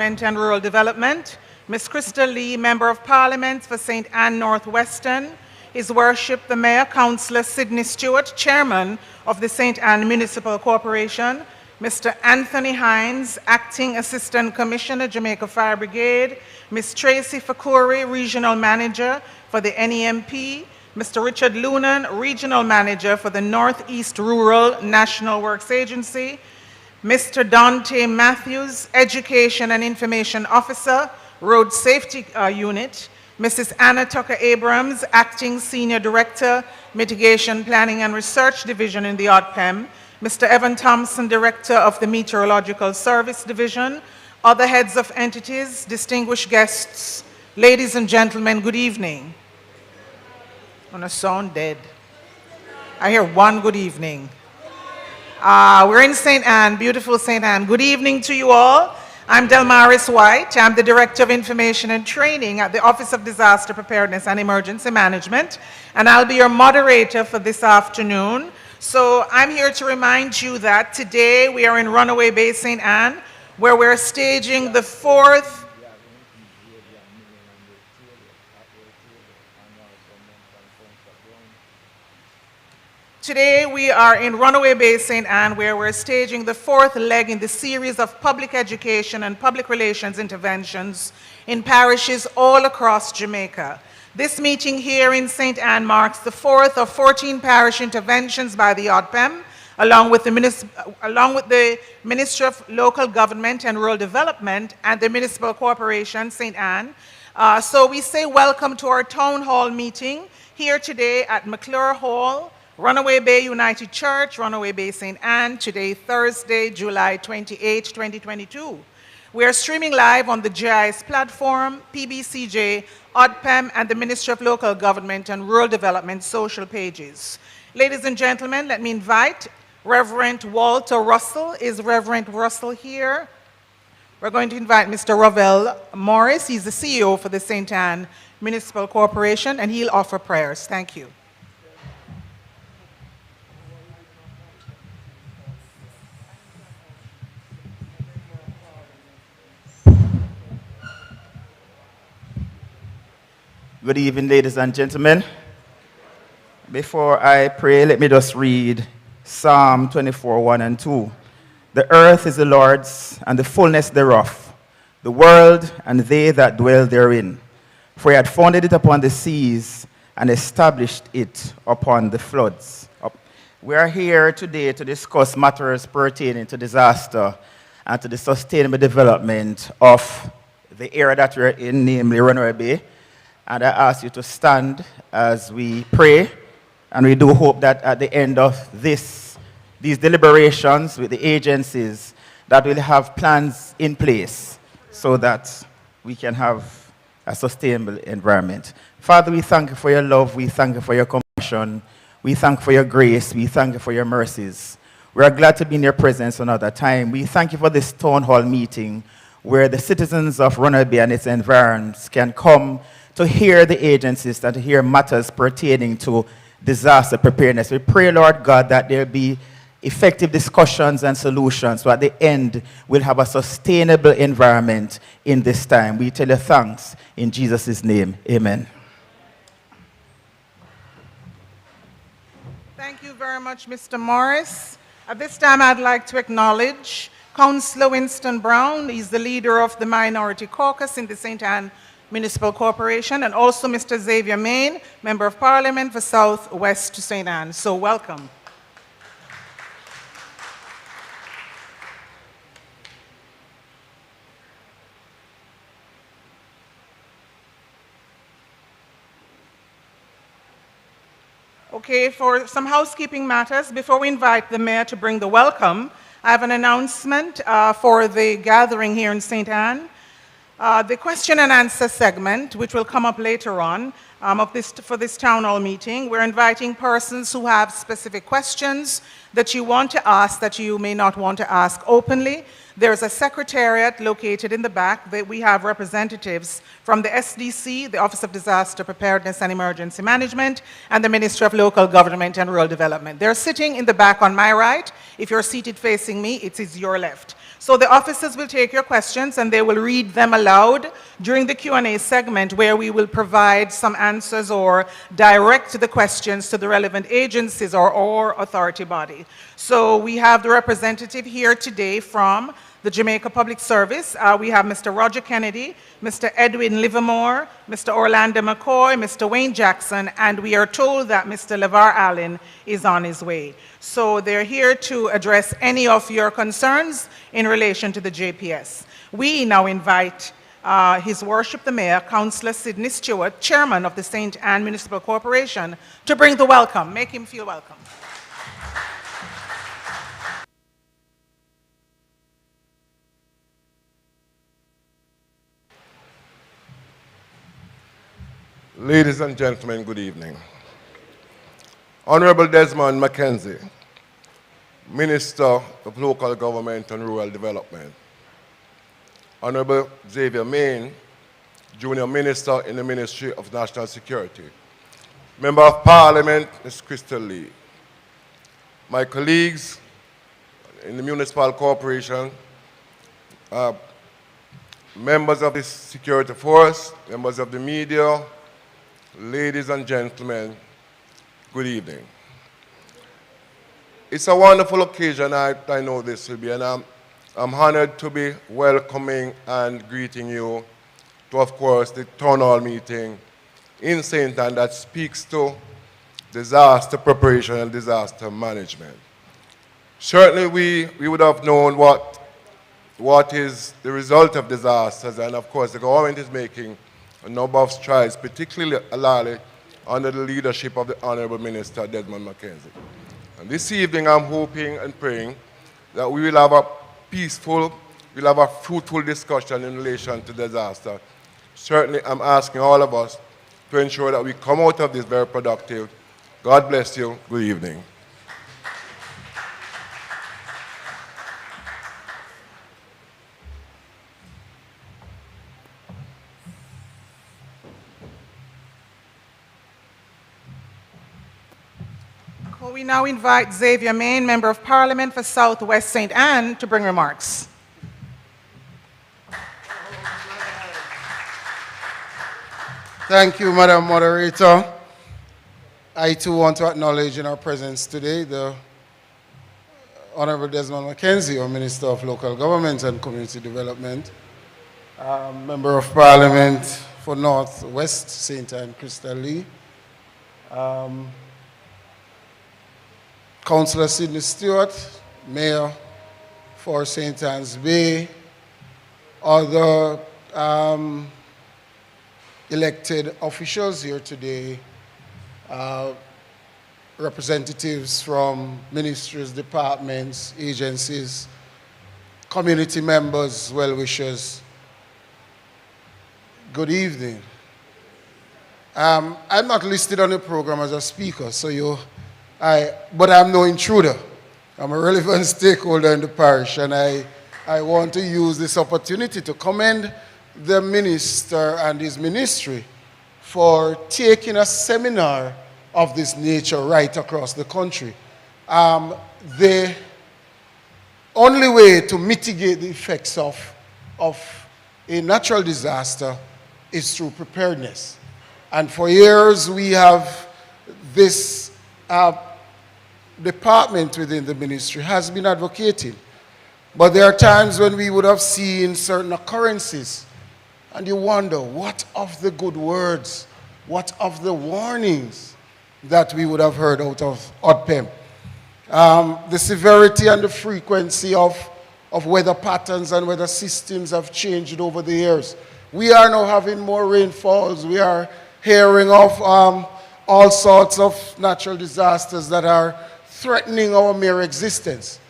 and Rural Development, Ms. Crystal Lee, Member of Parliament for St. Anne Northwestern, His Worship the Mayor, Councillor Sidney Stewart, Chairman of the St. Anne Municipal Corporation, Mr. Anthony Hines, Acting Assistant Commissioner, Jamaica Fire Brigade, Ms. Tracy Fakuri, Regional Manager for the NEMP, Mr. Richard Lunan, Regional Manager for the Northeast Rural National Works Agency, Mr. Dante Matthews, Education and Information Officer, Road Safety Unit, Mrs. Anna Tucker Abrams, Acting Senior Director, Mitigation Planning and Research Division in the ODPEM, Mr. Evan Thompson, Director of the Meteorological Service Division, other heads of entities, distinguished guests, ladies and gentlemen, good evening. On a sound dead. I hear one good evening. We're in St. Anne, beautiful St. Anne. Good evening to you all. I'm Delmaris White. I'm the Director of Information and Training at the Office of Disaster Preparedness and Emergency Management, and I'll be your moderator for this afternoon. So I'm here to remind you that today we are in Runaway Bay, St. Anne, where we're staging the fourth Today we are in Runaway Bay, St. Anne, where we're staging the fourth leg in the series of public education and public relations interventions in parishes all across Jamaica. This meeting here in St. Anne marks the fourth of 14 parish interventions by the ODPEM, along with the Ministry of Local Government and Rural Development and the Municipal Corporation, St. Anne. So we say welcome to our town hall meeting here today at McClure Hall, Runaway Bay United Church, Runaway Bay St. Anne, today Thursday, July 28, 2022. We are streaming live on the GIS platform, PBCJ, ODPEM, and the Ministry of Local Government and Rural Development social pages. Ladies and gentlemen, let me invite Reverend Walter Russell. Is Reverend Russell here? We're going to invite Mr. Ravel Morris. He's the CEO for the St. Anne Municipal Corporation, and he'll offer prayers. Thank you. Good evening, ladies and gentlemen. Before I pray, let me just read Psalm 24, 1 and 2. The earth is the Lord's, and the fullness thereof, the world and they that dwell therein. For he had founded it upon the seas, and established it upon the floods. We are here today to discuss matters pertaining to disaster and to the sustainable development of the area that we're in, namely Runaway Bay. And I ask you to stand as we pray, and we do hope that at the end of these deliberations with the agencies, that we'll have plans in place so that we can have a sustainable environment. Father, we thank you for your love, we thank you for your compassion, we thank you for your grace, we thank you for your mercies. We are glad to be in your presence another time. We thank you for this town hall meeting where the citizens of Runaway Bay and its environs can come to hear the agencies and to hear matters pertaining to disaster preparedness. We pray, Lord God, that there be effective discussions and solutions, so at the end we'll have a sustainable environment in this time. We tell you thanks in Jesus' name. Amen. Thank you very much, Mr. Morris. At this time, I'd like to acknowledge Councillor Winston Brown. He's the leader of the Minority Caucus in the St. Anne Municipal Corporation, and also Mr. Xavier Main, Member of Parliament for South West St. Anne. So welcome. Okay, for some housekeeping matters, before we invite the Mayor to bring the welcome, I have an announcement for the gathering here in St. Anne. The question and answer segment, which will come up later on for this town hall meeting, we're inviting persons who have specific questions that you want to ask that you may not want to ask openly. There's a secretariat located in the back. We have representatives from the SDC, the Office of Disaster Preparedness and Emergency Management, and the Ministry of Local Government and Rural Development. They're sitting in the back on my right. If you're seated facing me, it is your left. So the officers will take your questions and they will read them aloud during the Q&A segment, where we will provide some answers or direct the questions to the relevant agencies or authority body. So we have the representative here today from the Jamaica Public Service. We have Mr. Roger Kennedy, Mr. Edwin Livermore, Mr. Orlando McCoy, Mr. Wayne Jackson, and we are told that Mr. LeVar Allen is on his way. So they're here to address any of your concerns in relation to the JPS. We now invite His Worship the Mayor, Councillor Sidney Stewart, Chairman of the St. Ann Municipal Corporation, to bring the welcome. Make him feel welcome. Ladies and gentlemen, good evening. Honorable Desmond Mackenzie, Minister of Local Government and Rural Development. Honorable Xavier Main, Junior Minister in the Ministry of National Security. Member of Parliament, Ms. Crystal Lee. My colleagues in the Municipal Corporation, members of the security force, members of the media, ladies and gentlemen, good evening. It's a wonderful occasion, I know this will be, and I'm honored to be welcoming and greeting you to, of course, the town hall meeting in St. Ann that speaks to disaster preparation and disaster management. Certainly we would have known what is the result of disasters, and of course the government is making a number of strides, particularly under the leadership of the Honorable Minister Desmond Mackenzie. And this evening I'm hoping and praying that we will have a peaceful, we'll have a fruitful discussion in relation to disaster. Certainly I'm asking all of us to ensure that we come out of this very productive. God bless you. Good evening. We now invite Xavier Main, Member of Parliament for South West St. Ann, to bring remarks. Thank you, Madam Moderator. I too want to acknowledge in our presence today the Honorable Desmond Mackenzie, our Minister of Local Government and Community Development, Member of Parliament for North West St. Ann, Crystal Lee, Councillor Sidney Stewart, Mayor for St. Ann's Bay, other elected officials here today, representatives from ministries, departments, agencies, community members, well-wishers. Good evening. I'm not listed on the program as a speaker, but I'm no intruder. I'm a relevant stakeholder in the parish, and I want to use this opportunity to commend the minister and his ministry for taking a seminar of this nature right across the country. The only way to mitigate the effects of a natural disaster is through preparedness. And for years we have this department within the ministry has been advocating. But there are times when we would have seen certain occurrences and you wonder, what of the good words? What of the warnings that we would have heard out of ODPEM? The severity and the frequency of weather patterns and weather systems have changed over the years. We are now having more rainfalls. We are hearing of all sorts of natural disasters that are threatening our mere existence.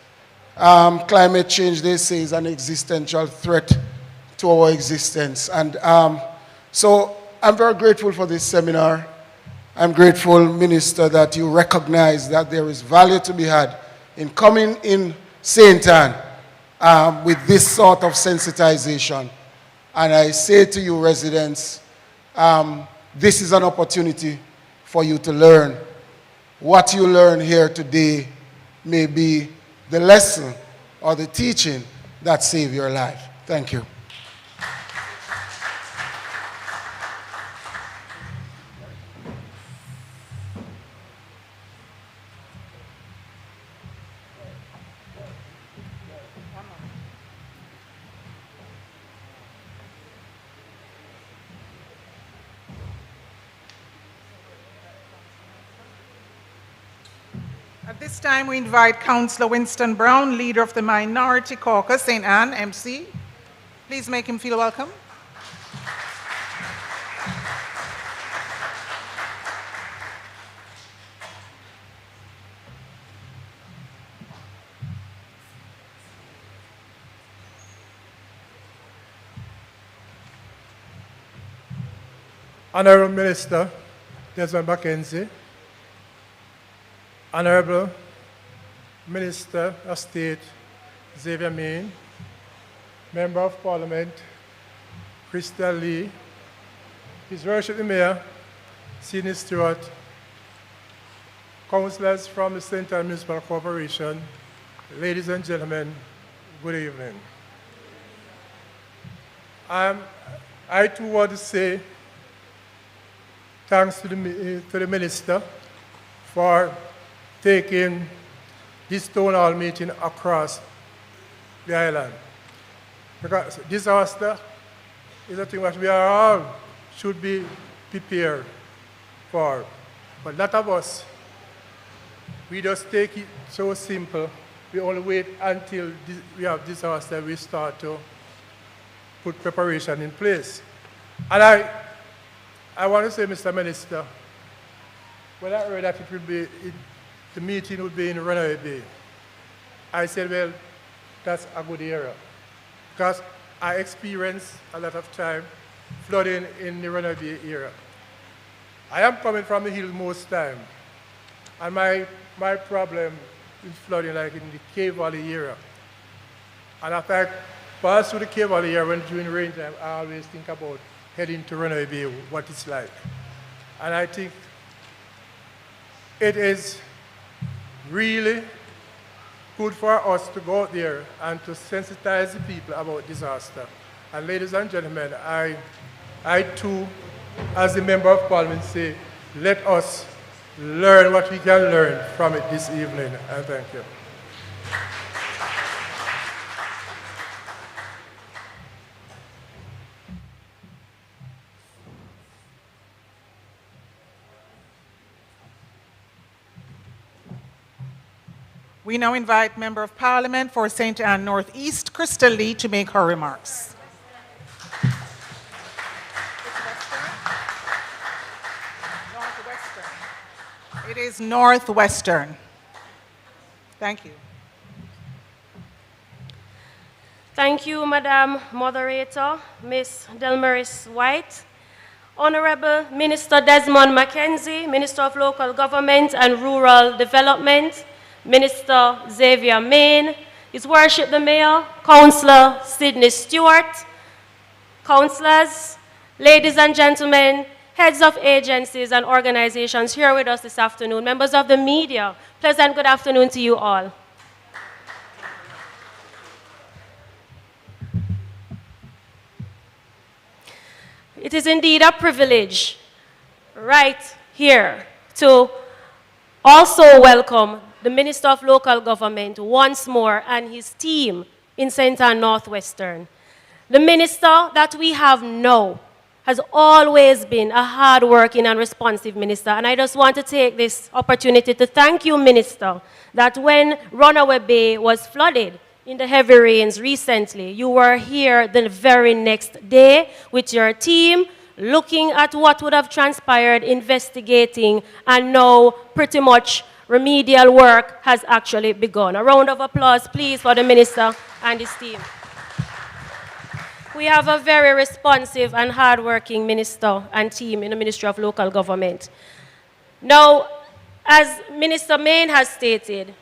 Climate change, they say, is an existential threat to our existence. And so I'm very grateful for this seminar. I'm grateful, Minister, that you recognize that there is value to be had in coming in St. Ann with this sort of sensitization. And I say to you, residents, this is an opportunity for you to learn. What you learn here today may be the lesson or the teaching that save your life. Thank you. At this time, we invite Councillor Winston Brown, leader of the Minority Caucus, St. Anne, MC. Please make him feel welcome. Honorable Minister Desmond Mackenzie, Honorable Minister of State Xavier Main, Member of Parliament Crystal Lee, His Worship the Mayor Sidney Stewart, councillors from the St. Anne Municipal Corporation, ladies and gentlemen, good evening. I too want to say thanks to the Minister for taking this town hall meeting across the island. Because disaster is a thing that we are all should be prepared for. But a lot of us, we just take it so simple. We only wait until we have disaster, we start to put preparation in place. And I want to say, Mr. Minister, when I heard that the meeting would be in Runaway Bay, I said, well, that's a good area. Because I experienced a lot of time flooding in the Runaway Bay area. I am coming from the hill most time, and my problem is flooding like in the Cave Valley area. And after I pass through the Cave Valley area when during rain time, I always think about heading to Runaway Bay, what it's like. And I think it is really good for us to go out there and to sensitize the people about disaster. And ladies and gentlemen, I too, as a member of parliament, say, let us learn what we can learn from it this evening, and thank you. We now invite Member of Parliament for St. Anne Northeast, Crystal Lee, to make her remarks. It is Northwestern. Thank you. Thank you, Madam Moderator, Ms. Delmaris White. Honorable Minister Desmond Mackenzie, Minister of Local Government and Rural Development, Minister Xavier Main, His Worship the Mayor, Councillor Sidney Stewart, councillors, ladies and gentlemen, heads of agencies and organizations here with us this afternoon, members of the media, pleasant good afternoon to you all. It is indeed a privilege right here to also welcome the Minister of Local Government once more and his team in St. Anne Northwestern. The minister that we have now has always been a hard-working and responsive minister, and I just want to take this opportunity to thank you, Minister, that when Runaway Bay was flooded in the heavy rains recently, you were here the very next day with your team, looking at what would have transpired, investigating, and now pretty much remedial work has actually begun. A round of applause, please, for the minister and his team. We have a very responsive and hardworking minister and team in the Ministry of Local Government. Now, as Minister Main has stated,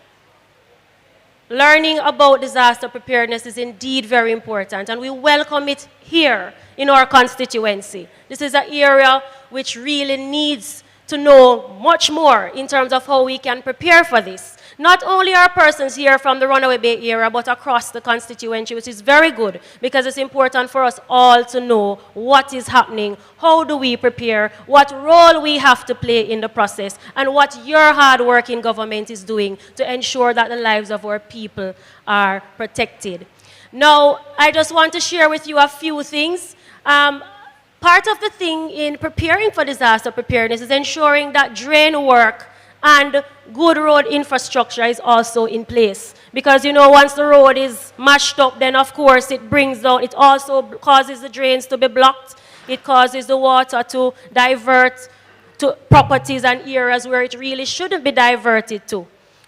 learning about disaster preparedness is indeed very important, and we welcome it here in our constituency. This is an area which really needs to know much more in terms of how we can prepare for this. Not only are persons here from the Runaway Bay area, but across the constituency, which is very good because it's important for us all to know what is happening, how do we prepare, what role we have to play in the process, and what your hard-working government is doing to ensure that the lives of our people are protected. Now, I just want to share with you a few things. Part of the thing in preparing for disaster preparedness is ensuring that drain work and good road infrastructure is also in place. Because, you know, once the road is mashed up, then of course it brings down, it also causes the drains to be blocked. It causes the water to divert to properties and areas where it really shouldn't be diverted to.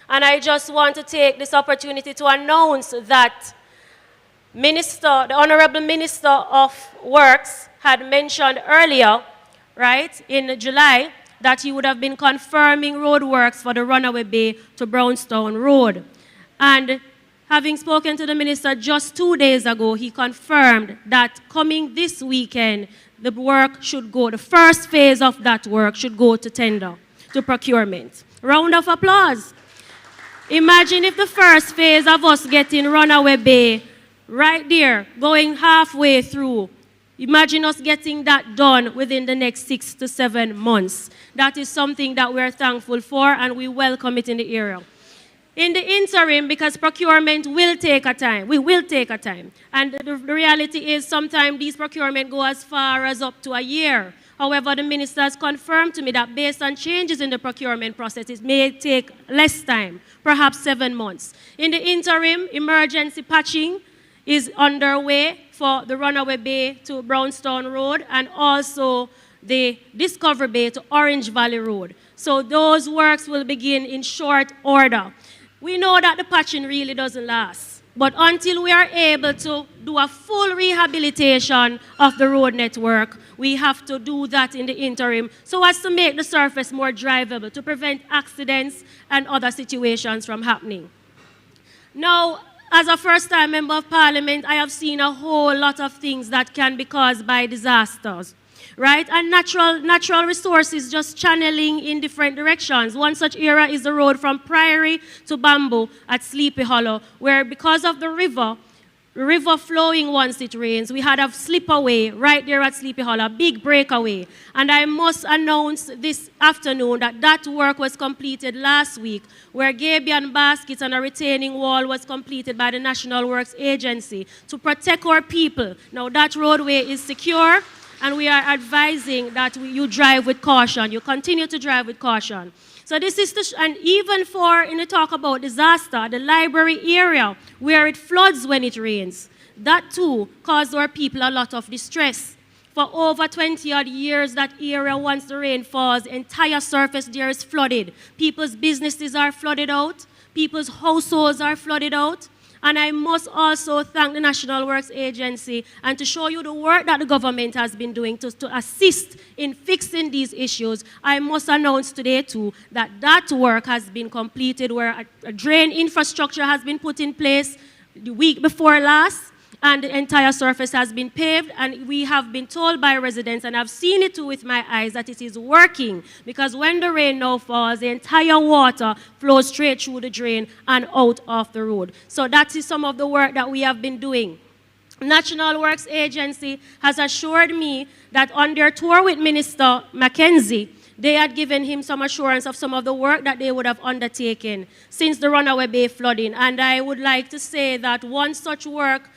And I just want to take this opportunity to announce that the Honorable Minister of Works had mentioned earlier, right, in July, that he would have been confirming road works for the Runaway Bay to Brownstown Road. And having spoken to the minister just 2 days ago, he confirmed that coming this weekend, the work should go, the first phase of that work should go to tender, to procurement. Round of applause. Imagine if the first phase of us getting Runaway Bay right there, going halfway through. Imagine us getting that done within the next 6 to 7 months. That is something that we're thankful for, and we welcome it in the area. In the interim, because procurement will take a time, we will take a time. And the reality is sometimes these procurement go as far as up to a year. However, the minister has confirmed to me that based on changes in the procurement process, it may take less time, perhaps 7 months. In the interim, emergency patching is underway for the Runaway Bay to Brownstown Road and also the Discovery Bay to Orange Valley Road. So those works will begin in short order. We know that the patching really doesn't last, but until we are able to do a full rehabilitation of the road network, we have to do that in the interim so as to make the surface more drivable, to prevent accidents and other situations from happening. Now, as a first-time member of parliament, I have seen a whole lot of things that can be caused by disasters, right? And natural resources just channeling in different directions. One such area is the road from Priory to Bamboo at Sleepy Hollow, where because of the river flowing once it rains, we had a slip-away right there at Sleepy Hollow, a big breakaway. And I must announce this afternoon that that work was completed last week, where Gabion baskets and a retaining wall was completed by the National Works Agency to protect our people. Now that roadway is secure, and we are advising that you drive with caution. You continue to drive with caution. So this is, and even for, in the talk about disaster, the library area where it floods when it rains, that too caused our people a lot of distress. For over 20-odd years, that area, once the rain falls, the entire surface there is flooded. People's businesses are flooded out. People's households are flooded out. And I must also thank the National Works Agency and to show you the work that the government has been doing to assist in fixing these issues. I must announce today too that that work has been completed, where a drain infrastructure has been put in place the week before last, and the entire surface has been paved, and we have been told by residents, and I've seen it too with my eyes, that it is working, because when the rain now falls, the entire water flows straight through the drain and out of the road. So that is some of the work that we have been doing. National Works Agency has assured me that on their tour with Minister Mackenzie, they had given him some assurance of some of the work that they would have undertaken since the Runaway Bay flooding. And I would like to say that one such work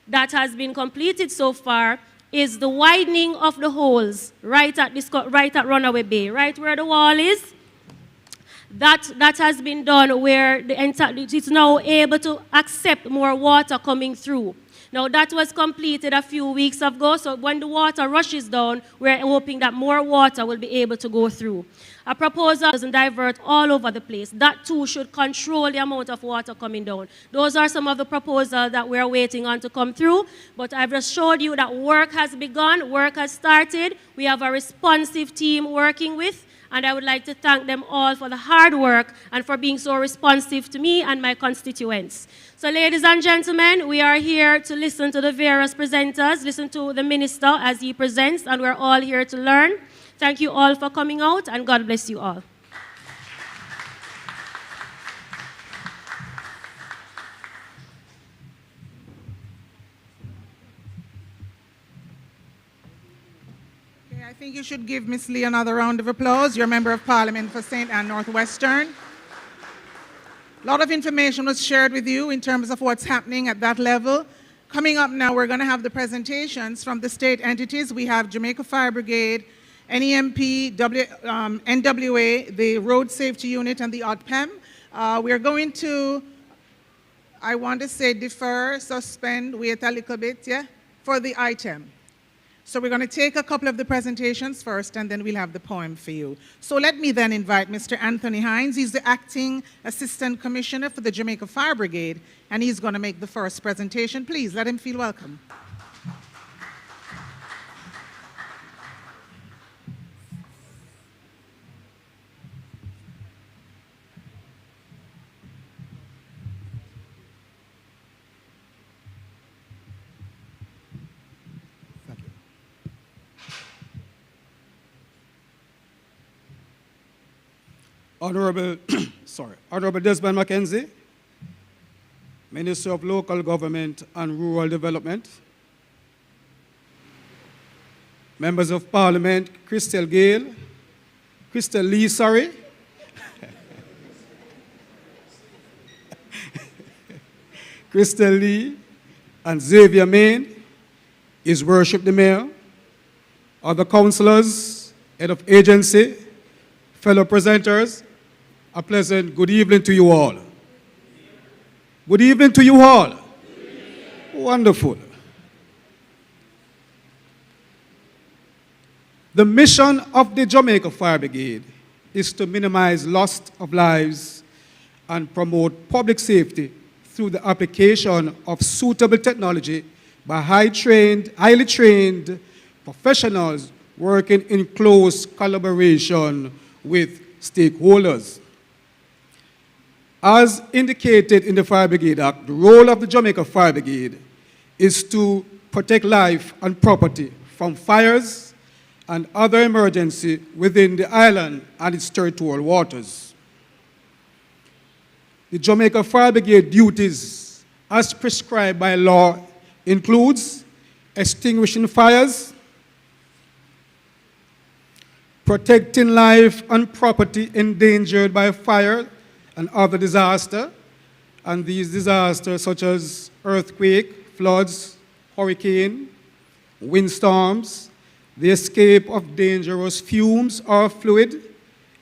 that has been completed so far is the widening of the holes right at Runaway Bay, right where the wall is. That has been done where it's now able to accept more water coming through. Now that was completed a few weeks ago, so when the water rushes down, we're hoping that more water will be able to go through. A proposal doesn't divert all over the place. That too should control the amount of water coming down. Those are some of the proposals that we're waiting on to come through, but I've just showed you that work has begun, work has started. We have a responsive team working with, and I would like to thank them all for the hard work and for being so responsive to me and my constituents. So ladies and gentlemen, we are here to listen to the various presenters, listen to the minister as he presents, and we're all here to learn. Thank you all for coming out, and God bless you all. I think you should give Ms. Lee another round of applause. You're a member of Parliament for St. Ann Northwestern. A lot of information was shared with you in terms of what's happening at that level. Coming up now, we're going to have the presentations from the state entities. We have Jamaica Fire Brigade, NEMP, NWA, the Road Safety Unit, and the ODPEM. We're going to, I want to say, defer, suspend, wait a little bit, yeah, for the item. So we're going to take a couple of the presentations first, and then we'll have the poem for you. So let me then invite Mr. Anthony Hines. He's the Acting Assistant Commissioner for the Jamaica Fire Brigade, and he's going to make the first presentation. Please let him feel welcome. Honorable Desmond Mackenzie, Minister of Local Government and Rural Development, Members of Parliament, Crystal Lee, Crystal Lee, and Xavier Main, His Worship the Mayor, other councillors, head of agency, fellow presenters, a pleasant good evening to you all. Good evening to you all. Wonderful. The mission of the Jamaica Fire Brigade is to minimize loss of lives and promote public safety through the application of suitable technology by highly trained professionals working in close collaboration with stakeholders. As indicated in the Fire Brigade Act, the role of the Jamaica Fire Brigade is to protect life and property from fires and other emergency within the island and its territorial waters. The Jamaica Fire Brigade duties, as prescribed by law, includes extinguishing fires, protecting life and property endangered by fire and other disasters, and these disasters such as earthquake, floods, hurricane, windstorms, the escape of dangerous fumes or fluid,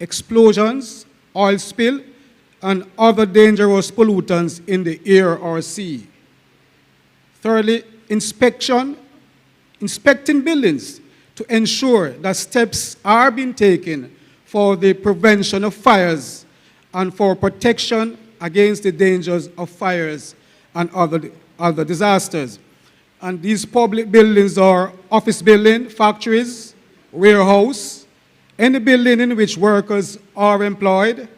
explosions, oil spill, and other dangerous pollutants in the air or sea. Thirdly, inspecting buildings to ensure that steps are being taken for the prevention of fires and for protection against the dangers of fires and other disasters. And these public buildings are office building, factories, warehouse, any building in which workers are employed,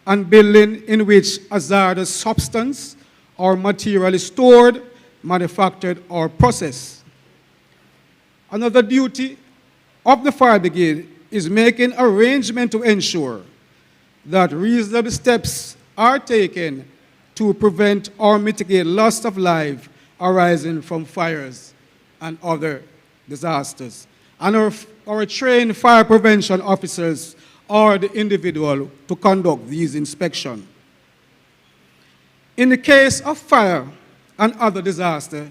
and building in which hazardous substance or material is stored, manufactured, or processed. Another duty of the Fire Brigade is making arrangements to ensure that reasonable steps are taken to prevent or mitigate loss of life arising from fires and other disasters. And our trained fire prevention officers are the individual to conduct these inspections. In the case of fire and other disasters,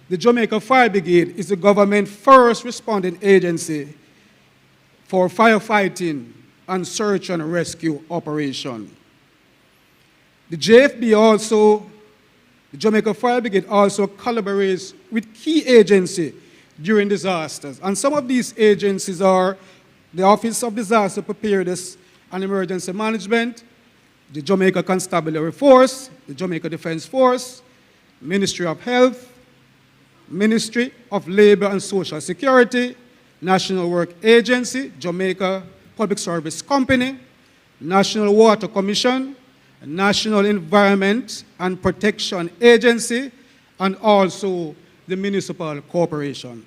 the Jamaica Fire Brigade is the government first responding agency for firefighting and search and rescue operation. The Jamaica Fire Brigade also collaborates with key agencies during disasters. And some of these agencies are the Office of Disaster Preparedness and Emergency Management, the Jamaica Constabulary Force, the Jamaica Defense Force, Ministry of Health, Ministry of Labor and Social Security, National Work Agency, Jamaica Public Service Company, National Water Commission, National Environment and Protection Agency, and also the Municipal Corporation.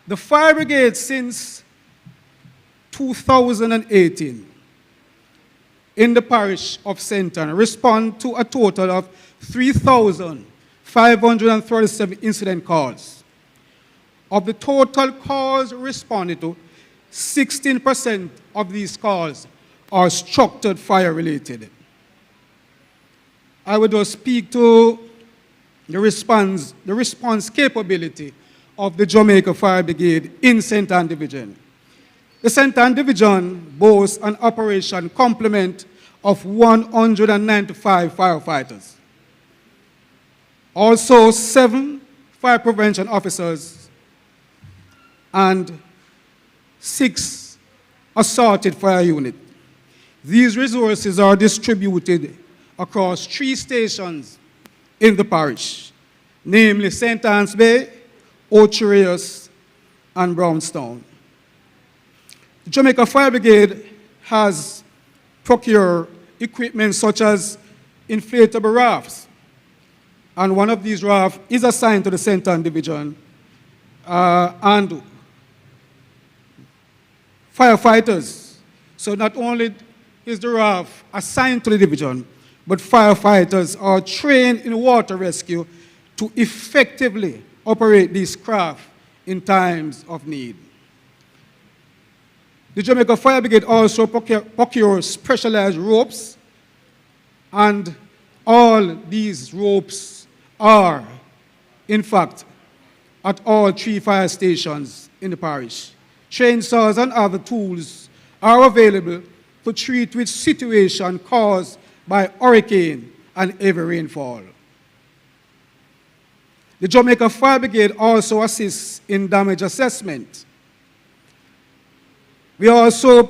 The Fire Brigade since 2018 in the parish of St. Ann respond to a total of 3,537 incident calls. of the total calls responded to, 16% of these calls are structured fire related. I would just speak to the response capability of the Jamaica Fire Brigade in St. Ann Division. The St. Ann Division boasts an operation complement of 195 firefighters. Also, 7 fire prevention officers and 6 assorted fire units. These resources are distributed across 3 stations in the parish, namely St. Anne's Bay, Ocherius, and Brownstown. The Jamaica Fire Brigade has procured equipment such as inflatable rafts, and one of these rafts is assigned to the St. Ann Division, and firefighters. So not only is the raft assigned to the division, but firefighters are trained in water rescue to effectively operate these craft in times of need. The Jamaica Fire Brigade also procures specialized ropes, and all these ropes are, in fact, at all 3 fire stations in the parish. Chainsaws and other tools are available to treat with situations caused by hurricane and heavy rainfall. The Jamaica Fire Brigade also assists in damage assessment. We also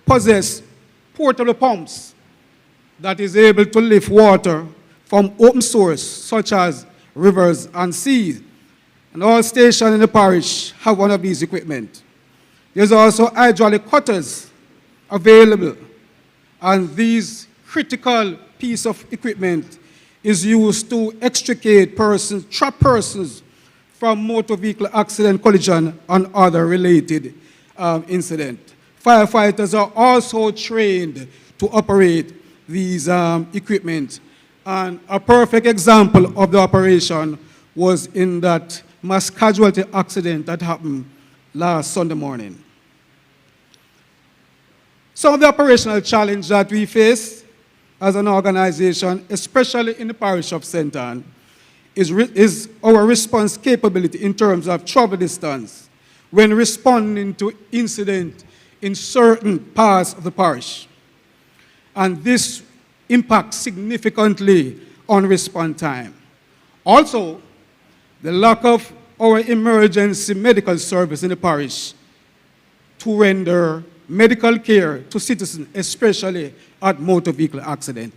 possess portable pumps that is able to lift water from open source, such as rivers and seas. And all stations in the parish have one of these equipment. There's also hydraulic cutters available, and these critical piece of equipment is used to extricate persons, trap persons from motor vehicle accident, collision, and other related incidents. Firefighters are also trained to operate these equipment. And a perfect example of the operation was in that mass casualty accident that happened last Sunday morning. Some of the operational challenges that we face as an organization, especially in the parish of St. Ann, is our response capability in terms of travel distance when responding to incidents in certain parts of the parish. And this impacts significantly on response time. Also, the lack of our emergency medical service in the parish to render medical care to citizens, especially at motor vehicle accident.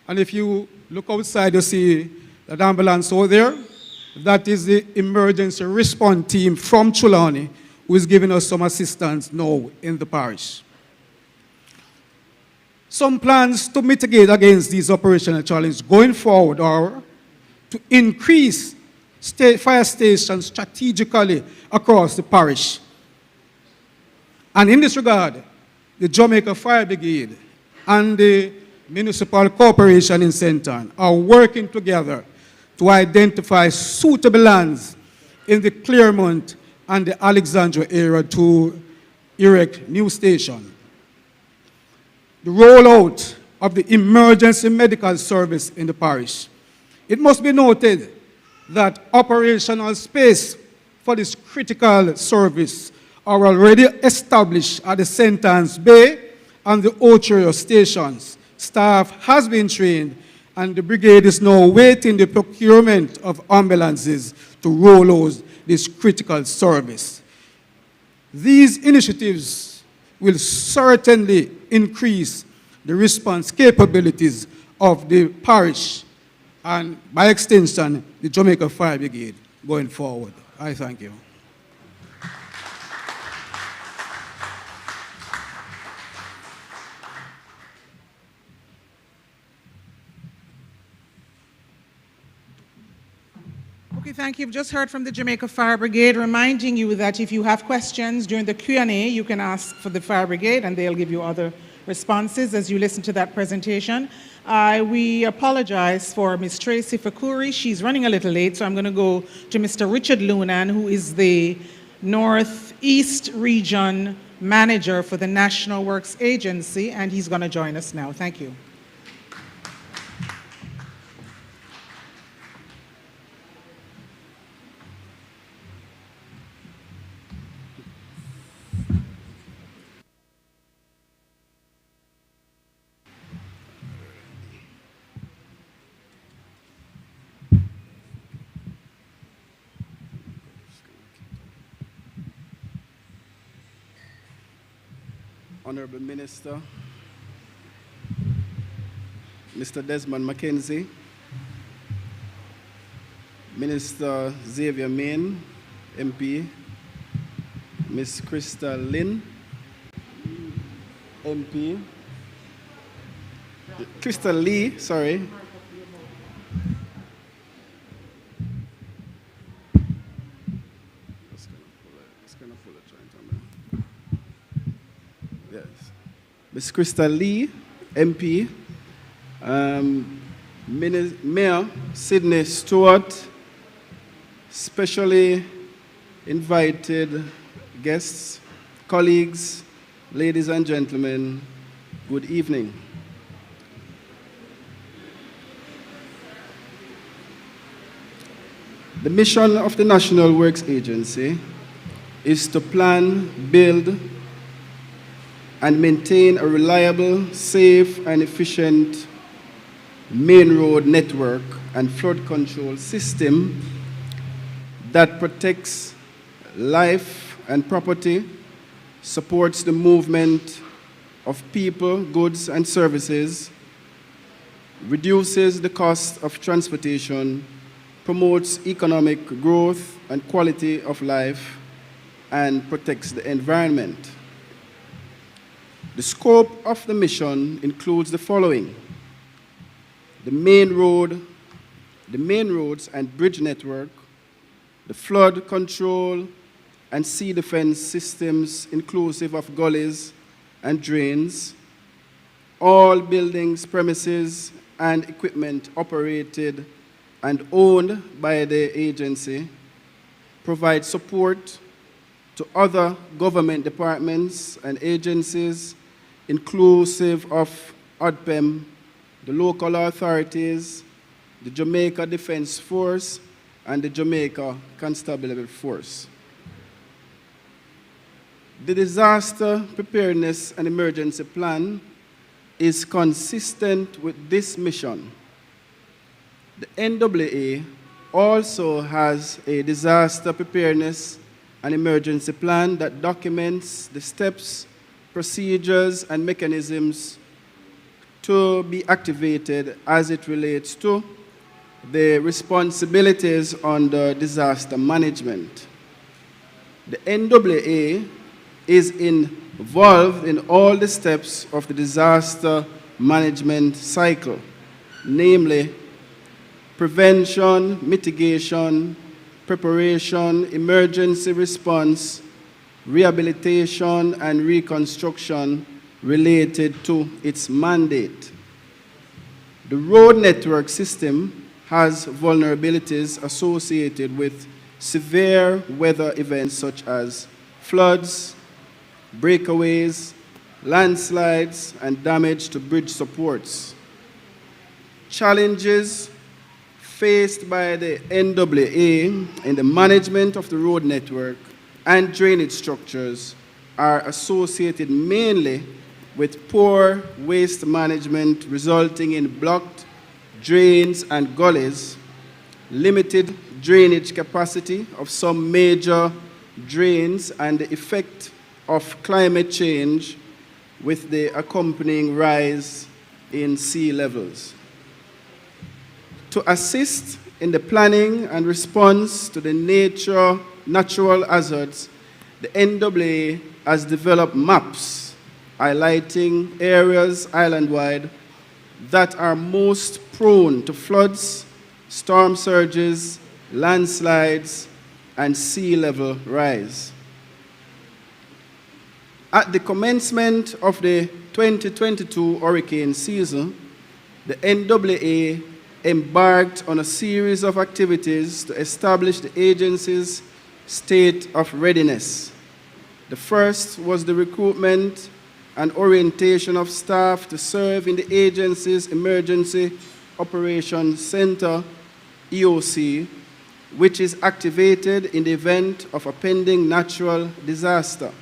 And if you look outside, you see that ambulance over there. That is the emergency response team from Trelawney, who is giving us some assistance now in the parish. Some plans to mitigate against these operational challenges going forward are to increase fire stations strategically across the parish. And in this regard, the Jamaica Fire Brigade and the Municipal Corporation in St. Ann are working together to identify suitable lands in the Claremont and the Alexandria area to erect new stations. The rollout of the emergency medical service in the parish. It must be noted that operational space for this critical service are already established at the St. Anne's Bay and the Ocherius stations. Staff has been trained, and the brigade is now waiting the procurement of ambulances to roll out this critical service. These initiatives will certainly increase the response capabilities of the parish and, by extension, the Jamaica Fire Brigade going forward. I thank you. Okay, thank you. You've just heard from the Jamaica Fire Brigade, reminding you that if you have questions during the Q&A, you can ask for the Fire Brigade, and they'll give you other responses as you listen to that presentation. We apologize for Ms. Tracy Fakuri. She's running a little late, so I'm going to go to Mr. Richard Lunan, who is the Northeast Region Manager for the National Works Agency, and he's going to join us now. Thank you. Honorable Minister, Mr. Desmond Mackenzie, Minister Xavier Main, MP, Ms. Crystal Lynn, MP, Crystal Lee, sorry. Yes. Ms. Crystal Lee, MP, Mayor Sydney Stewart, specially invited guests, colleagues, ladies and gentlemen, good evening. The mission of the National Works Agency is to plan, build, and maintain a reliable, safe, and efficient main road network and flood control system that protects life and property, supports the movement of people, goods, and services, reduces the cost of transportation, promotes economic growth and quality of life, and protects the environment. The scope of the mission includes the following: the main roads and bridge network, the flood control and sea defense systems inclusive of gullies and drains, all buildings, premises, and equipment operated and owned by the agency, provide support to other government departments and agencies, inclusive of ODPEM, the local authorities, the Jamaica Defense Force, and the Jamaica Constabulary Force. The Disaster Preparedness and Emergency Plan is consistent with this mission. The NAA also has a disaster preparedness and emergency plan that documents the steps, procedures, and mechanisms to be activated as it relates to the responsibilities under disaster management. The NAA is involved in all the steps of the disaster management cycle, namely prevention, mitigation, preparation, emergency response, rehabilitation, and reconstruction related to its mandate. The road network system has vulnerabilities associated with severe weather events such as floods, breakaways, landslides, and damage to bridge supports. Challenges faced by the NAA in the management of the road network and drainage structures are associated mainly with poor waste management resulting in blocked drains and gullies, limited drainage capacity of some major drains, and the effect of climate change with the accompanying rise in sea levels. To assist in the planning and response to the natural hazards, the NAA has developed maps highlighting areas island-wide that are most prone to floods, storm surges, landslides, and sea level rise. At the commencement of the 2022 hurricane season, the NAA embarked on a series of activities to establish the agency's state of readiness. The first was the recruitment and orientation of staff to serve in the agency's Emergency Operations Center, EOC, which is activated in the event of a pending natural disaster.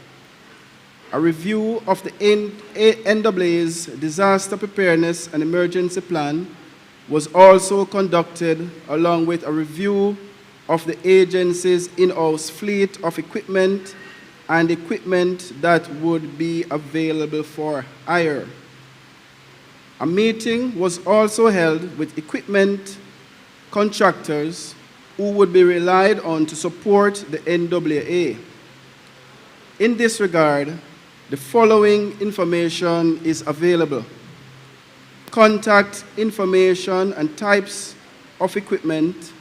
A review of the NAA's Disaster Preparedness and Emergency Plan was also conducted, along with a review of the agency's in-house fleet of equipment and equipment that would be available for hire. A meeting was also held with equipment contractors who would be relied on to support the NAA. In this regard, the following information is available. Contact information and types of equipment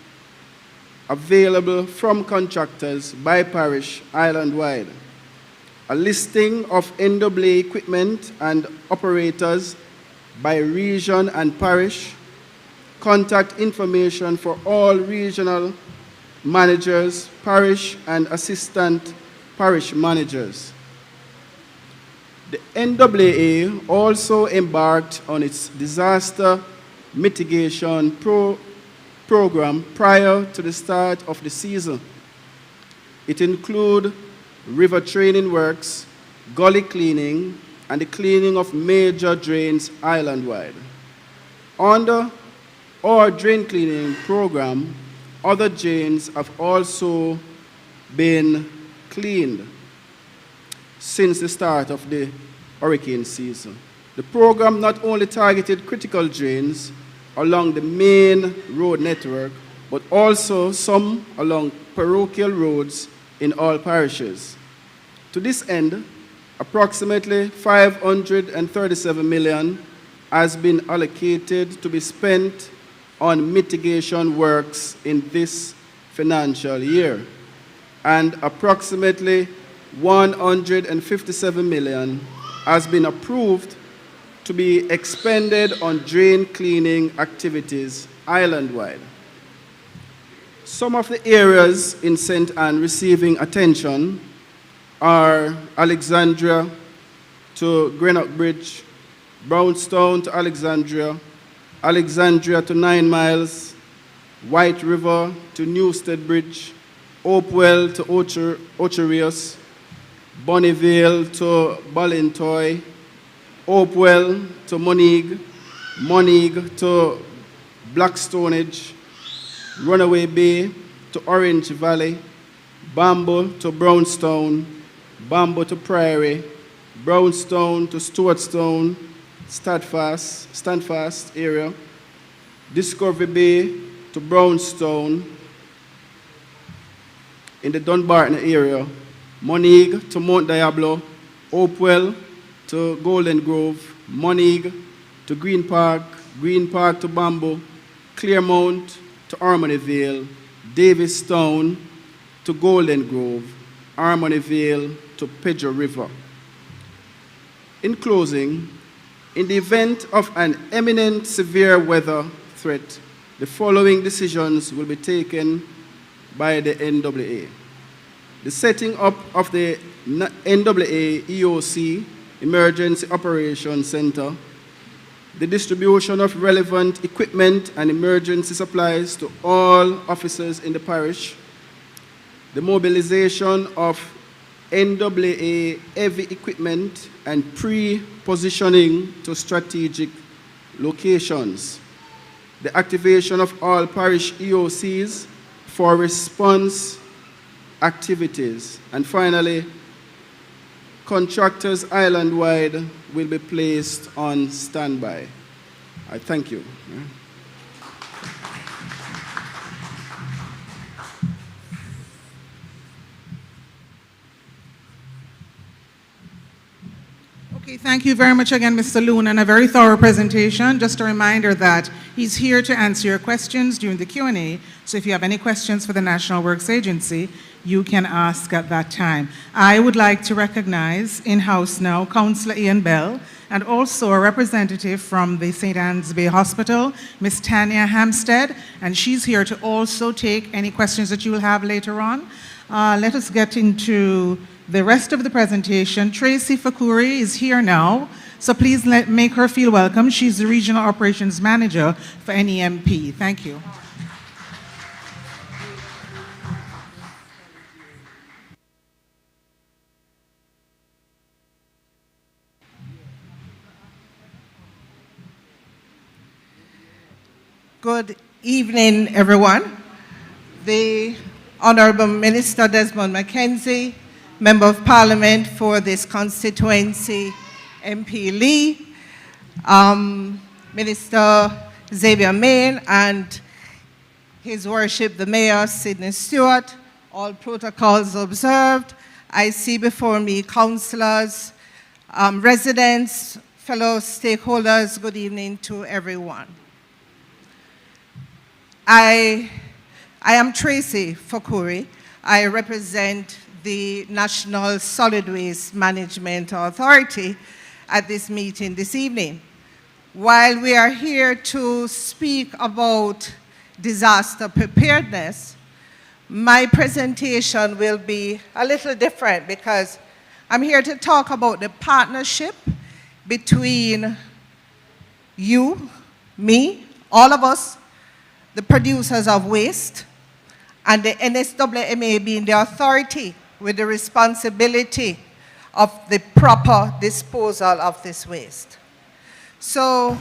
available from contractors by parish island-wide. A listing of NAA equipment and operators by region and parish. Contact information for all regional managers, parish and assistant parish managers. The NAA also embarked on its disaster mitigation program prior to the start of the season. It includes river training works, gully cleaning, and the cleaning of major drains island-wide. Under our drain cleaning program, other drains have also been cleaned since the start of the hurricane season. The program not only targeted critical drains along the main road network, but also some along parochial roads in all parishes. To this end, approximately 537 million has been allocated to be spent on mitigation works in this financial year, and approximately 157 million has been approved to be expended on drain cleaning activities island-wide. Some of the areas in St. Ann receiving attention are Alexandria to Greenock Bridge, Brownstown to Alexandria, Alexandria to 9 Miles, White River to Newstead Bridge, Hopewell to Ocherius, Bonneville to Ballintoy, Hopewell to Moneague, Moneague to Blackstonage, Runaway Bay to Orange Valley, Bambo to Brownstown, Bambo to Prairie, Brownstown to Stewartstown, Standfast area, Discovery Bay to Brownstown, in the Dunbarton area, Moneague to Mount Diablo, Hopewell to Golden Grove, Moneague to Green Park to Bamboo, Claremont to Harmonyvale, Davistown to Golden Grove, Harmonyvale to Pedro River. In closing, in the event of an imminent severe weather threat, the following decisions will be taken by the NAA. The setting up of the NAA EOC, Emergency Operations Center, the distribution of relevant equipment and emergency supplies to all officers in the parish, the mobilization of NAA heavy equipment and pre-positioning to strategic locations, the activation of all parish EOCs for response activities, and finally, contractors island-wide will be placed on standby. I thank you. Okay, thank you very much again, Mr. Loon, and a very thorough presentation. Just a reminder that he's here to answer your questions during the Q&A, so if you have any questions for the National Works Agency, you can ask at that time. I would like to recognize in-house now Councillor Ian Bell, and also a representative from the St. Anne's Bay Hospital, Ms. Tanya Hampstead, and she's here to also take any questions that you will have later on. Let us get into the rest of the presentation. Tracy Fakuri is here now, so please make her feel welcome. She's the Regional Operations Manager for NEMP. Thank you. Good evening, everyone. The Honourable Minister Desmond McKenzie, Member of Parliament for this constituency, MP Lee, Minister Xavier Main, and His Worship the Mayor, Sidney Stewart, all protocols observed. I see before me councillors, residents, fellow stakeholders, good evening to everyone. I am Tracy Fakuri. I represent the National Solid Waste Management Authority at this meeting this evening. While we are here to speak about disaster preparedness, my presentation will be a little different because I'm here to talk about the partnership between you, me, all of us, the producers of waste, and the NSWMA being the authority with the responsibility of the proper disposal of this waste. So,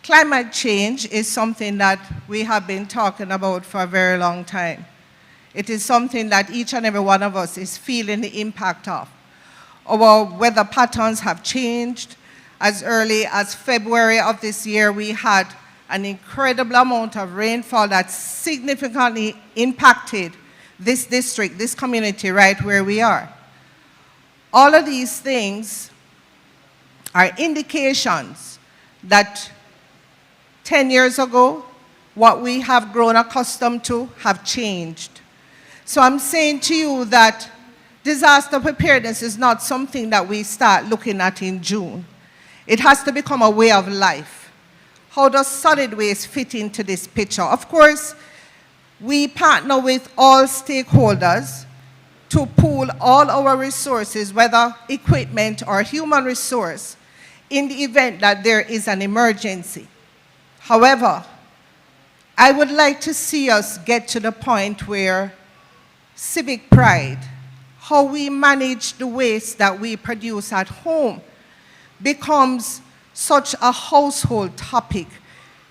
climate change is something that we have been talking about for a very long time. It is something that each and every one of us is feeling the impact of. Our weather patterns have changed. As early as February of this year, we had an incredible amount of rainfall that significantly impacted this district, this community right where we are. All of these things are indications that 10 years ago, what we have grown accustomed to have changed. So I'm saying to you that disaster preparedness is not something that we start looking at in June. It has to become a way of life. How does solid waste fit into this picture? Of course, we partner with all stakeholders to pool all our resources, whether equipment or human resource, in the event that there is an emergency. However, I would like to see us get to the point where civic pride, how we manage the waste that we produce at home, becomes such a household topic.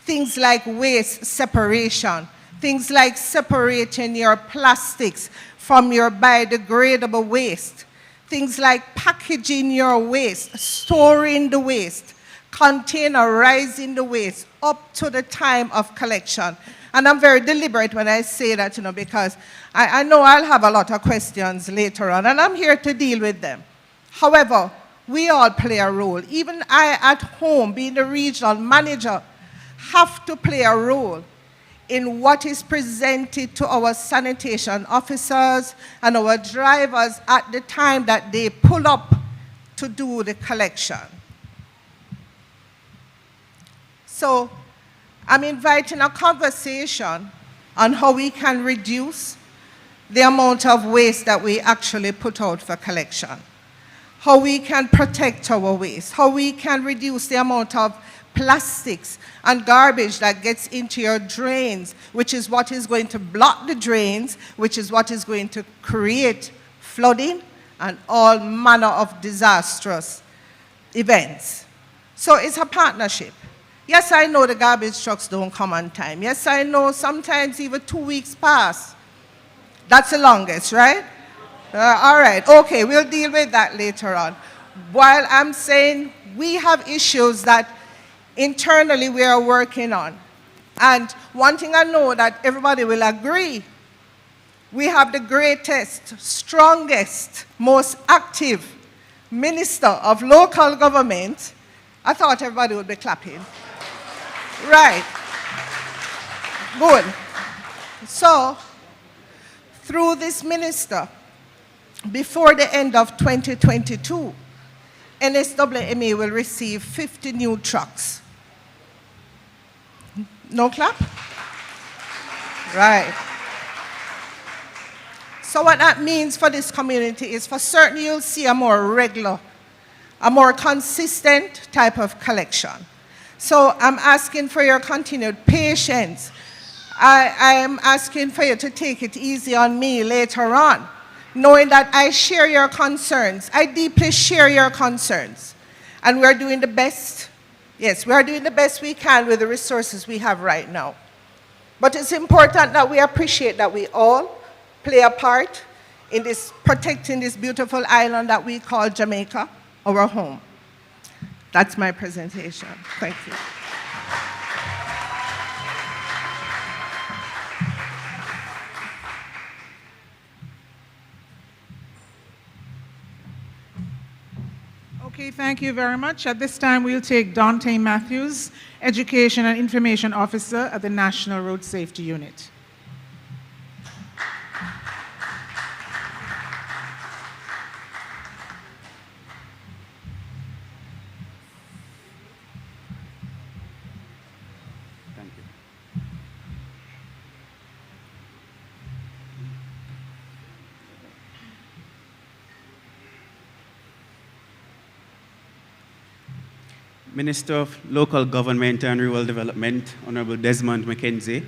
Things like waste separation, things like separating your plastics from your biodegradable waste, things like packaging your waste, storing the waste, containerizing the waste up to the time of collection. And I'm very deliberate when I say that, because I know I'll have a lot of questions later on, and I'm here to deal with them. However, we all play a role. Even I at home, being the regional manager, have to play a role in what is presented to our sanitation officers and our drivers at the time that they pull up to do the collection. So I'm inviting a conversation on how we can reduce the amount of waste that we actually put out for collection, how we can protect our waste, how we can reduce the amount of plastics and garbage that gets into your drains, which is what is going to block the drains, which is what is going to create flooding and all manner of disastrous events. So it's a partnership. Yes, I know the garbage trucks don't come on time. Yes, I know sometimes even 2 weeks pass. That's the longest, right? All right, okay, we'll deal with that later on. While I'm saying we have issues that internally we are working on. And one thing I know that everybody will agree, we have the greatest, strongest, most active minister of local government. I thought everybody would be clapping. Right. Good. So, through this minister, before the end of 2022, NSWMA will receive 50 new trucks. No clap? Right. So what that means for this community is for certain you'll see a more regular, a more consistent type of collection. So I'm asking for your continued patience. I am asking for you to take it easy on me later on, knowing that I share your concerns. I deeply share your concerns. And we're doing the best, yes, we are doing the best we can with the resources we have right now. But it's important that we appreciate that we all play a part in this, protecting this beautiful island that we call Jamaica, our home. That's my presentation. Thank you. Okay, thank you very much. At this time, we'll take Dante Matthews, Education and Information Officer at the National Road Safety Unit. Thank you. Minister of Local Government and Rural Development, Honorable Desmond McKenzie,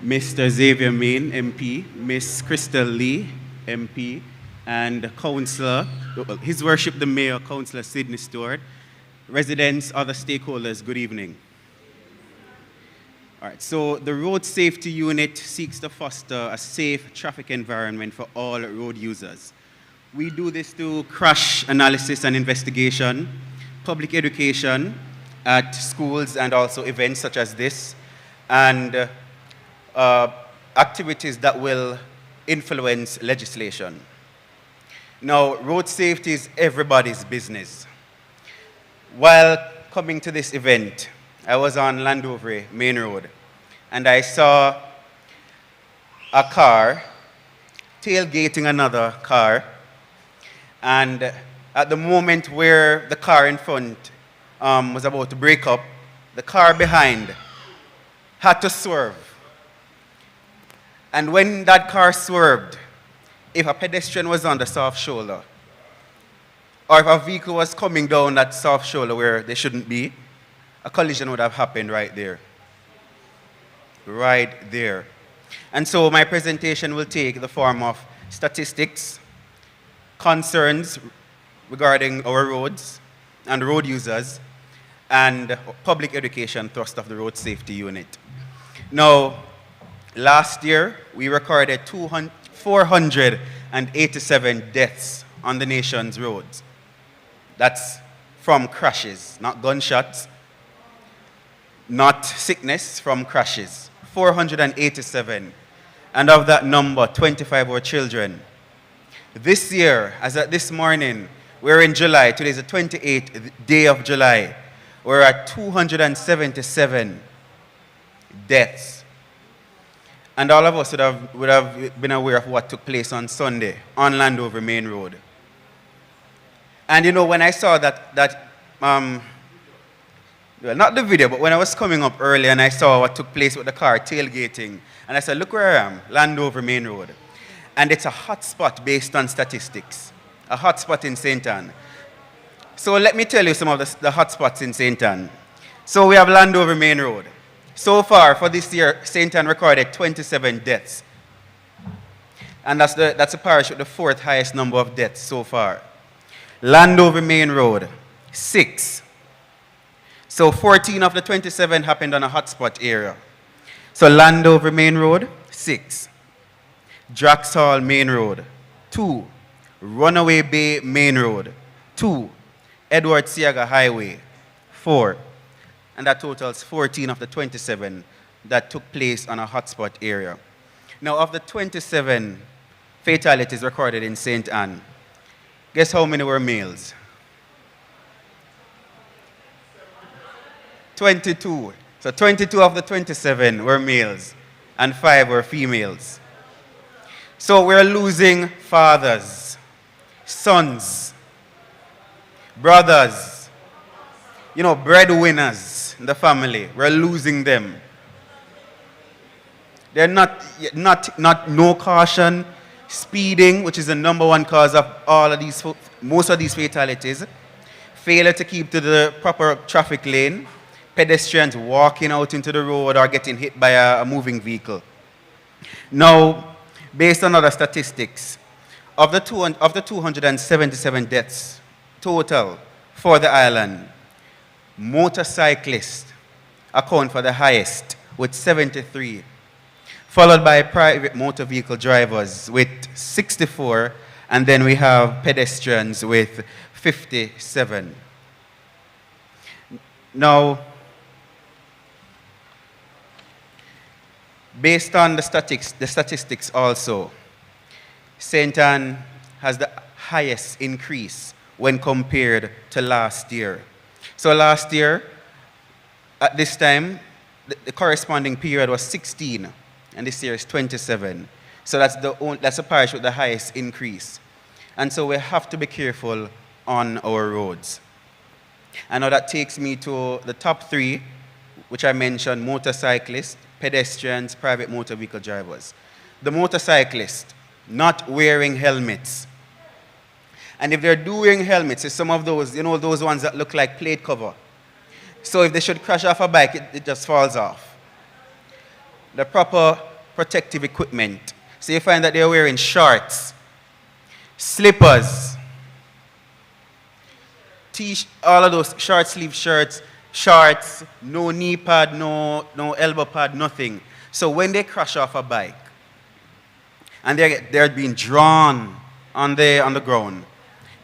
Mr. Xavier Main, MP, Miss Crystal Lee, MP, and Councillor, His Worship the Mayor, Councillor Sidney Stewart, residents, other stakeholders, good evening. All right, so the Road Safety Unit seeks to foster a safe traffic environment for all road users. We do this through crash analysis and investigation, public education at schools and also events such as this, and activities that will influence legislation. Now, road safety is everybody's business. While coming to this event, I was on Landover Main Road, and I saw a car tailgating another car, and at the moment where the car in front was about to break up, the car behind had to swerve. And when that car swerved, if a pedestrian was on the soft shoulder, or if a vehicle was coming down that soft shoulder where they shouldn't be, a collision would have happened right there. Right there. And so my presentation will take the form of statistics, concerns regarding our roads and road users, and public education thrust of the Road Safety Unit. Now, last year, we recorded 487 deaths on the nation's roads. That's from crashes, not gunshots, not sickness, from crashes. 487. And of that number, 25 were children. This year, as at this morning, we're in July. Today is the 28th day of July. We're at 277 deaths. And all of us would have been aware of what took place on Sunday on Landover Main Road. And you know, when I saw well, not the video, but when I was coming up early and I saw what took place with the car tailgating, and I said, look where I am, Landover Main Road. And it's a hot spot based on statistics. A hotspot in St. Ann. So let me tell you some of the hotspots in St. Ann. So we have Landover Main Road. So far for this year, St. Ann recorded 27 deaths. And that's a parish with the fourth highest number of deaths so far. Landover Main Road, 6. So 14 of the 27 happened on a hotspot area. So Landover Main Road, 6. Draxhall Main Road, 2. Runaway Bay Main Road, 2. Edward Siaga Highway, 4. And that totals 14 of the 27 that took place on a hotspot area. Now, of the 27 fatalities recorded in St. Ann, guess how many were males? 22. So 22 of the 27 were males, and 5 were females. So we're losing fathers, sons, brothers, you know, breadwinners in the family. We're losing them. They're not no caution, speeding, which is the #1 cause of most of these fatalities, failure to keep to the proper traffic lane, pedestrians walking out into the road or getting hit by a moving vehicle. Now, based on other statistics, of the 277 deaths total for the island, motorcyclists account for the highest with 73, followed by private motor vehicle drivers with 64, and then we have pedestrians with 57. Now, based on the statistics also, St. Anne has the highest increase when compared to last year. So last year, at this time, the corresponding period was 16, and this year is 27. So that's the parish with the highest increase. And so we have to be careful on our roads. And now that takes me to the top 3, which I mentioned: motorcyclists, pedestrians, private motor vehicle drivers. The motorcyclists not wearing helmets. And if they're wearing helmets, it's some of those, those ones that look like plate cover. So if they should crash off a bike, it just falls off. The proper protective equipment. So you find that they're wearing shorts, slippers, all of those short sleeve shirts, shorts, no knee pad, no elbow pad, nothing. So when they crash off a bike and they're being drawn on the ground,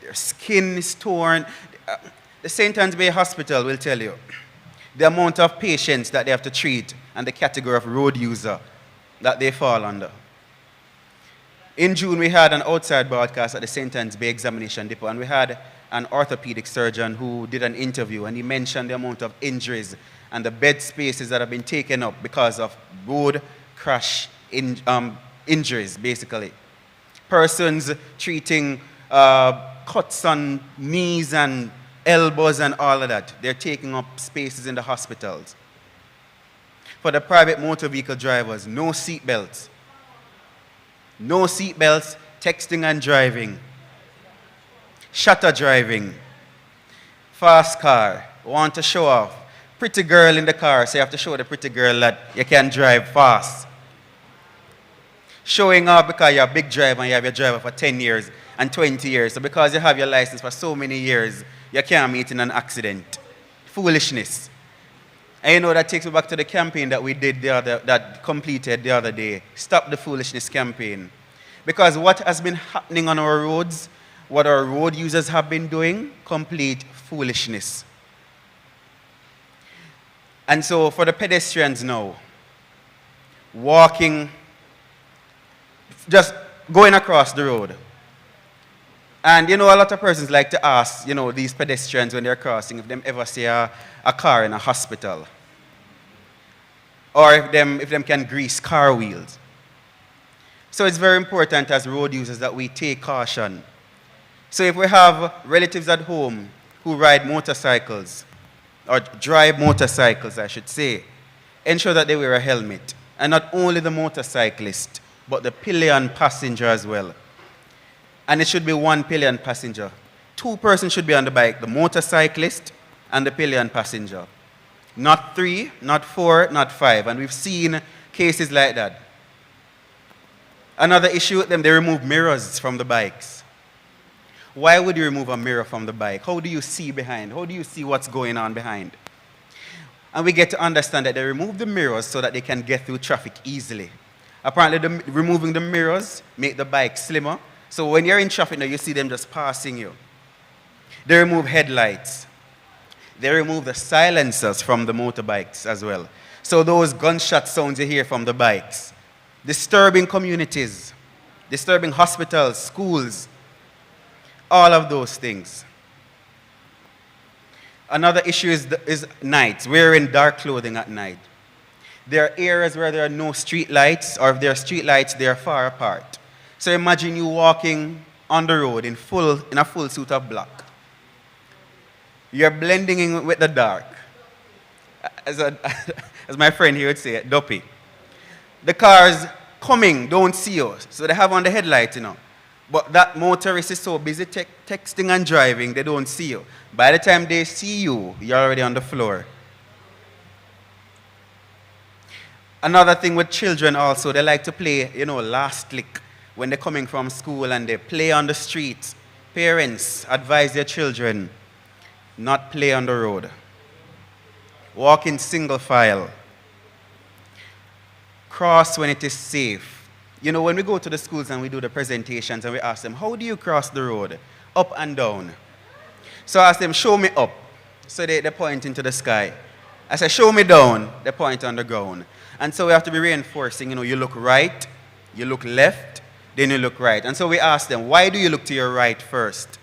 their skin is torn. The St. Anne's Bay Hospital will tell you the amount of patients that they have to treat and the category of road user that they fall under. In June, we had an outside broadcast at the St. Anne's Bay Examination Depot, and we had an orthopedic surgeon who did an interview, and he mentioned the amount of injuries and the bed spaces that have been taken up because of road crash injuries, basically. Persons treating cuts on knees and elbows and all of that, they're taking up spaces in the hospitals. For the private motor vehicle drivers, no seatbelts. No seatbelts, texting and driving. Shutter driving. Fast car, want to show off. Pretty girl in the car, so you have to show the pretty girl that you can drive fast. Showing off because you're a big driver and you have your driver for 10 years and 20 years. So because you have your license for so many years, you can't meet in an accident. Foolishness. And that takes me back to the campaign that we did that completed the other day. Stop the Foolishness campaign. Because what has been happening on our roads, what our road users have been doing, complete foolishness. And so for the pedestrians now, walking, just going across the road. And a lot of persons like to ask, these pedestrians when they're crossing, if them ever see a car in a hospital. Or if them can grease car wheels. So it's very important as road users that we take caution. So if we have relatives at home who ride motorcycles, or drive motorcycles, I should say, ensure that they wear a helmet. And not only the motorcyclist, but the pillion passenger as well. And it should be one pillion passenger. 2 persons should be on the bike, the motorcyclist and the pillion passenger. Not 3, not 4, not 5. And we've seen cases like that. Another issue with them, they remove mirrors from the bikes. Why would you remove a mirror from the bike? How do you see behind? How do you see what's going on behind? And we get to understand that they remove the mirrors so that they can get through traffic easily. Apparently, removing the mirrors make the bike slimmer. So when you're in traffic now, you see them just passing you. They remove headlights. They remove the silencers from the motorbikes as well. So those gunshot sounds you hear from the bikes. Disturbing communities, disturbing hospitals, schools, all of those things. Another issue is nights, wearing dark clothing at night. There are areas where there are no street lights, or if there are street lights, they are far apart. So imagine you walking on the road in a full suit of black. You're blending in with the dark. As my friend here would say, dopey. The cars coming don't see you. So they have on the headlight, you know. But that motorist is so busy texting and driving, they don't see you. By the time they see you, you're already on the floor. Another thing with children also, they like to play, you know, last lick when they're coming from school and they play on the street. Parents, advise their children not play on the road. Walk in single file. Cross when it is safe. You know, when we go to the schools and we do the presentations and we ask them, how do you cross the road? Up and down. So I ask them, show me up. So they point into the sky. I say, show me down. They point on the ground. And so we have to be reinforcing, you know, you look right, you look left, then you look right. And so we ask them, why do you look to your right first?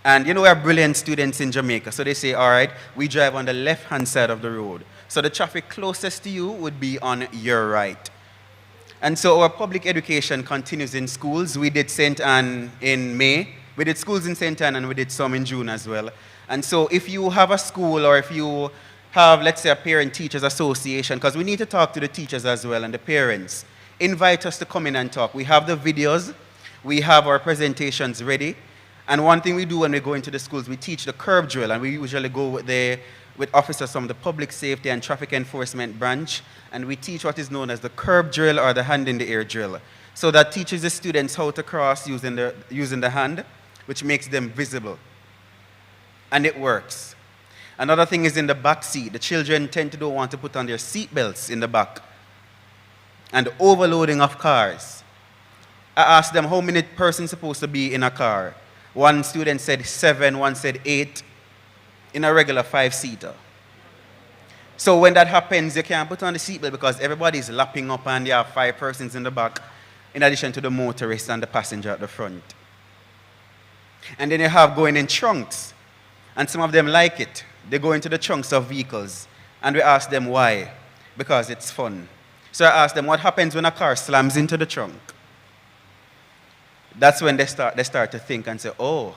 And you know, we are brilliant students in Jamaica. So they say, all right, we drive on the left-hand side of the road. So the traffic closest to you would be on your right. And so our public education continues in schools. We did St. Anne in May. We did schools in St. Anne and we did some in June as well. And so if you have a school or if you have, let's say, a parent-teachers association, because we need to talk to the teachers as well and the parents, invite us to come in and talk. We have the videos. We have our presentations ready. And one thing we do when we go into the schools, we teach the curb drill, and we usually go with officers from the public safety and traffic enforcement branch, and we teach what is known as the curb drill or the hand in the air drill. So that teaches the students how to cross using the hand, which makes them visible. And it works. Another thing is in the back seat. The children tend to don't want to put on their seat belts in the back. And the overloading of cars. I asked them how many persons supposed to be in a car. One student said 7, one said 8, in a regular 5-seater. So when that happens, you can't put on the seatbelt because everybody's lapping up and you have 5 persons in the back, in addition to the motorist and the passenger at the front. And then you have going in trunks, and some of them like it. They go into the trunks of vehicles, and we ask them why. Because it's fun. So I asked them, what happens when a car slams into the trunk? That's when they start to think and say, oh.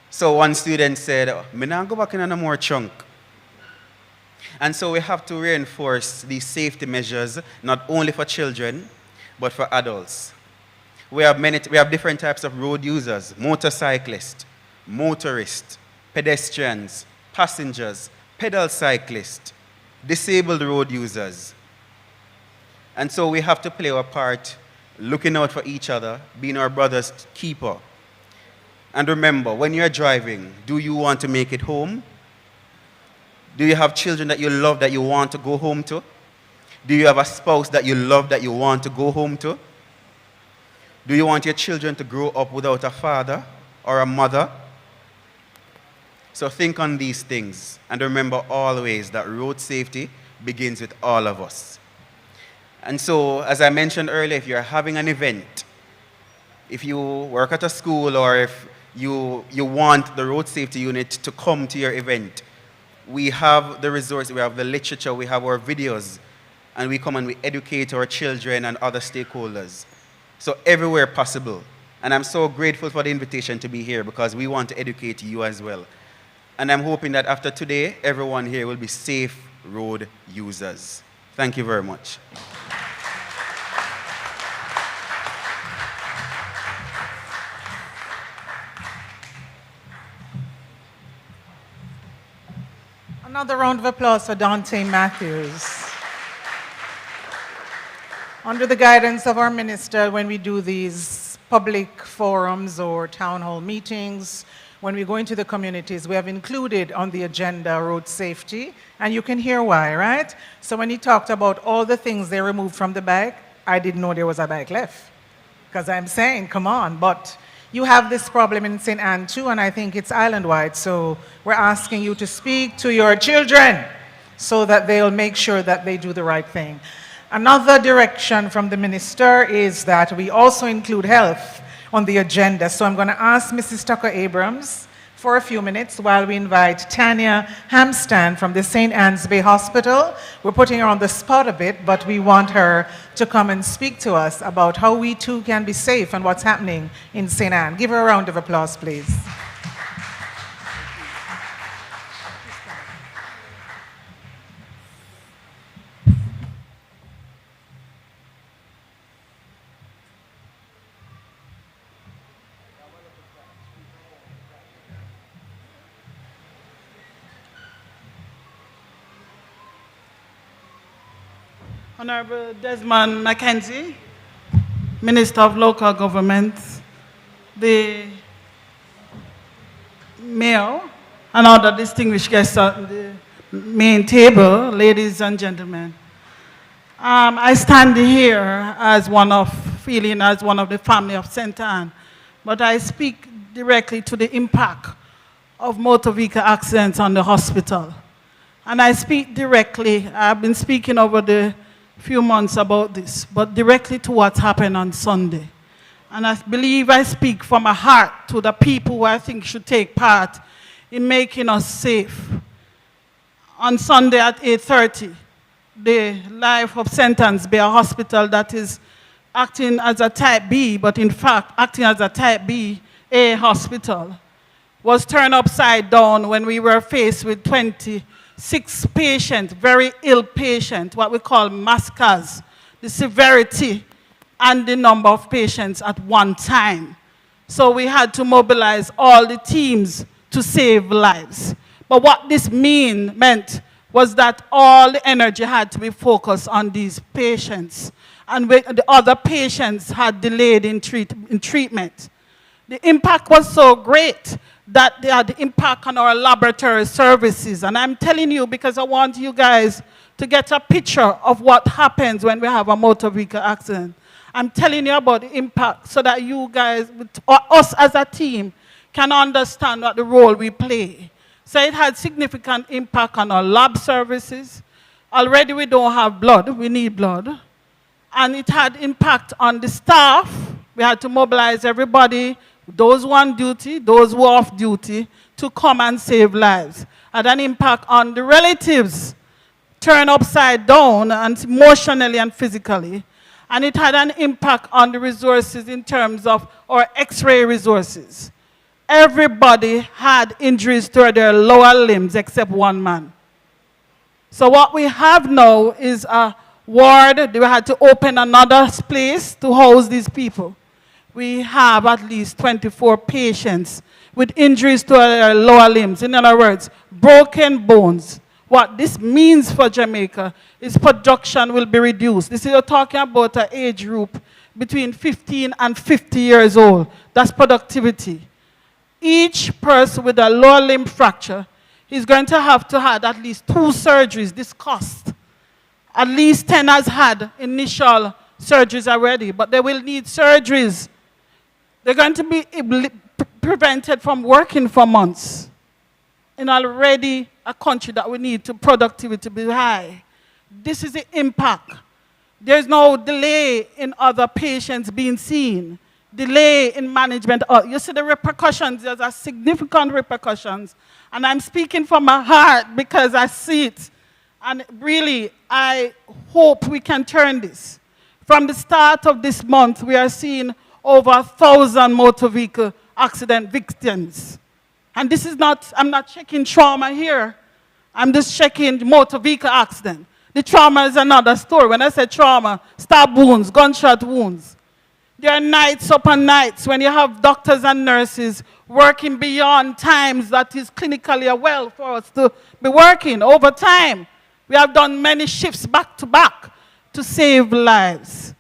So one student said, me not go back in no more trunk. And so we have to reinforce these safety measures, not only for children, but for adults. We have different types of road users: motorcyclists, motorists, pedestrians, passengers, pedal cyclists, disabled road users. And so we have to play our part, looking out for each other, being our brother's keeper. And remember, when you're driving, do you want to make it home? Do you have children that you love that you want to go home to? Do you have a spouse that you love that you want to go home to? Do you want your children to grow up without a father or a mother? So think on these things, and remember always that road safety begins with all of us. And so, as I mentioned earlier, if you're having an event, if you work at a school or if you want the road safety unit to come to your event, we have the resources, we have the literature, we have our videos, and we come and we educate our children and other stakeholders. So everywhere possible. And I'm so grateful for the invitation to be here because we want to educate you as well. And I'm hoping that after today, everyone here will be safe road users. Thank you very much. Another round of applause for Dante Matthews. Under the guidance of our minister, when we do these public forums or town hall meetings, when we go into the communities, we have included on the agenda road safety, and you can hear why, right? So when he talked about all the things they removed from the bike, I didn't know there was a bike left. Because I'm saying, come on, but you have this problem in St. Anne too, and I think it's island-wide, so we're asking you to speak to your children so that they'll make sure that they do the right thing. Another direction from the minister is that we also include health on the agenda. So I'm going to ask Mrs. Tucker Abrams for a few minutes while we invite Tanya Hamstan from the St. Anne's Bay Hospital. We're putting her on the spot a bit, but we want her to come and speak to us about how we too can be safe and what's happening in St. Anne. Give her a round of applause, please. Honorable Desmond Mackenzie, Minister of Local Government, the Mayor, and other distinguished guests at the main table, ladies and gentlemen. I stand here as one of the family of St. Anne, but I speak directly to the impact of motor vehicle accidents on the hospital. And I speak directly, I've been speaking over the few months about this, but directly to what happened on Sunday. And I believe I speak from my heart to the people who I think should take part in making us safe. On Sunday at 8:30, the life of St. Anne's Bay, a hospital that is acting as a type B, but in fact acting as a type B A hospital, was turned upside down when we were faced with 26 patients, very ill patients, what we call mascas, the severity and the number of patients at one time. So we had to mobilize all the teams to save lives. But what this meant was that all the energy had to be focused on these patients. And the other patients had delayed in treatment. The impact was so great that they had impact on our laboratory services. And I'm telling you because I want you guys to get a picture of what happens when we have a motor vehicle accident. I'm telling you about the impact so that you guys, or us as a team, can understand what the role we play. So it had significant impact on our lab services. Already we don't have blood, we need blood. And it had impact on the staff. We had to mobilize everybody, those who on duty, those who are off duty, to come and save lives. Had an impact on the relatives, turned upside down and emotionally and physically. And it had an impact on the resources in terms of our X-ray resources. Everybody had injuries to their lower limbs except one man. So what we have now is a ward. We had to open another place to house these people. We have at least 24 patients with injuries to their lower limbs. In other words, broken bones. What this means for Jamaica is production will be reduced. This is you're talking about an age group between 15 and 50 years old. That's productivity. Each person with a lower limb fracture is going to have at least 2 surgeries. This cost. At least 10 has had initial surgeries already, but they will need surgeries. They're going to be prevented from working for months in already a country that we need to productivity be high. This is the impact. There's no delay in other patients being seen. Delay in management. You see the repercussions, there's a significant repercussions. And I'm speaking from my heart because I see it. And really, I hope we can turn this. From the start of this month, we are seeing over 1,000 motor vehicle accident victims. And this is not, I'm not checking trauma here. I'm just checking motor vehicle accident. The trauma is another story. When I say trauma, stab wounds, gunshot wounds. There are nights upon nights when you have doctors and nurses working beyond times that is clinically well for us to be working over time. We have done many shifts back to back to save lives.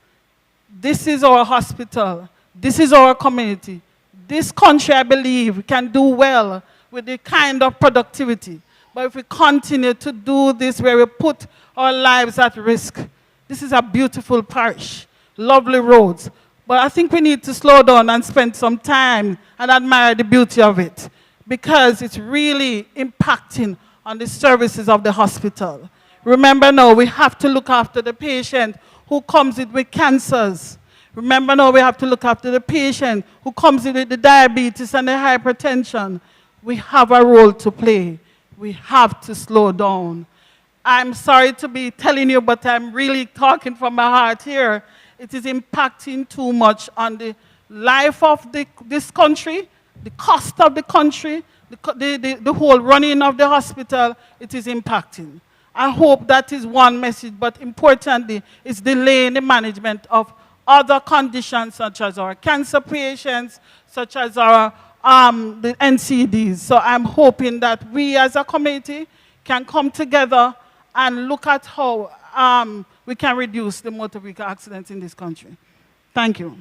This is our hospital. This is our community. This country, I believe, can do well with the kind of productivity. But if we continue to do this where we put our lives at risk, this is a beautiful parish, lovely roads. But I think we need to slow down and spend some time and admire the beauty of it because it's really impacting on the services of the hospital. Remember now, we have to look after the patient who comes in with cancers. Remember now, we have to look after the patient who comes in with the diabetes and the hypertension. We have a role to play. We have to slow down. I'm sorry to be telling you, but I'm really talking from my heart here. It is impacting too much on the life of this country, the cost of the country, the whole running of the hospital. It is impacting. I hope that is one message, but importantly, it's delaying the management of other conditions such as our cancer patients, such as our the NCDs. So I'm hoping that we as a community can come together and look at how we can reduce the motor vehicle accidents in this country. Thank you.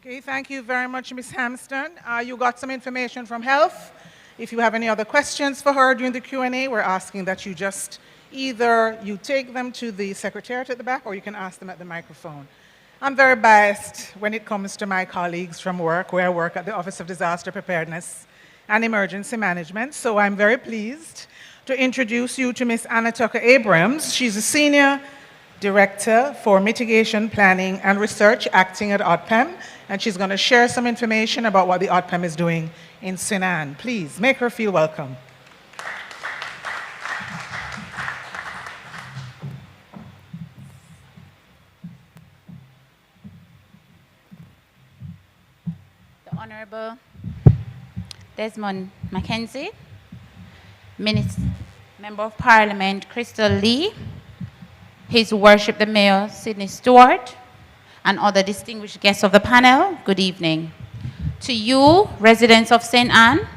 Okay, thank you very much, Ms. Hampston. You got some information from Health. If you have any other questions for her during the Q&A, we're asking that you just either you take them to the secretariat at the back or you can ask them at the microphone. I'm very biased when it comes to my colleagues from work, where I work at the Office of Disaster Preparedness and Emergency Management, so I'm very pleased to introduce you to Ms. Anna Tucker Abrams. She's a Senior Director for Mitigation Planning and Research acting at ODPEM, and she's going to share some information about what the ODPEM is doing in St. Ann. Please make her feel welcome. The Honorable Desmond Mackenzie, Member of Parliament Crystal Lee, His Worship the Mayor Sidney Stewart, and other distinguished guests of the panel, good evening. To you, residents of St. Ann,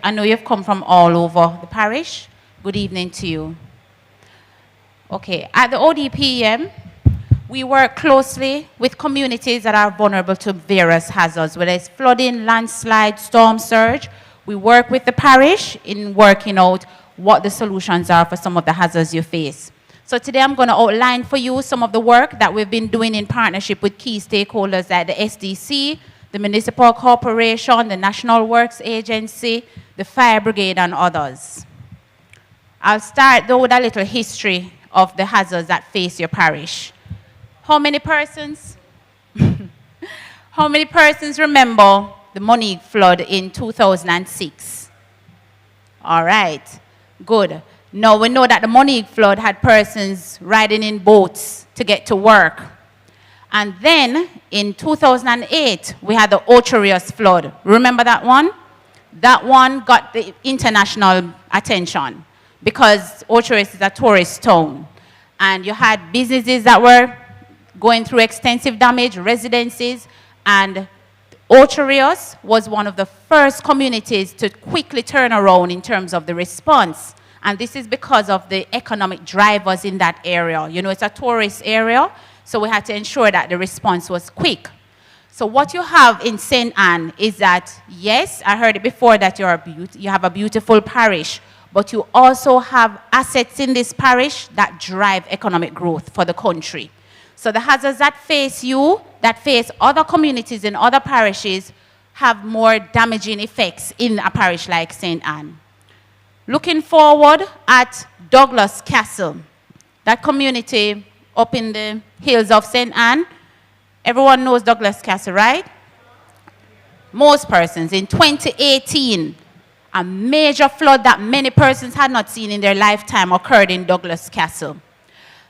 I know you've come from all over the parish. Good evening to you. Okay, at the ODPM, we work closely with communities that are vulnerable to various hazards, whether it's flooding, landslide, storm surge. We work with the parish in working out what the solutions are for some of the hazards you face. So today I'm going to outline for you some of the work that we've been doing in partnership with key stakeholders like the SDC, the Municipal Corporation, the National Works Agency, the Fire Brigade, and others. I'll start though with a little history of the hazards that face your parish. How many persons? How many persons remember the Monique flood in 2006? All right, good. Now we know that the Monique flood had persons riding in boats to get to work. And then in 2008, we had the Ocherius flood. Remember that one? That one got the international attention because Ocherius is a tourist town. And you had businesses that were going through extensive damage, residences, and Ocherius was one of the first communities to quickly turn around in terms of the response. And this is because of the economic drivers in that area. You know, it's a tourist area, so we had to ensure that the response was quick. So what you have in St. Ann is that, yes, I heard it before that you have a beautiful parish, but you also have assets in this parish that drive economic growth for the country. So the hazards that face you, that face other communities in other parishes, have more damaging effects in a parish like St. Ann. Looking forward at Douglas Castle, that community up in the hills of St. Ann. Everyone knows Douglas Castle, right? Most persons. In 2018, a major flood that many persons had not seen in their lifetime occurred in Douglas Castle.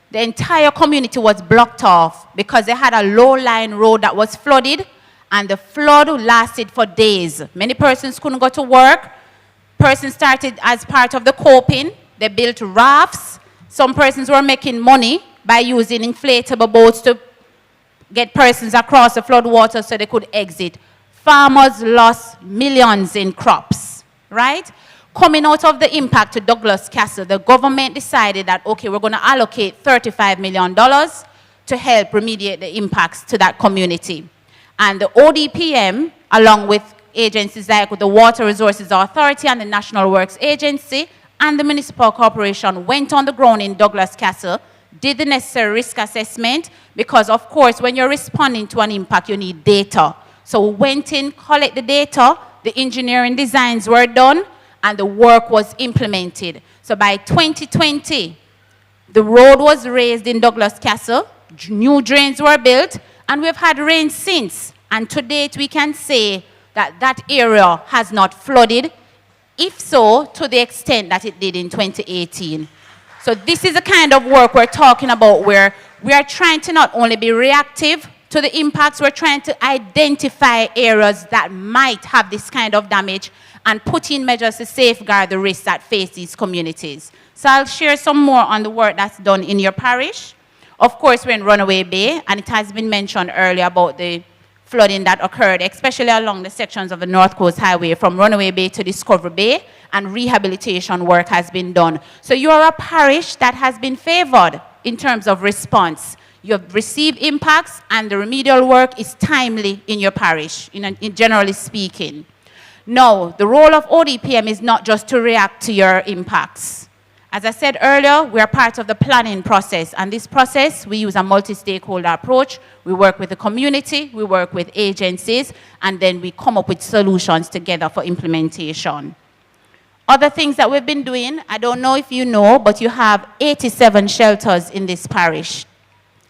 The entire community was blocked off because they had a low-lying road that was flooded, and the flood lasted for days. Many persons couldn't go to work. Persons started as part of the coping. They built rafts. Some persons were making money by using inflatable boats to get persons across the flood water so they could exit. Farmers lost millions in crops, right? Coming out of the impact to Douglas Castle, the government decided that, okay, we're going to allocate $35 million to help remediate the impacts to that community. And the ODPM, along with agencies like the Water Resources Authority and the National Works Agency and the Municipal Corporation, went on the ground in Douglas Castle, did the necessary risk assessment, because of course when you're responding to an impact you need data. So we went in, collect the data, the engineering designs were done, and the work was implemented. So by 2020, the road was raised in Douglas Castle, new drains were built, and we've had rain since. And to date we can say that that area has not flooded, if so, to the extent that it did in 2018. So this is the kind of work we're talking about, where we are trying to not only be reactive to the impacts, we're trying to identify areas that might have this kind of damage and put in measures to safeguard the risks that face these communities. So I'll share some more on the work that's done in your parish. Of course, we're in Runaway Bay, and it has been mentioned earlier about the flooding that occurred, especially along the sections of the North Coast Highway from Runaway Bay to Discovery Bay, and rehabilitation work has been done. So you're a parish that has been favored in terms of response. You have received impacts, and the remedial work is timely in your parish, in generally speaking. Now, the role of ODPM is not just to react to your impacts. As I said earlier, we are part of the planning process, and this process, we use a multi-stakeholder approach. We work with the community, we work with agencies, and then we come up with solutions together for implementation. Other things that we've been doing, I don't know if you know, but you have 87 shelters in this parish.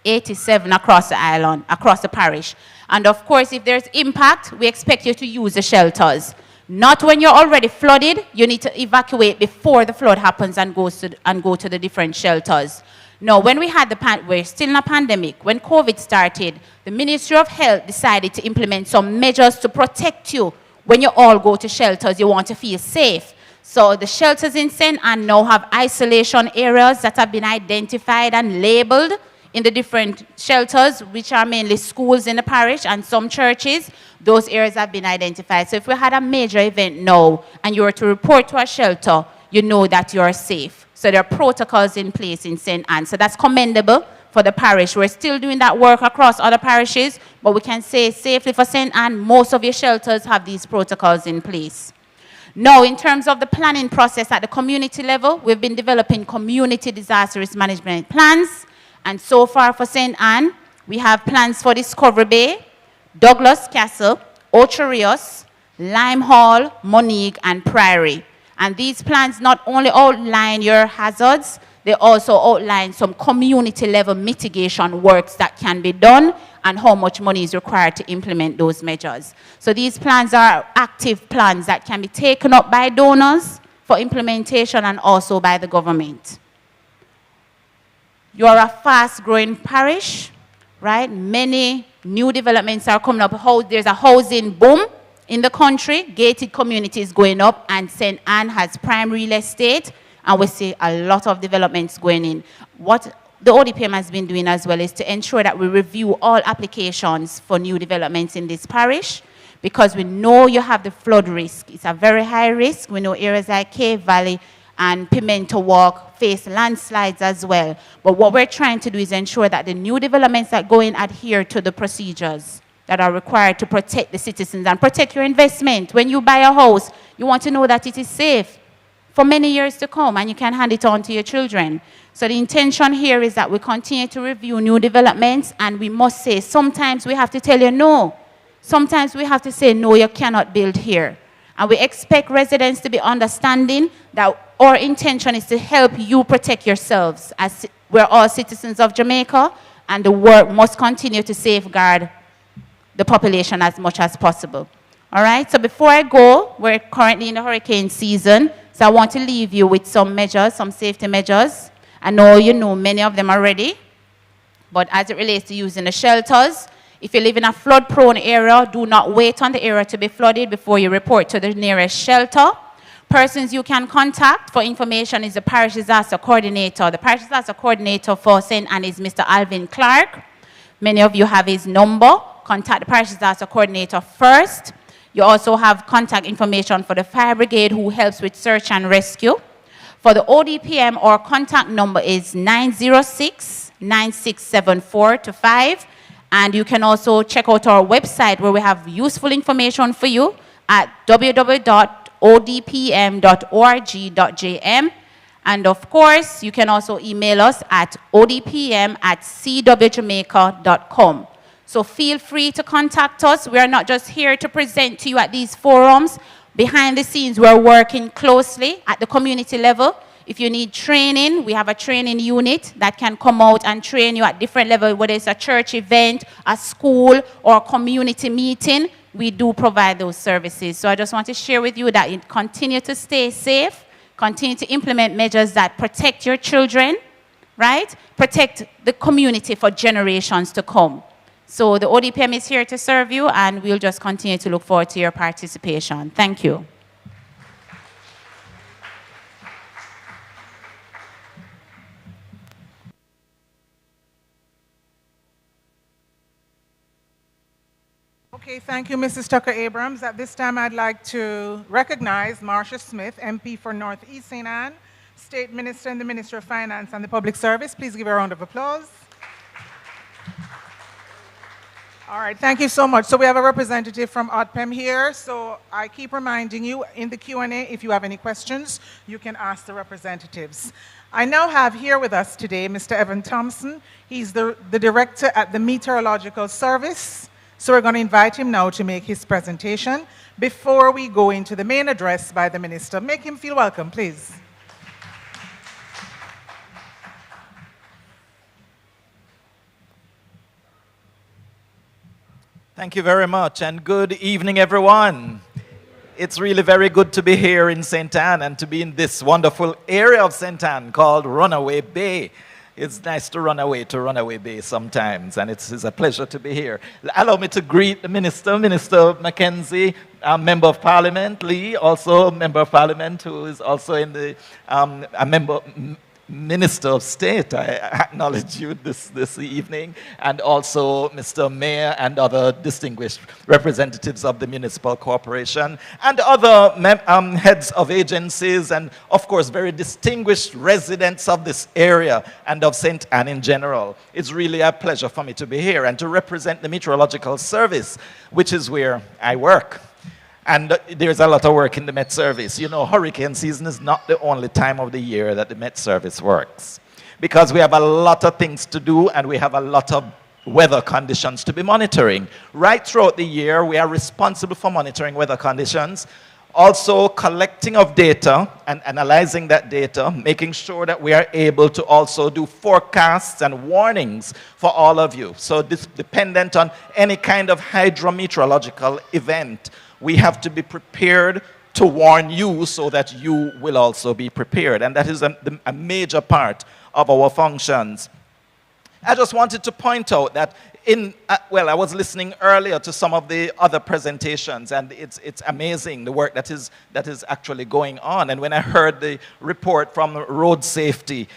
87 across the island, across the parish. And of course, if there's impact, we expect you to use the shelters. Not when you're already flooded. You need to evacuate before the flood happens and go to the different shelters. Now, when we had we're still in a pandemic, when COVID started, the Ministry of Health decided to implement some measures to protect you. When you all go to shelters, you want to feel safe. So the shelters in St. Anne now have isolation areas that have been identified and labeled in the different shelters, which are mainly schools in the parish and some churches. Those areas have been identified. So if we had a major event now and you were to report to a shelter, you know that you're safe. So there are protocols in place in St. Anne. So that's commendable for the parish. We're still doing that work across other parishes, but we can say safely for St. Anne, most of your shelters have these protocols in place. Now, in terms of the planning process at the community level, we've been developing community disaster risk management plans. And so far for St. Anne, we have plans for Discovery Bay, Douglas Castle, Ocho Rios, Lime Hall, Monique, and Priory. And these plans not only outline your hazards, they also outline some community-level mitigation works that can be done and how much money is required to implement those measures. So these plans are active plans that can be taken up by donors for implementation and also by the government. You are a fast-growing parish, right? Many new developments are coming up. There's a housing boom in the country. Gated communities going up, and St. Anne has prime real estate, and we see a lot of developments going in. What the ODPM has been doing as well is to ensure that we review all applications for new developments in this parish, because we know you have the flood risk. It's a very high risk. We know areas like Cave Valley and Pimento Walk face landslides as well. But what we're trying to do is ensure that the new developments that go in adhere to the procedures that are required to protect the citizens and protect your investment. When you buy a house, you want to know that it is safe for many years to come, and you can hand it on to your children. So the intention here is that we continue to review new developments, and we must say, sometimes we have to tell you no. Sometimes we have to say, no, you cannot build here. And we expect residents to be understanding that our intention is to help you protect yourselves, as we're all citizens of Jamaica, and the work must continue to safeguard the population as much as possible. All right, so before I go, we're currently in the hurricane season, so I want to leave you with some measures, some safety measures. I know you know many of them already, but as it relates to using the shelters, if you live in a flood-prone area, do not wait on the area to be flooded before you report to the nearest shelter. Persons you can contact for information is the Parish Disaster Coordinator. The Parish Disaster Coordinator for St. Anne is Mr. Alvin Clark. Many of you have his number. Contact the Parish Disaster Coordinator first. You also have contact information for the Fire Brigade, who helps with search and rescue. For the ODPM, our contact number is 906-9674-5. And you can also check out our website, where we have useful information for you at www.odpm.org.jm. And of course, you can also email us at odpm@cwjamaica.com. So feel free to contact us. We are not just here to present to you at these forums. Behind the scenes, we're working closely at the community level. If you need training, we have a training unit that can come out and train you at different levels, whether it's a church event, a school, or a community meeting. We do provide those services. So I just want to share with you that you continue to stay safe, continue to implement measures that protect your children, right? Protect the community for generations to come. So the ODPM is here to serve you, and we'll just continue to look forward to your participation. Thank you. Okay, thank you, Mrs. Tucker Abrams. At this time, I'd like to recognize Marcia Smith, MP for Northeast St. Anne, State Minister and the Minister of Finance and the Public Service. Please give her a round of applause. All right, thank you so much. So we have a representative from ODPEM here. So I keep reminding you in the Q&A, if you have any questions, you can ask the representatives. I now have here with us today Mr. Evan Thompson. He's the director at the Meteorological Service. So we're going to invite him now to make his presentation before we go into the main address by the minister. Make him feel welcome, please. Thank you very much, and good evening, everyone. It's really very good to be here in St. Anne and to be in this wonderful area of St. Anne called Runaway Bay. It's nice to run away to Runaway Bay sometimes, and it's a pleasure to be here. Allow me to greet the Minister, Minister Mackenzie, Member of Parliament, Lee, also Member of Parliament, who is also in the, a member, Minister of State. I acknowledge you this evening, and also Mr. Mayor and other distinguished representatives of the municipal corporation, and other heads of agencies, and of course very distinguished residents of this area and of St. Anne in general. It's really a pleasure for me to be here and to represent the Meteorological Service, which is where I work. And there's a lot of work in the Met Service. You know, hurricane season is not the only time of the year that the Met Service works, because we have a lot of things to do and we have a lot of weather conditions to be monitoring. Right throughout the year, we are responsible for monitoring weather conditions, also collecting of data and analyzing that data, making sure that we are able to also do forecasts and warnings for all of you. So this dependent on any kind of hydrometeorological event, we have to be prepared to warn you so that you will also be prepared. And that is a major part of our functions. I just wanted to point out that well, I was listening earlier to some of the other presentations, and it's amazing the work that is actually going on. And when I heard the report from road safety,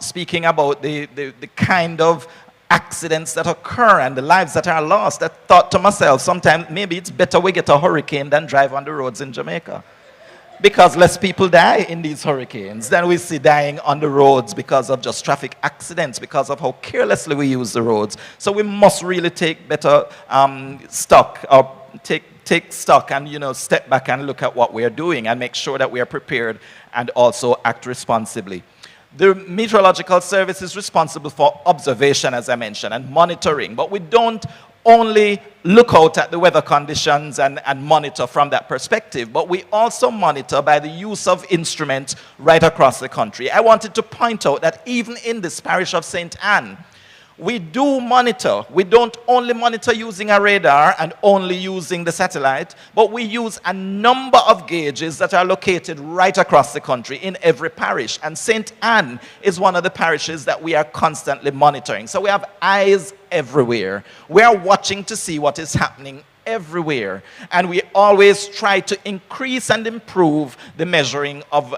speaking about the kind of accidents that occur and the lives that are lost, I thought to myself, sometimes maybe it's better we get a hurricane than drive on the roads in Jamaica, because less people die in these hurricanes than we see dying on the roads because of just traffic accidents, because of how carelessly we use the roads. So we must really take better stock, or take stock and, you know, step back and look at what we are doing and make sure that we are prepared and also act responsibly. The Meteorological Service is responsible for observation, as I mentioned, and monitoring, but we don't only look out at the weather conditions and monitor from that perspective, but we also monitor by the use of instruments right across the country. I wanted to point out that even in this parish of St. Anne, we do monitor. We don't only monitor using a radar and only using the satellite, but we use a number of gauges that are located right across the country in every parish. And St. Anne is one of the parishes that we are constantly monitoring. So we have eyes everywhere. We are watching to see what is happening everywhere. And we always try to increase and improve the measuring of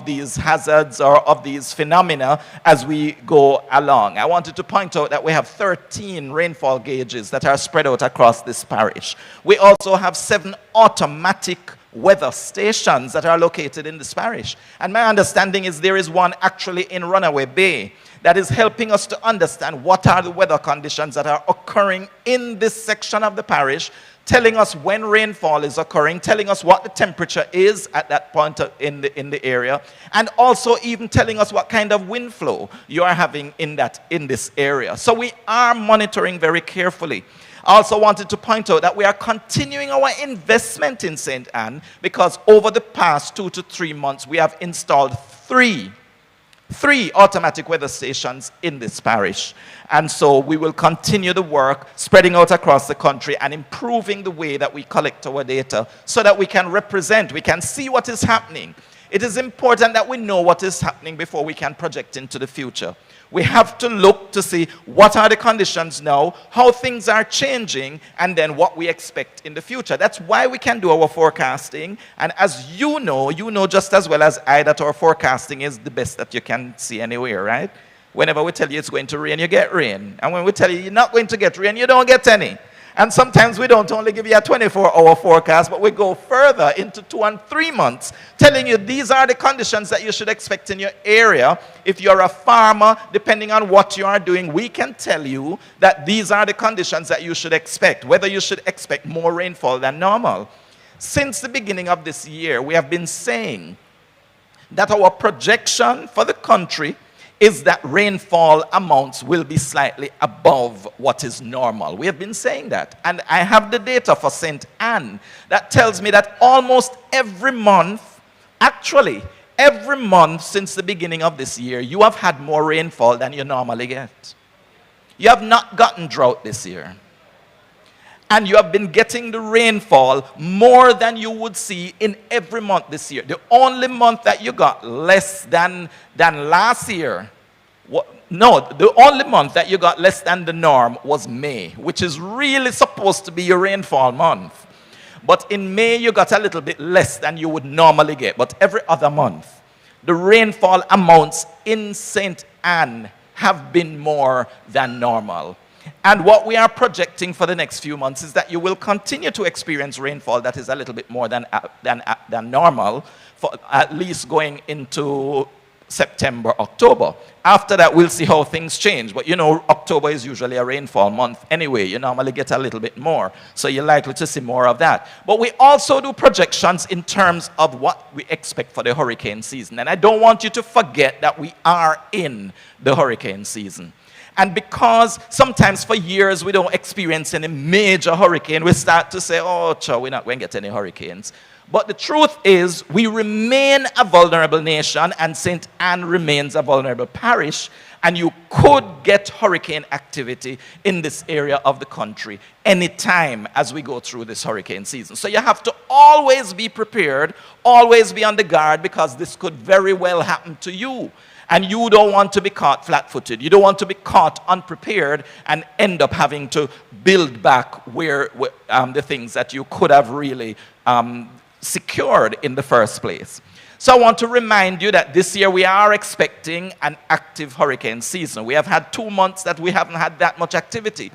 these hazards or of these phenomena as we go along. I wanted to point out that we have 13 rainfall gauges that are spread out across this parish. We also have 7 automatic weather stations that are located in this parish. And my understanding is there is one actually in Runaway Bay that is helping us to understand what are the weather conditions that are occurring in this section of the parish, telling us when rainfall is occurring, telling us what the temperature is at that point in the area, and also even telling us what kind of wind flow you are having in this area. So we are monitoring very carefully. I also wanted to point out that we are continuing our investment in St. Anne, because over the past 2 to 3 months we have installed three automatic weather stations in this parish. And so we will continue the work, spreading out across the country and improving the way that we collect our data so that we can represent, we can see what is happening. It is important that we know what is happening before we can project into the future. We have to look to see what are the conditions now, how things are changing, and then what we expect in the future. That's why we can do our forecasting. And as you know just as well as I that our forecasting is the best that you can see anywhere, right? Whenever we tell you it's going to rain, you get rain. And when we tell you you're not going to get rain, you don't get any. And sometimes we don't only give you a 24-hour forecast, but we go further into 2 and 3 months, telling you these are the conditions that you should expect in your area. If you're a farmer, depending on what you are doing, we can tell you that these are the conditions that you should expect, whether you should expect more rainfall than normal. Since the beginning of this year, we have been saying that our projection for the country is that rainfall amounts will be slightly above what is normal. We have been saying that. And I have the data for St. Anne that tells me that almost every month, actually, every month since the beginning of this year, you have had more rainfall than you normally get. You have not gotten drought this year. And you have been getting the rainfall more than you would see in every month this year. The only month that you got less than last year, the only month that you got less than the norm was May, which is really supposed to be your rainfall month. But in May, you got a little bit less than you would normally get. But every other month, the rainfall amounts in St. Anne have been more than normal. And what we are projecting for the next few months is that you will continue to experience rainfall that is a little bit more than normal, for at least going into September, October. After that, we'll see how things change. But you know, October is usually a rainfall month anyway. You normally get a little bit more. So you're likely to see more of that. But we also do projections in terms of what we expect for the hurricane season. And I don't want you to forget that we are in the hurricane season. And because sometimes for years we don't experience any major hurricane, we start to say, oh, we're not going to get any hurricanes. But the truth is, we remain a vulnerable nation, and St. Anne remains a vulnerable parish, and you could get hurricane activity in this area of the country anytime as we go through this hurricane season. So you have to always be prepared, always be on the guard, because this could very well happen to you. And you don't want to be caught flat-footed. You don't want to be caught unprepared and end up having to build back the things that you could have really secured in the first place. So I want to remind you that this year we are expecting an active hurricane season. We have had 2 months that we haven't had that much activity.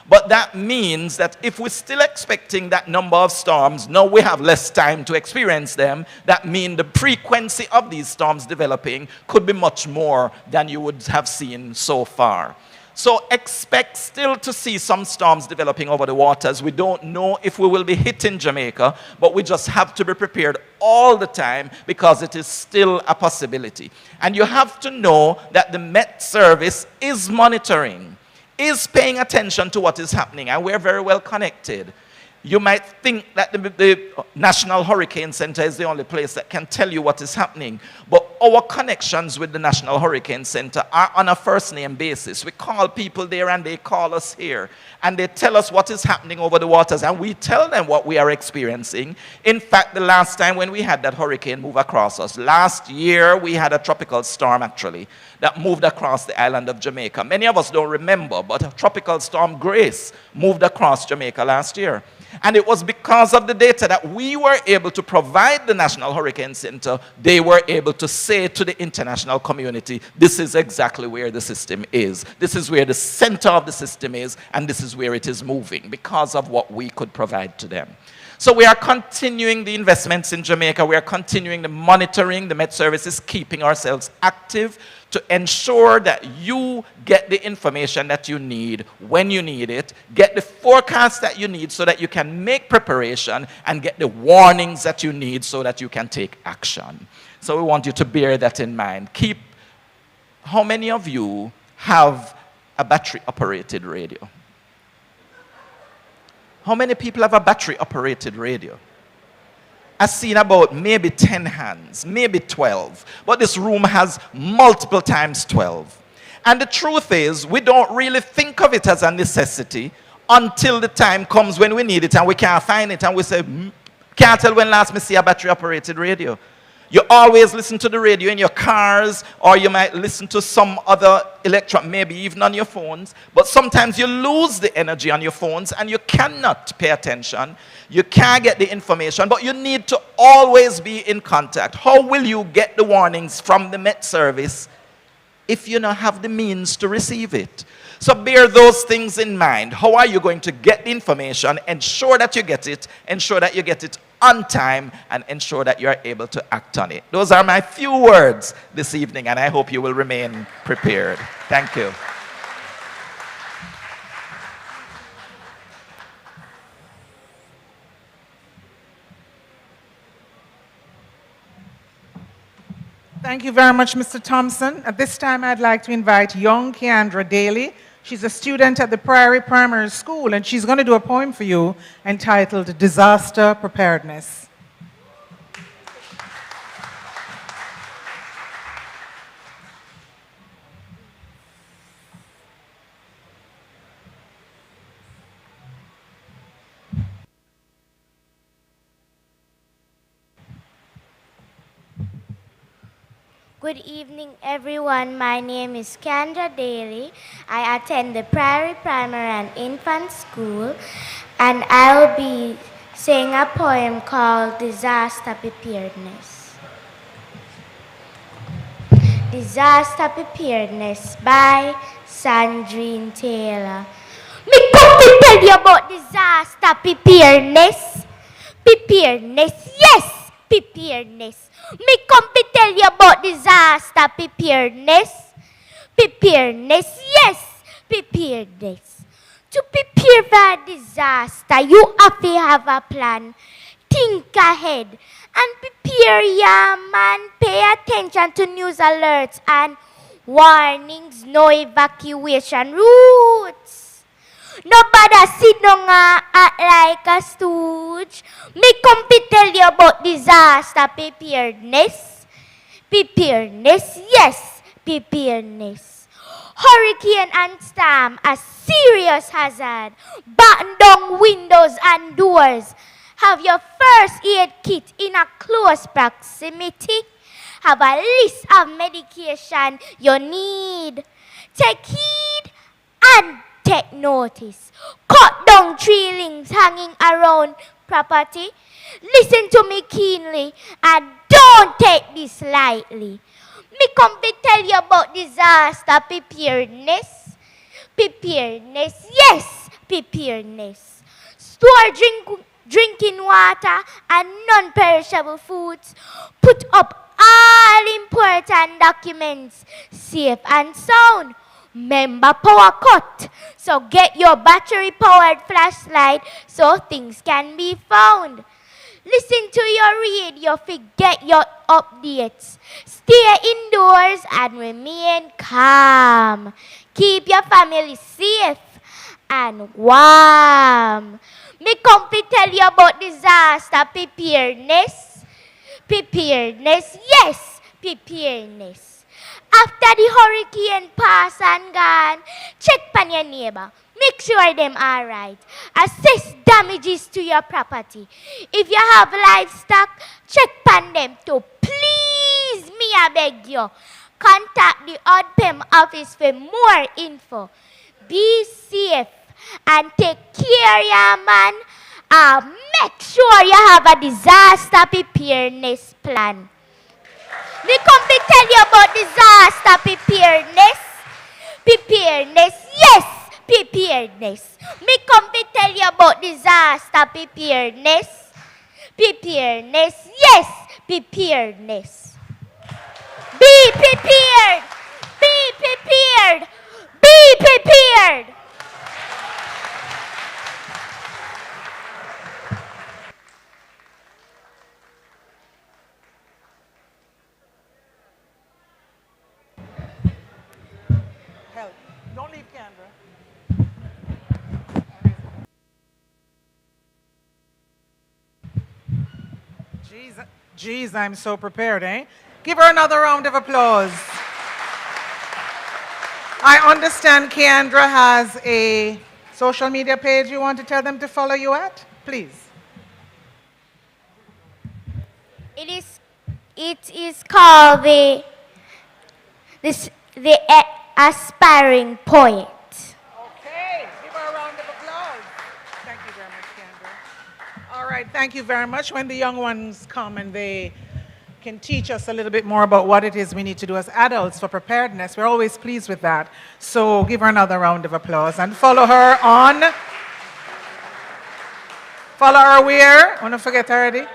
But that means that if we're still expecting that number of storms, now we have less time to experience them. That means the frequency of these storms developing could be much more than you would have seen so far. So expect still to see some storms developing over the waters. We don't know if we will be hitting Jamaica, but we just have to be prepared all the time because it is still a possibility. And you have to know that the Met Service is monitoring, is paying attention to what is happening, and we're very well connected. You might think that the National Hurricane Center is the only place that can tell you what is happening, but our connections with the National Hurricane Center are on a first-name basis. We call people there and they call us here, and they tell us what is happening over the waters, and we tell them what we are experiencing. In fact, the last time when we had that hurricane move across us, last year we had a tropical storm actually that moved across the island of Jamaica. Many of us don't remember, but a tropical storm Grace moved across Jamaica last year. And it was because of the data that we were able to provide the National Hurricane Center. They were able to say to the international community, this is exactly where the system is. This is where the center of the system is, and this is where it is moving because of what we could provide to them. So we are continuing the investments in Jamaica. We are continuing the monitoring. The Met Service is keeping ourselves active to ensure that you get the information that you need when you need it, get the forecast that you need so that you can make preparation, and get the warnings that you need so that you can take action. So we want you to bear that in mind. How many of you have a battery-operated radio? How many people have a battery-operated radio? I've seen about maybe 10 hands, maybe 12. But this room has multiple times 12. And the truth is, we don't really think of it as a necessity until the time comes when we need it and we can't find it. And we say, can't tell when last me see a battery-operated radio. You always listen to the radio in your cars, or you might listen to some other maybe even on your phones. But sometimes you lose the energy on your phones and you cannot pay attention. You can't get the information, but you need to always be in contact. How will you get the warnings from the Met Service if you don't have the means to receive it? So bear those things in mind. How are you going to get the information? Ensure that you get it. Ensure that you get it on time, and ensure that you are able to act on it. Those are my few words this evening, and I hope you will remain prepared. Thank you. Thank you very much, Mr. Thompson. At this time, I'd like to invite young Keandra Daly. She's a student at the Prairie Primary School, and she's going to do a poem for you entitled Disaster Preparedness. Good evening, everyone. My name is Kendra Daly. I attend the Prairie Primary and Infant School, and I'll be saying a poem called Disaster Preparedness. Disaster Preparedness by Sandrine Taylor. Me come to tell you about disaster preparedness. Preparedness, yes, preparedness. Me come to tell you about disaster preparedness. Preparedness, yes, preparedness. To prepare for disaster, you have to have a plan. Think ahead and prepare your man. Pay attention to news alerts and warnings, no evacuation routes. Nobody sit down act like a stooge. Me come to tell you about disaster preparedness. Preparedness, yes, preparedness. Hurricane and storm, a serious hazard. Batten down windows and doors. Have your first aid kit in a close proximity. Have a list of medication you need. Take heed and take notice. Cut down tree limbs hanging around property. Listen to me keenly and don't take this lightly. Me come to tell you about disaster preparedness. Preparedness, yes, preparedness. Store drinking water and non-perishable foods. Put up all important documents, safe and sound. Remember power cut, so get your battery-powered flashlight so things can be found. Listen to your radio, forget your updates. Stay indoors and remain calm. Keep your family safe and warm. Me come to tell you about disaster preparedness. Preparedness, yes, preparedness. After the hurricane pass and gone, check on your neighbor. Make sure them alright. Assess damages to your property. If you have livestock, check on them too. Please, me I beg you. Contact the ODPEM office for more info. Be safe and take care, yeah, man. Make sure you have a disaster preparedness plan. Me come to tell you about disaster preparedness. Preparedness, yes, preparedness. Me come to tell you about disaster preparedness. Preparedness, yes, preparedness. Be prepared. Be prepared. Be prepared. Don't leave Canberra. Geez, I'm so prepared, eh? Give her another round of applause. I understand Keandra has a social media page you want to tell them to follow you at? Please. It is called the aspiring poet. Okay, give her a round of applause. Thank you very much, Keandra. All right, thank you very much. When the young ones come and they can teach us a little bit more about what it is we need to do as adults for preparedness. We're always pleased with that. So give her another round of applause and follow her where? I want to forget already.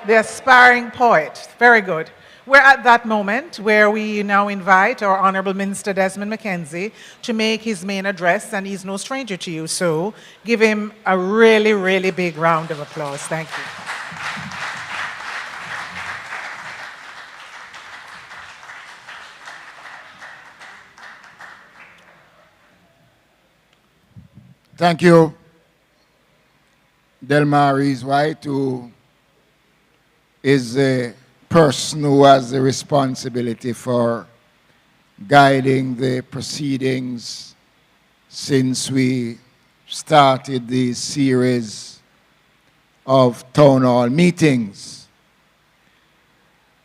The Aspiring Poet. Very good. We're at that moment where we now invite our Honorable Minister Desmond McKenzie to make his main address, and he's no stranger to you, so give him a really, really big round of applause. Thank you. Thank you, Delmaris White, who is the person who has the responsibility for guiding the proceedings since we started the series of town hall meetings.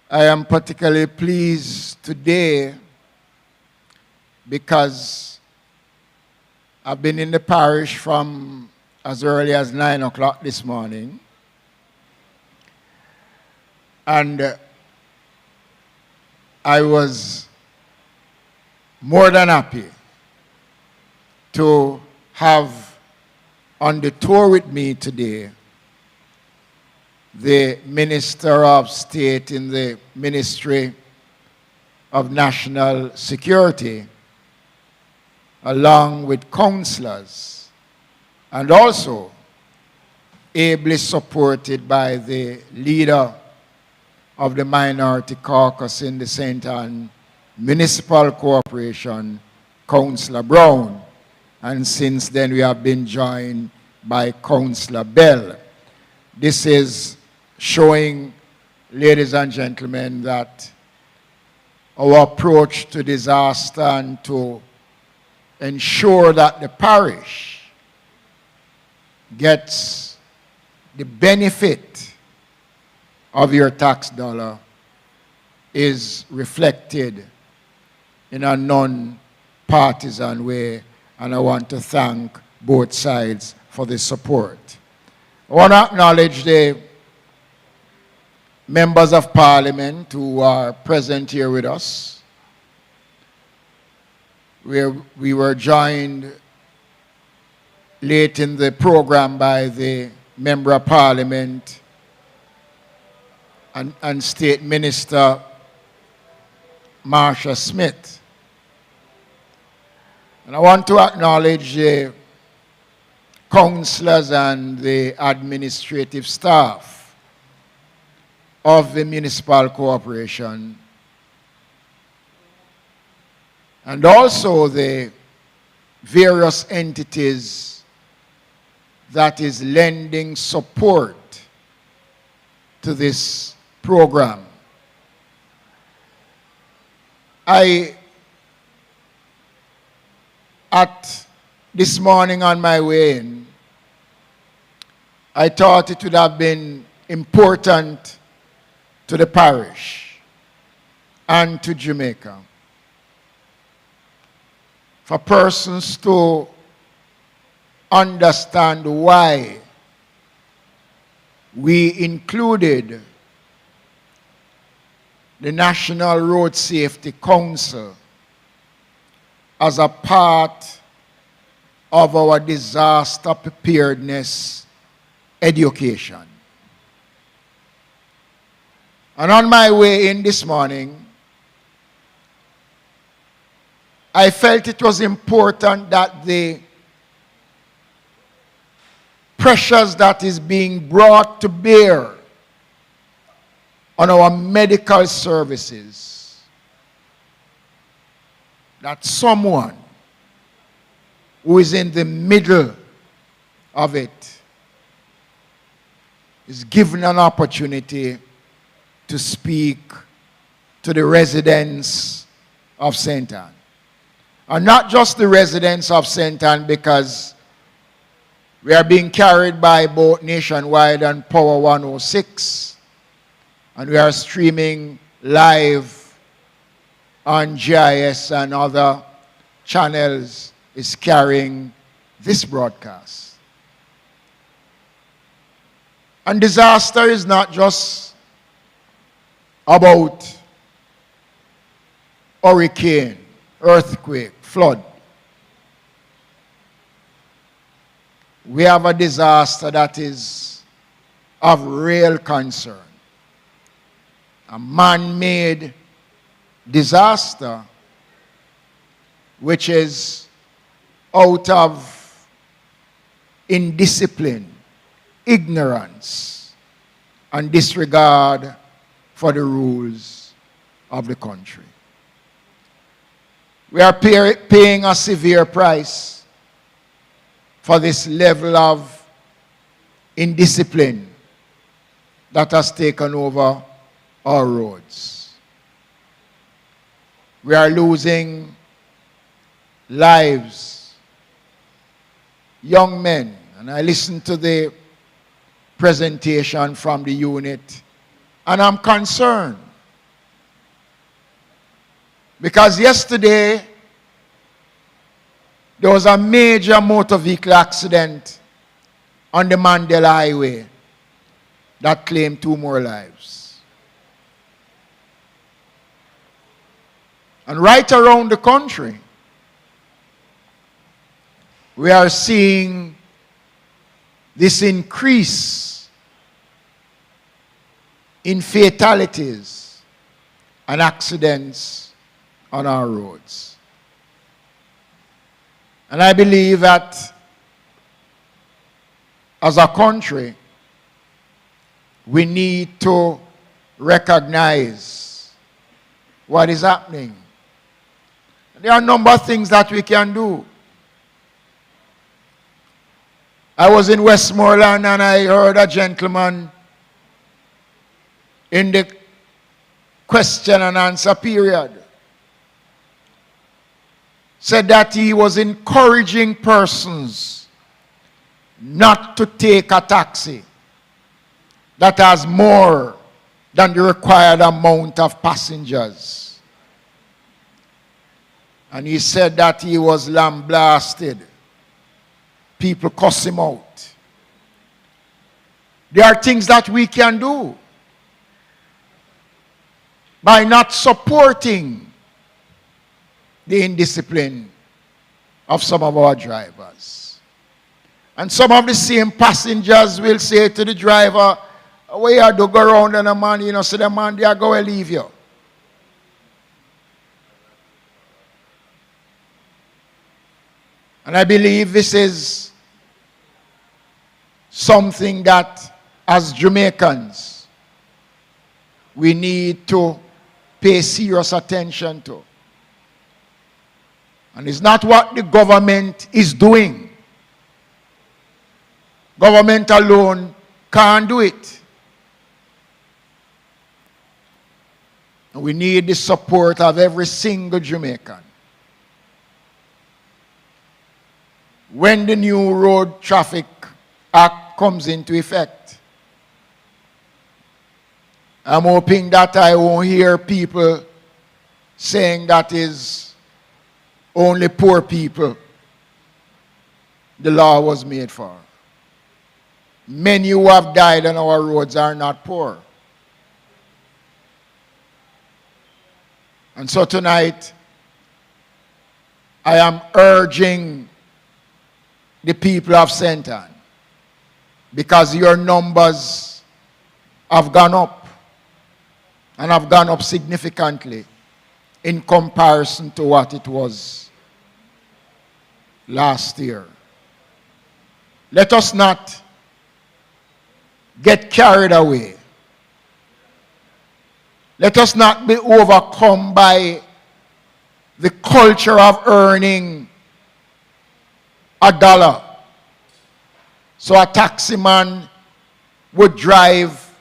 I am particularly pleased today because I've been in the parish from as early as 9 o'clock this morning. And I was more than happy to have on the tour with me today the Minister of State in the Ministry of National Security, along with councillors, and also ably supported by the leader of the minority caucus in the St. Ann Municipal Corporation, Councillor Brown. And since then we have been joined by Councillor Bell. This is showing, ladies and gentlemen, that our approach to disaster and to ensure that the parish gets the benefit of your tax dollar is reflected in a non-partisan way, and I want to thank both sides for the support. I want to acknowledge the members of Parliament who are present here with us. We were joined late in the program by the Member of Parliament and State Minister Marsha Smith. And I want to acknowledge the councillors and the administrative staff of the municipal corporation, and also the various entities that is lending support to this program. This morning on my way in, I thought it would have been important to the parish and to Jamaica for persons to understand why we included the National Road Safety Council as a part of our disaster preparedness education. And on my way in this morning, I felt it was important that the pressures that is being brought to bear on our medical services, that someone who is in the middle of it is given an opportunity to speak to the residents of St. Ann. And not just the residents of St. Ann, because we are being carried by both Nationwide and Power 106, and we are streaming live on GIS and other channels is carrying this broadcast. And disaster is not just about hurricane, earthquake, flood. We have a disaster that is of real concern. A man-made disaster which is out of indiscipline, ignorance, and disregard for the rules of the country. We are paying a severe price for this level of indiscipline that has taken over our roads. We are losing lives, young men, and I listened to the presentation from the unit, and I'm concerned. Because yesterday, there was a major motor vehicle accident on the Mandela Highway that claimed 2 more lives. And right around the country, we are seeing this increase in fatalities and accidents on our roads. And I believe that as a country, we need to recognize what is happening. There are a number of things that we can do. I was in Westmoreland and I heard a gentleman in the question and answer period said that he was encouraging persons not to take a taxi that has more than the required amount of passengers. And he said that he was lambasted. People cuss him out. There are things that we can do by not supporting the indiscipline of some of our drivers. And some of the same passengers will say to the driver, where you do go around and a man, you know, say the man, they are going to leave you. And I believe this is something that, as Jamaicans, we need to pay serious attention to. And it's not what the government is doing. Government alone can't do it. And we need the support of every single Jamaican. When the new Road Traffic Act comes into effect, I'm hoping that I won't hear people saying that is only poor people the law was made for. Many who have died on our roads are not poor. And so tonight, I am urging the people of St. Ann, because your numbers have gone up, and have gone up significantly in comparison to what it was last year. Let us not get carried away. Let us not be overcome by the culture of earning $1. So a taxi man would drive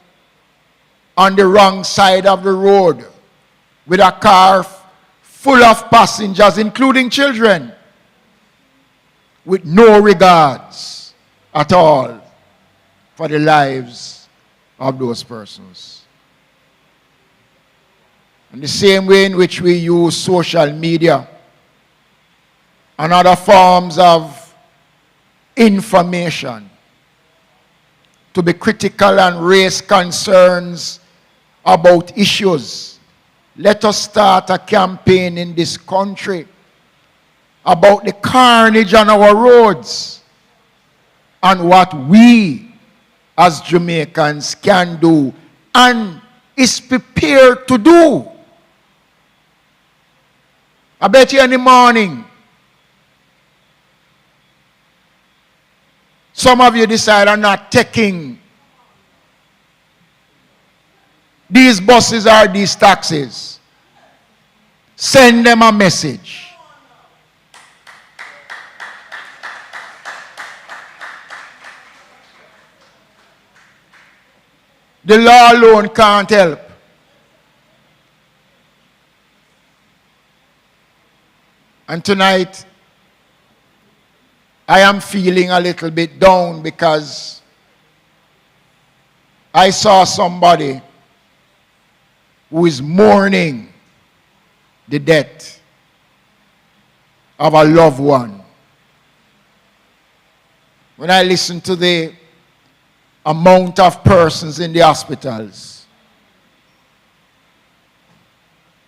on the wrong side of the road with a car full of passengers, including children, with no regards at all for the lives of those persons. In the same way in which we use social media and other forms of information to be critical and raise concerns about issues. Let us start a campaign in this country about the carnage on our roads and what we as Jamaicans can do and is prepared to do. I bet you in the morning, some of you decide I'm not taking these buses or these taxis. Send them a message. The law alone can't help. And tonight, I am feeling a little bit down because I saw somebody who is mourning the death of a loved one. When I listen to the amount of persons in the hospitals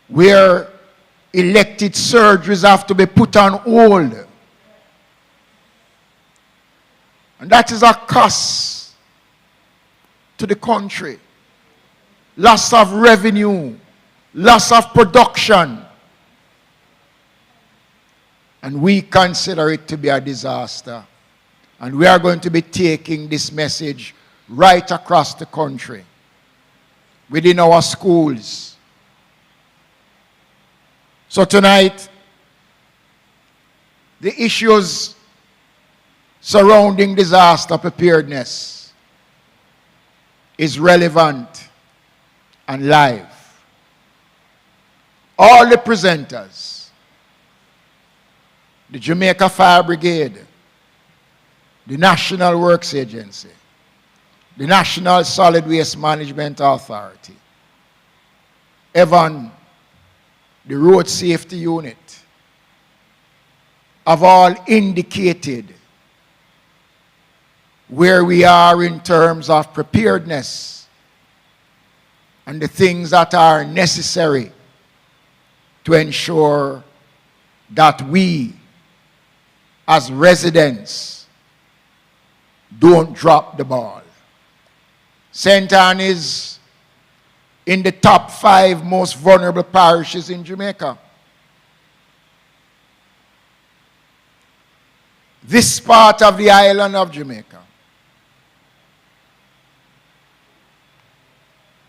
where elected surgeries have to be put on hold, and that is a cost to the country. Loss of revenue, loss of production. And we consider it to be a disaster. And we are going to be taking this message right across the country, within our schools. So tonight, the issues surrounding disaster preparedness is relevant and live. All the presenters, the Jamaica Fire Brigade, the National Works Agency, the National Solid Waste Management Authority, even the Road Safety Unit, have all indicated where we are in terms of preparedness and the things that are necessary to ensure that we, as residents, don't drop the ball. St. Ann is in the top 5 most vulnerable parishes in Jamaica. This part of the island of Jamaica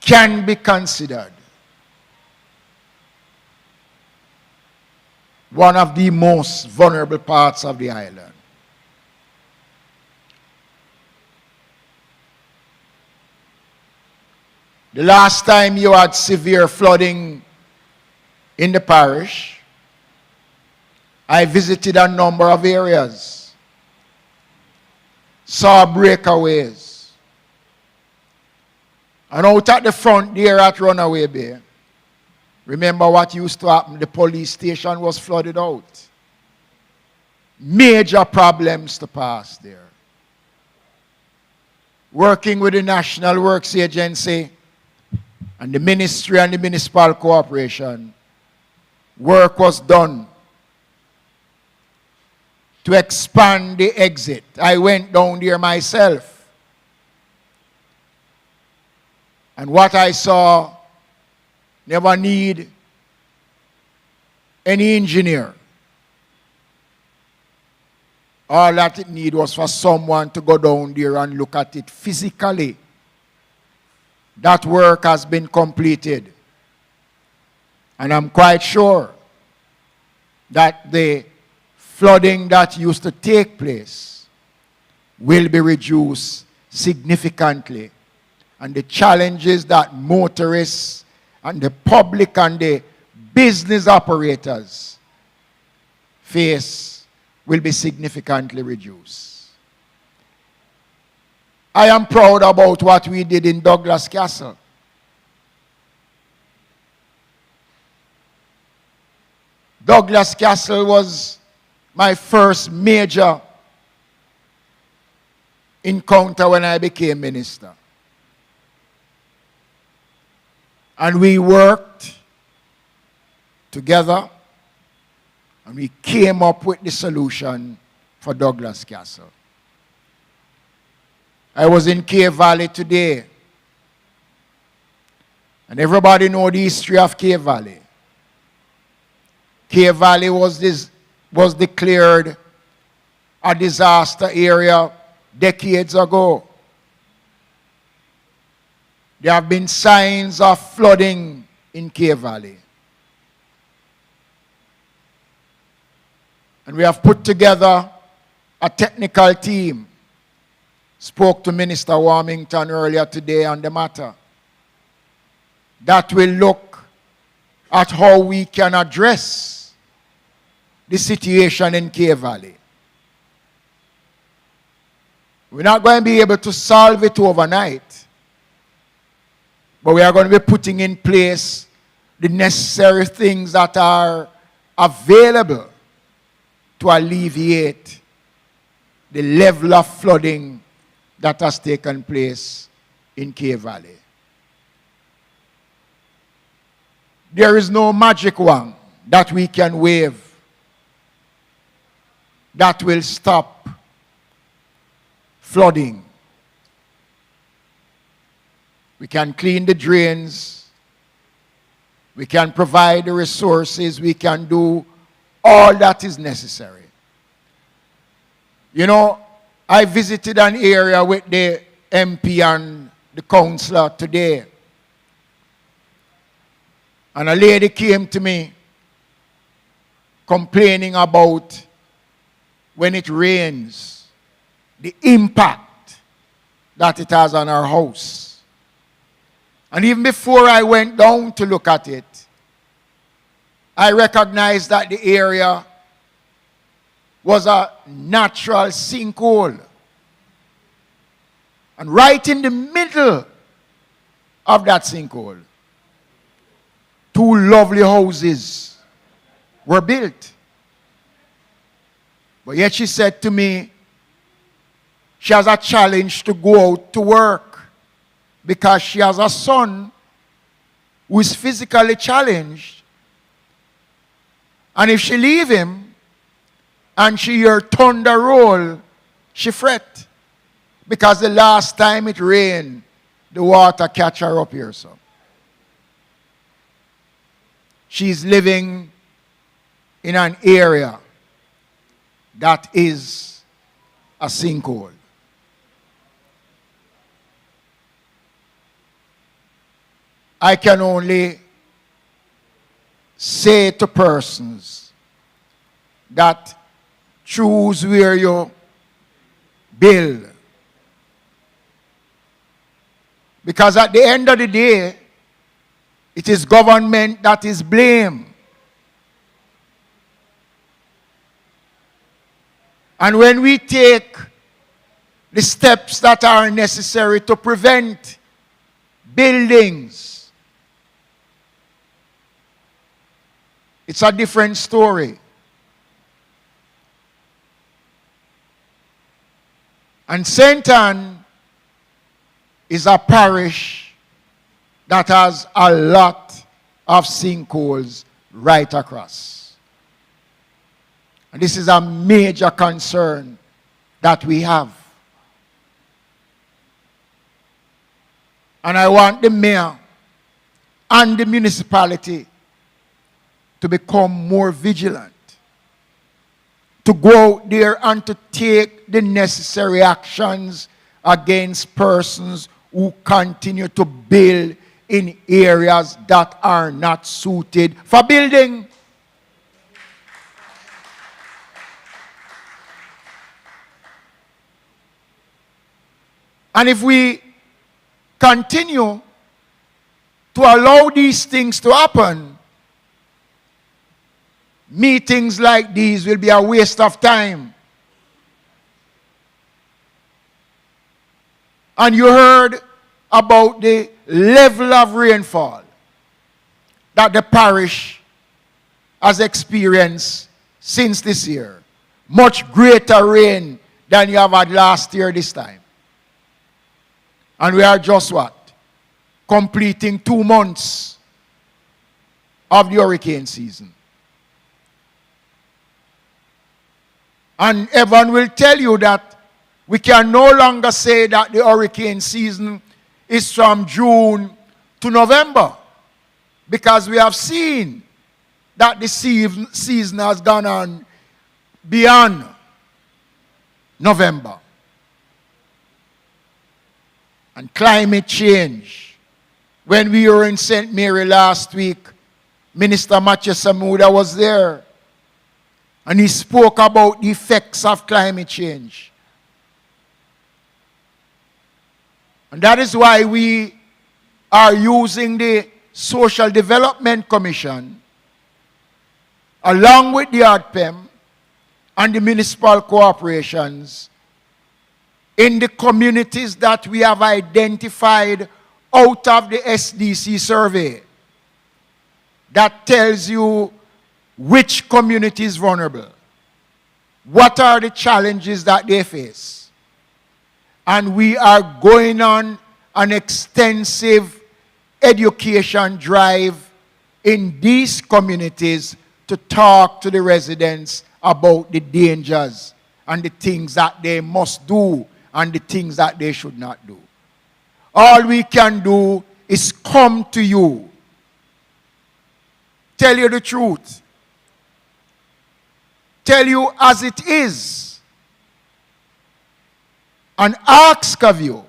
can be considered one of the most vulnerable parts of the island. The last time you had severe flooding in the parish, I visited a number of areas, saw breakaways, and out at the front there at Runaway Bay, remember what used to happen? The police station was flooded out. Major problems to pass there. Working with the National Works Agency and the Ministry and the Municipal Corporation, work was done to expand the exit. I went down there myself. And what I saw never need any engineer. All that it need was for someone to go down there and look at it physically. That work has been completed. And I'm quite sure that the flooding that used to take place will be reduced significantly. And the challenges that motorists and the public and the business operators face will be significantly reduced. I am proud about what we did in Douglas Castle. Douglas Castle was my first major encounter when I became minister. And we worked together and we came up with the solution for Douglas Castle. I was in Cave Valley today. And everybody knows the history of Cave Valley. Cave Valley was declared a disaster area decades ago. There have been signs of flooding in Cave Valley. And we have put together a technical team. Spoke to Minister Warmington earlier today on the matter. That will look at how we can address the situation in Cave Valley. We're not going to be able to solve it overnight, but we are going to be putting in place the necessary things that are available to alleviate the level of flooding that has taken place in Cave Valley. There is no magic wand that we can wave that will stop flooding. We can clean the drains. We can provide the resources. We can do all that is necessary. You know, I visited an area with the MP and the councillor today. And a lady came to me complaining about when it rains, the impact that it has on our house. And even before I went down to look at it, I recognized that the area was a natural sinkhole. And right in the middle of that sinkhole, two lovely houses were built. But yet she said to me, she has a challenge to go out to work because she has a son who is physically challenged. And if she leave him and she hear thunder roll, she fret. Because the last time it rained, the water catch her up here, so. She's living in an area that is a sinkhole. I can only say to persons that choose where you build. Because at the end of the day, it is government that is blamed. And when we take the steps that are necessary to prevent buildings, it's a different story. And St. Ann is a parish that has a lot of sinkholes right across. And this is a major concern that we have. And I want the mayor and the municipality to become more vigilant, to go out there and to take the necessary actions against persons who continue to build in areas that are not suited for building. And if we continue to allow these things to happen, meetings like these will be a waste of time. And you heard about the level of rainfall that the parish has experienced since this year. Much greater rain than you have had last year this time. And we are just what? completing 2 months of the hurricane season. And Evan will tell you that we can no longer say that the hurricane season is from June to November, because we have seen that the season has gone on beyond November. And climate change. When we were in St. Mary last week, Minister Matthew Samuda was there. And he spoke about the effects of climate change. And that is why we are using the Social Development Commission, along with the ADPEM and the municipal corporations, in the communities that we have identified out of the SDC survey that tells you which community is vulnerable, what are the challenges that they face. And we are going on an extensive education drive in these communities to talk to the residents about the dangers and the things that they must do and the things that they should not do. All we can do is come to you, tell you the truth, tell you as it is, and ask of you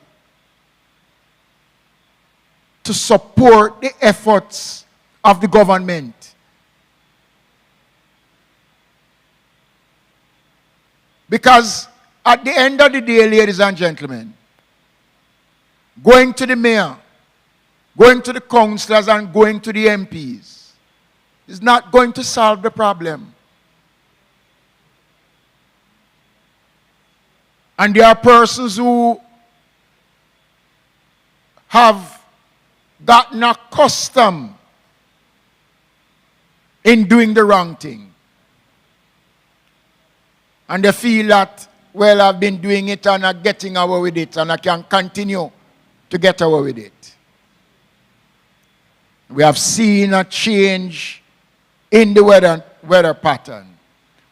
to support the efforts of the government. Because at the end of the day, ladies and gentlemen, going to the mayor, going to the councillors, and going to the MPs is not going to solve the problem. And there are persons who have gotten accustomed in doing the wrong thing. And they feel that, well, I've been doing it and I'm getting away with it and I can continue to get away with it. We have seen a change in the weather pattern.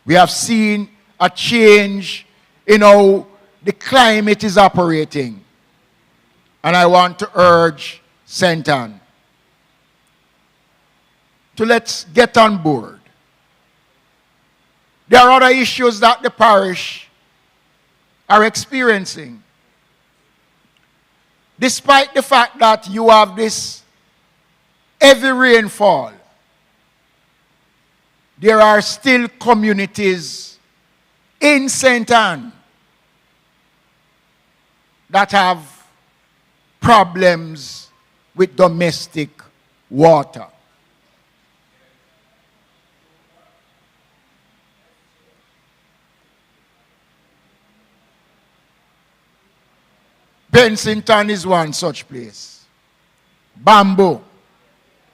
We have seen a change in how the climate is operating. And I want to urge St. Ann to let's get on board. There are other issues that the parish are experiencing. Despite the fact that you have this heavy rainfall, there are still communities in St. Ann that have problems with domestic water. Bensington is one such place. Bamboo,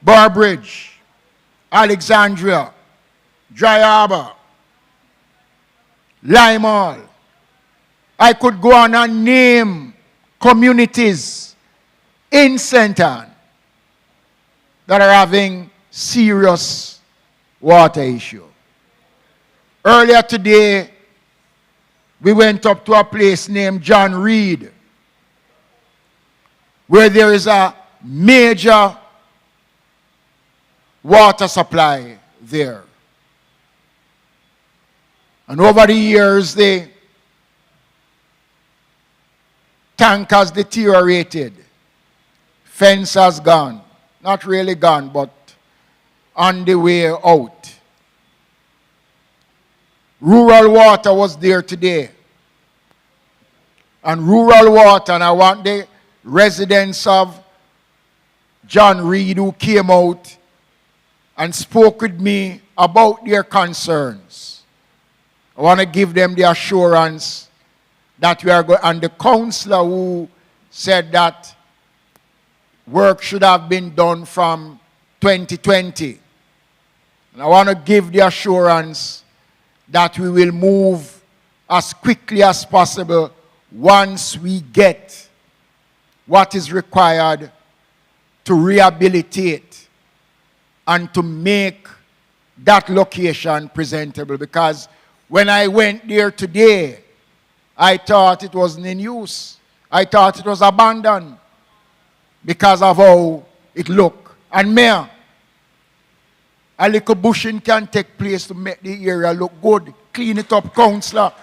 Barbridge, Alexandria, Dry Harbor, Lime Hall. I could go on and name communities in St. Ann that are having serious water issue. Earlier today, we went up to a place named John Reed, where there is a major water supply there. And over the years, the tank has deteriorated. Fence has gone. Not really gone, but on the way out. Rural water was there today. And rural water, and I want the residents of John Reed who came out and spoke with me about their concerns. I want to give them the assurance that we are going, and the councillor who said that work should have been done from 2020. And I want to give the assurance that we will move as quickly as possible once we get what is required to rehabilitate and to make that location presentable. Because when I went there today, I thought it wasn't in use. I thought it was abandoned because of how it looked. And Mayor, a little bushing can take place to make the area look good. Clean it up, Councillor.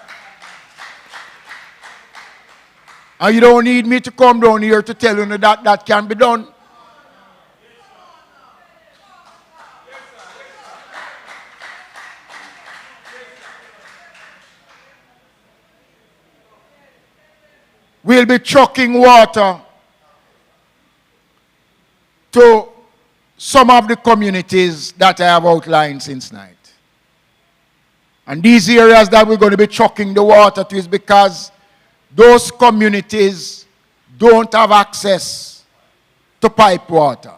And you don't need me to come down here to tell you that that can be done. We'll be trucking water to some of the communities that I have outlined since night. And these areas that we're going to be trucking the water to is because those communities don't have access to pipe water.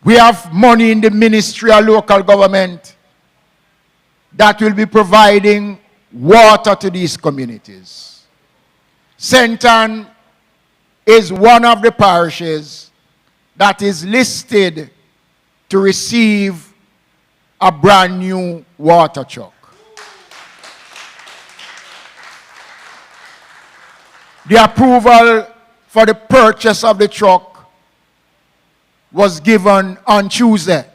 We have money in the Ministry of Local Government that will be providing water to these communities. St. Ann is one of the parishes that is listed to receive a brand new water truck. The approval for the purchase of the truck was given on Tuesday.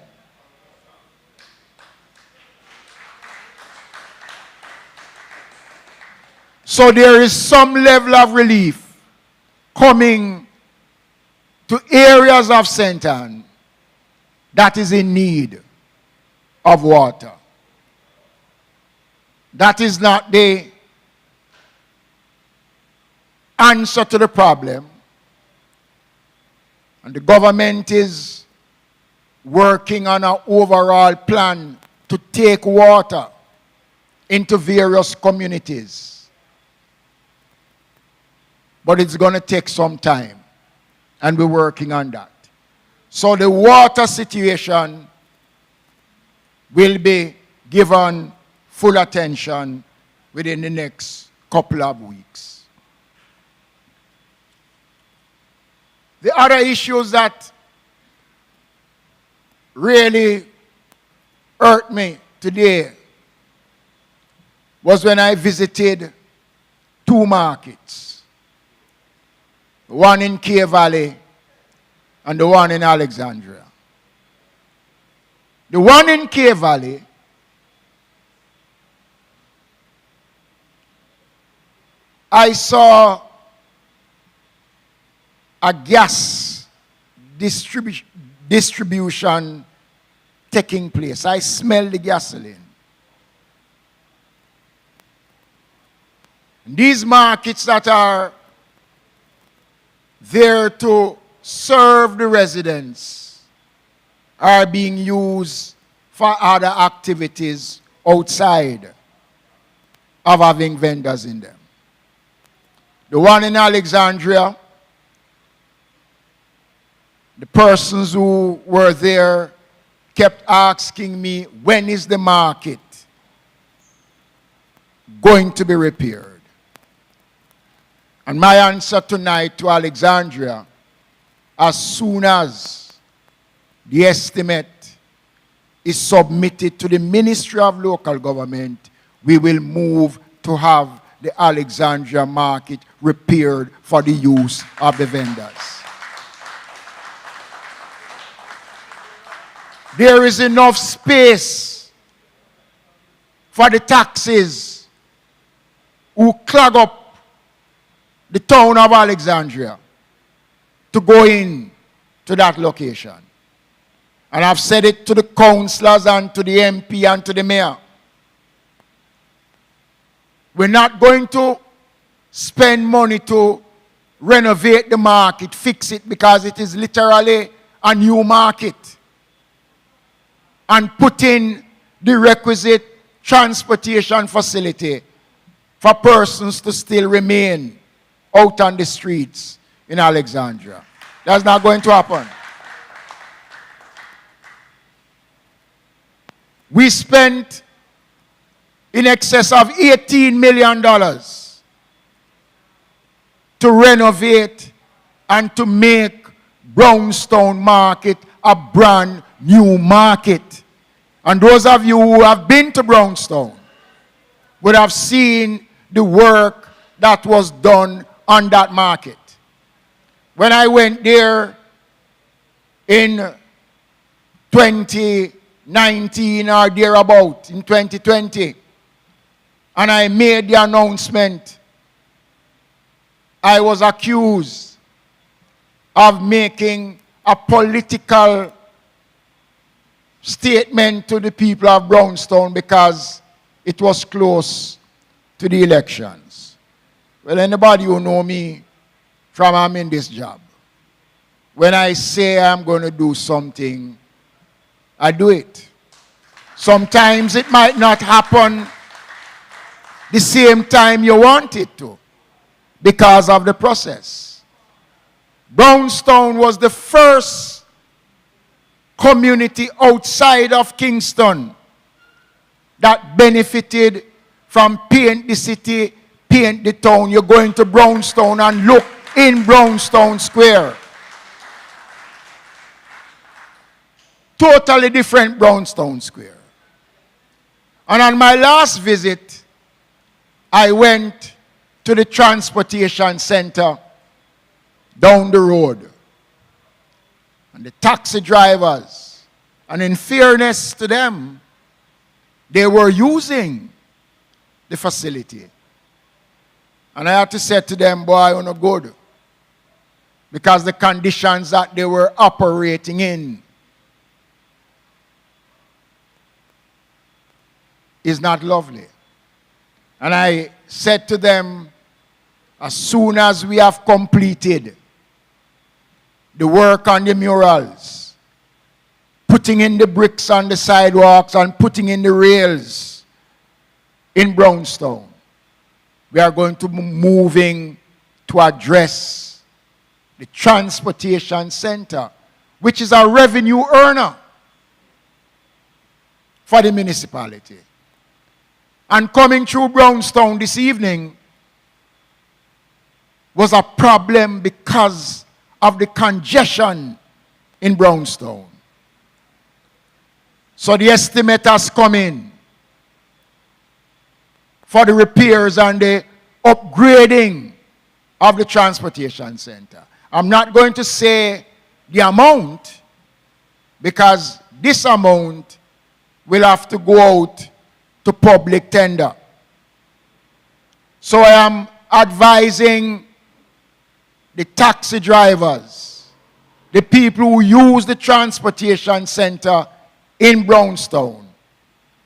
So there is some level of relief coming to areas of St. Ann that is in need of water. That is not the answer to the problem. And the government is working on an overall plan to take water into various communities. But it's going to take some time, and we're working on that. So the water situation will be given full attention within the next couple of weeks. The other issues that really hurt me today was when I visited two markets. The one in K Valley and the one in Alexandria. The one in K Valley I saw a gas distribution taking place. I smelled the gasoline. These markets that are there to serve the residents are being used for other activities outside of having vendors in them. The one in Alexandria, the persons who were there kept asking me, when is the market going to be repaired? And my answer tonight to Alexandria, as soon as the estimate is submitted to the Ministry of Local Government, we will move to have the Alexandria market repaired for the use of the vendors. There is enough space for the taxis who clog up the town of Alexandria to go in to that location. And I've said it to the councillors and to the MP and to the mayor. We're not going to spend money to renovate the market, fix it, because it is literally a new market. And put in the requisite transportation facility for persons to still remain out on the streets in Alexandria. That's not going to happen. We spent in excess of $18 million to renovate and to make Brownstown Market a brand new market. And those of you who have been to Brownstown would have seen the work that was done on that market. When I went there in 2019 or thereabout, in 2020, and I made the announcement, I was accused of making a political statement to the people of Brownstown because it was close to the elections. Well, anybody who know me from I'm in this job, when I say I'm going to do something, I do it. Sometimes it might not happen the same time you want it to because of the process. Brownstown was the first community outside of Kingston that benefited from Paint the City, Paint the Town. You're going to Brownstown and look in Brownstown Square. Totally different Brownstown Square. And on my last visit, I went to the transportation center down the road. And the taxi drivers, and in fairness to them, they were using the facility. And I had to say to them, boy, you're not good. Because the conditions that they were operating in is not lovely. And I said to them, as soon as we have completed the work on the murals, putting in the bricks on the sidewalks and putting in the rails in Brownstown, we are going to be moving to address the transportation center, which is a revenue earner for the municipality. And coming through Brownstown this evening was a problem because of the congestion in Brownstown. So the estimate has come in for the repairs and the upgrading of the transportation center. I'm not going to say the amount because this amount will have to go out to public tender. So I am advising the taxi drivers, the people who use the transportation center in Brownstown,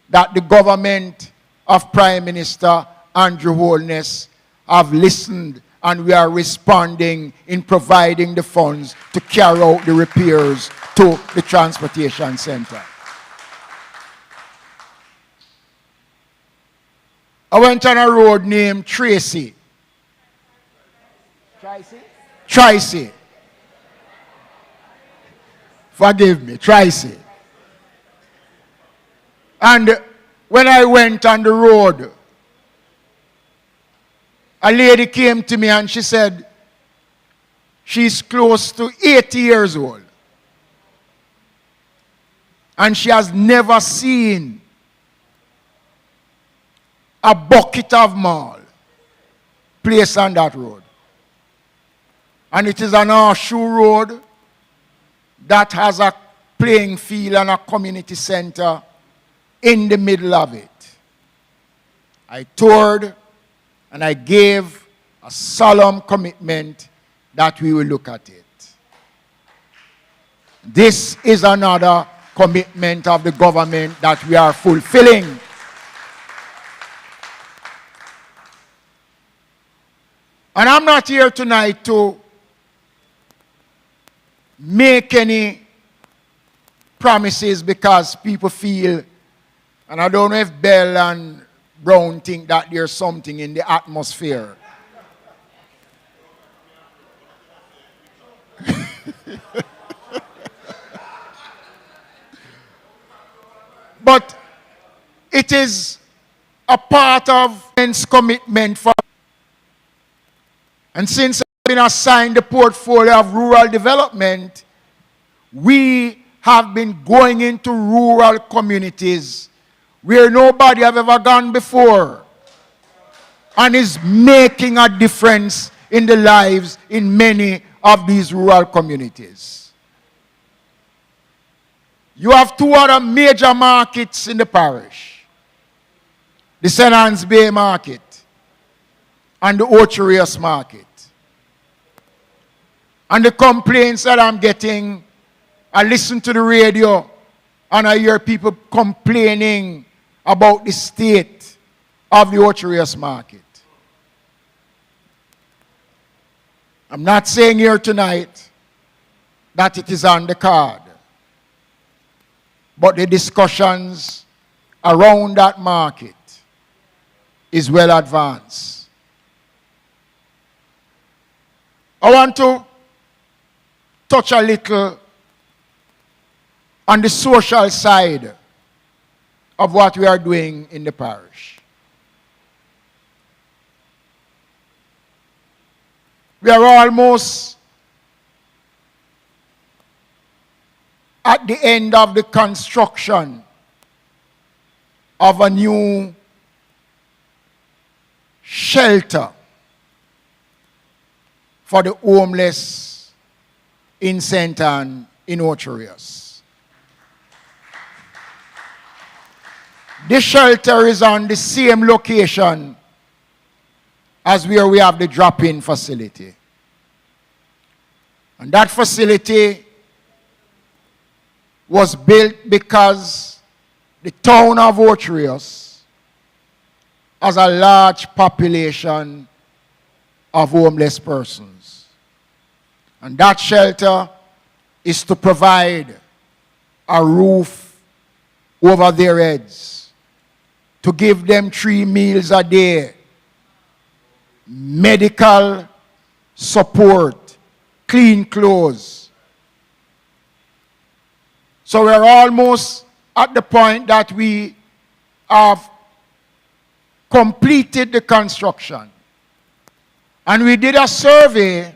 that the government of Prime Minister Andrew Holness have listened and we are responding in providing the funds to carry out the repairs to the transportation center. I went on a road named Tracy. Tracy. Forgive me, Tracy. And when I went on the road, a lady came to me and she said she's close to 80 years old. And she has never seen a bucket of mall placed on that road. And it is an horseshoe road that has a playing field and a community center in the middle of it. I toured and I gave a solemn commitment that we will look at it. This is another commitment of the government that we are fulfilling. And I'm not here tonight to make any promises because people feel, and I don't know if Bell and Brown think that there's something in the atmosphere. But it is a part of men's commitment for And since I've been assigned the portfolio of rural development, we have been going into rural communities where nobody have ever gone before, and is making a difference in the lives in many of these rural communities. You have two other major markets in the parish: the St. Anne's Bay market and the Ocherius market. And the complaints that I'm getting, I listen to the radio and I hear people complaining about the state of the Ocherius market. I'm not saying here tonight that it is on the card, but the discussions around that market is well advanced. I want to touch a little on the social side of what we are doing in the parish. We are almost at the end of the construction of a new shelter for the homeless in St. Anne in Ocherius. This shelter is on the same location as where we have the drop-in facility. And that facility was built because the town of Ocherius has a large population of homeless persons. And that shelter is to provide a roof over their heads, to give them 3 meals a day, medical support, clean clothes. So we're almost at the point that we have completed the construction. And we did a survey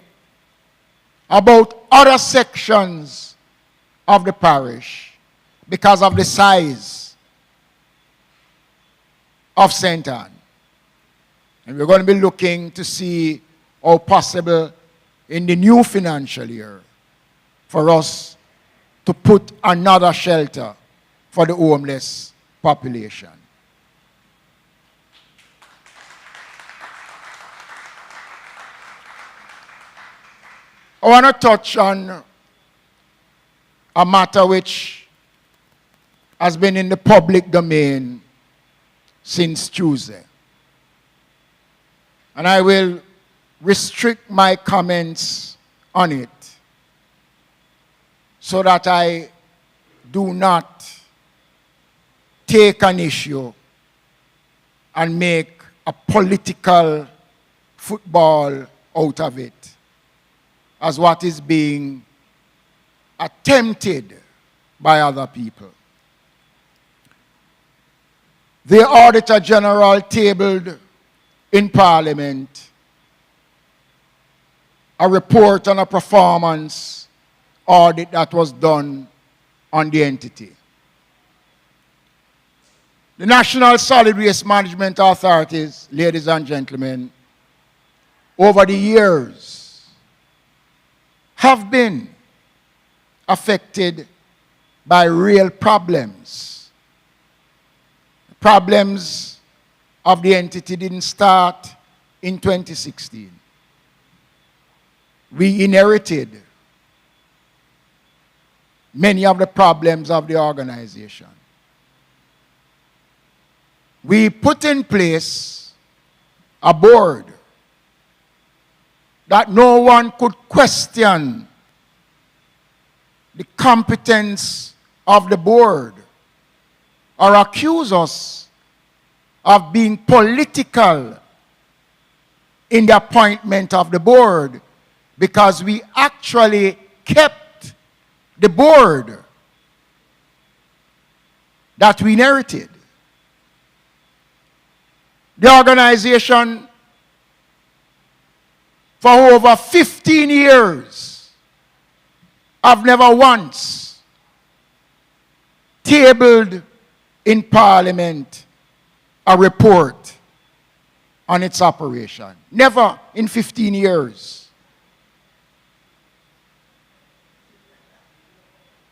about other sections of the parish because of the size of St. Anne. And we're going to be looking to see how possible in the new financial year for us to put another shelter for the homeless population. I want to touch on a matter which has been in the public domain since Tuesday. And I will restrict my comments on it so that I do not take an issue and make a political football out of it, as what is being attempted by other people. The Auditor General tabled in Parliament a report on a performance audit that was done on the entity. The National Solid Waste Management Authorities, ladies and gentlemen, over the years have been affected by real problems. The problems of the entity didn't start in 2016. We inherited many of the problems of the organization. We put in place a board that no one could question the competence of the board or accuse us of being political in the appointment of the board, because we actually kept the board that we inherited. The organization for over 15 years, I've never once tabled in Parliament a report on its operation. Never in 15 years.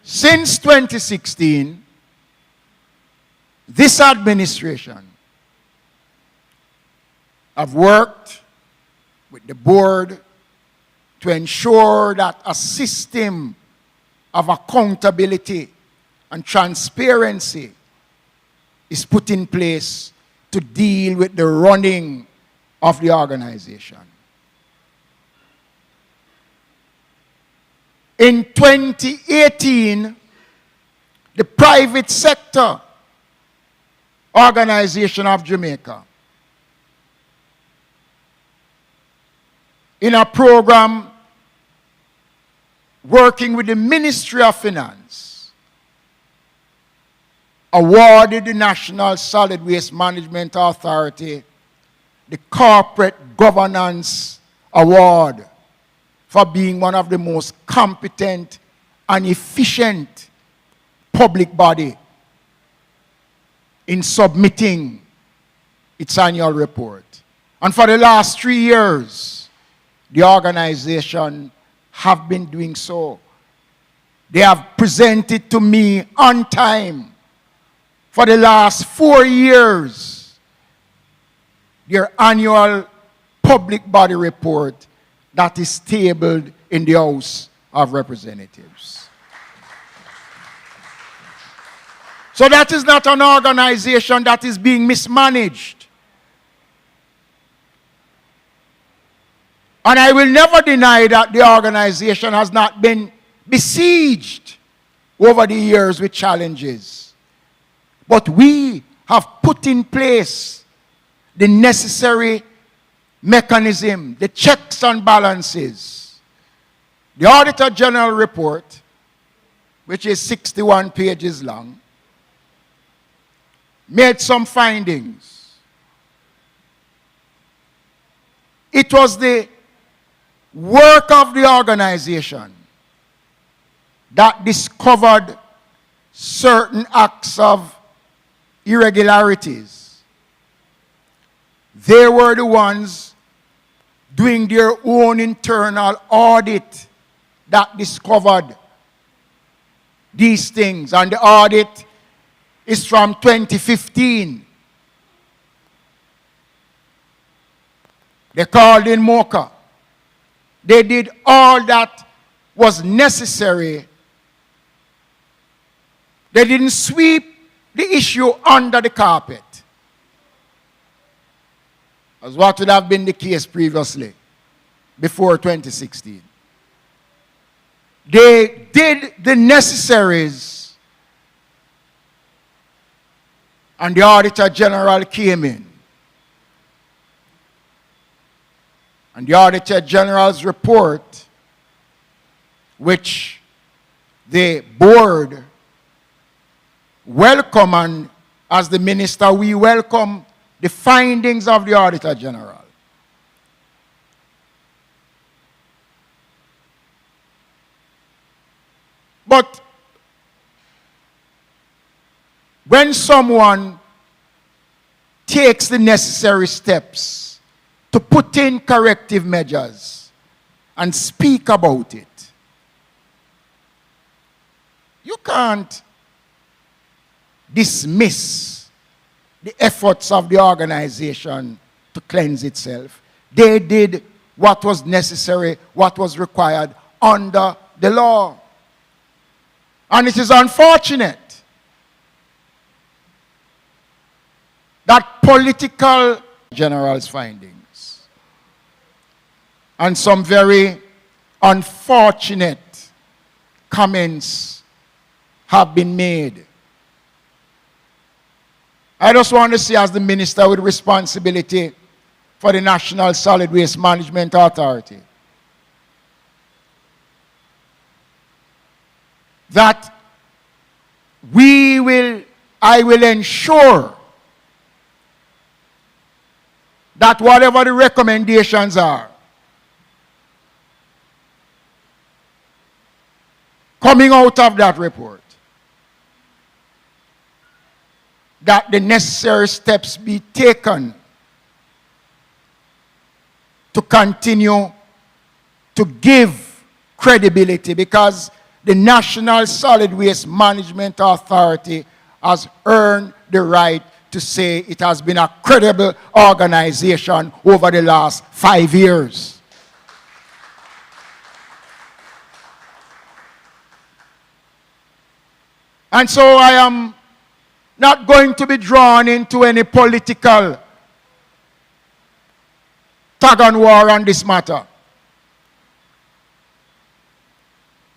Since 2016, this administration have worked with the board to ensure that a system of accountability and transparency is put in place to deal with the running of the organization. In 2018, the private sector organization of Jamaica, in a program working with the Ministry of Finance, awarded the National Solid Waste Management Authority the Corporate Governance Award for being one of the most competent and efficient public body in submitting its annual report. And for the last 3 years, the organization have been doing so. They have presented to me on time for the last 4 years their annual public body report that is tabled in the House of Representatives. So that is not an organization that is being mismanaged. And I will never deny that the organization has not been besieged over the years with challenges. But we have put in place the necessary mechanism, the checks and balances. The Auditor General report, which is 61 pages long, made some findings. It was the work of the organization that discovered certain acts of irregularities. They were the ones doing their own internal audit that discovered these things. And the audit is from 2015. They called in Mocha. They did all that was necessary. They didn't sweep the issue under the carpet, as what would have been the case previously, before 2016. They did the necessaries, and the Auditor General came in. And the Auditor General's report, which the board welcome, and as the minister, we welcome the findings of the Auditor General. But when someone takes the necessary steps to put in corrective measures and speak about it, you can't dismiss the efforts of the organization to cleanse itself. They did what was necessary, what was required under the law. And it is unfortunate that political general's findings and some very unfortunate comments have been made. I just want to say, as the minister with responsibility for the National Solid Waste Management Authority, that I will ensure that whatever the recommendations are, coming out of that report, that the necessary steps be taken to continue to give credibility, because the National Solid Waste Management Authority has earned the right to say it has been a credible organization over the last 5 years. And so I am not going to be drawn into any political tug and war on this matter.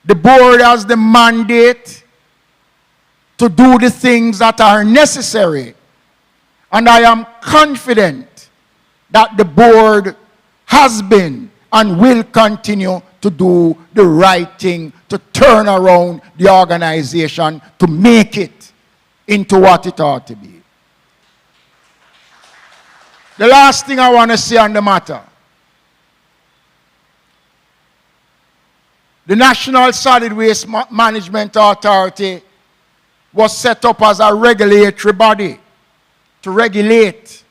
The board has the mandate to do the things that are necessary. And I am confident that the board has been and will continue to do the right thing to turn around the organization to make it into what it ought to be. The last thing I want to say on the matter. The National Solid Waste Management Authority was set up as a regulatory body to regulate.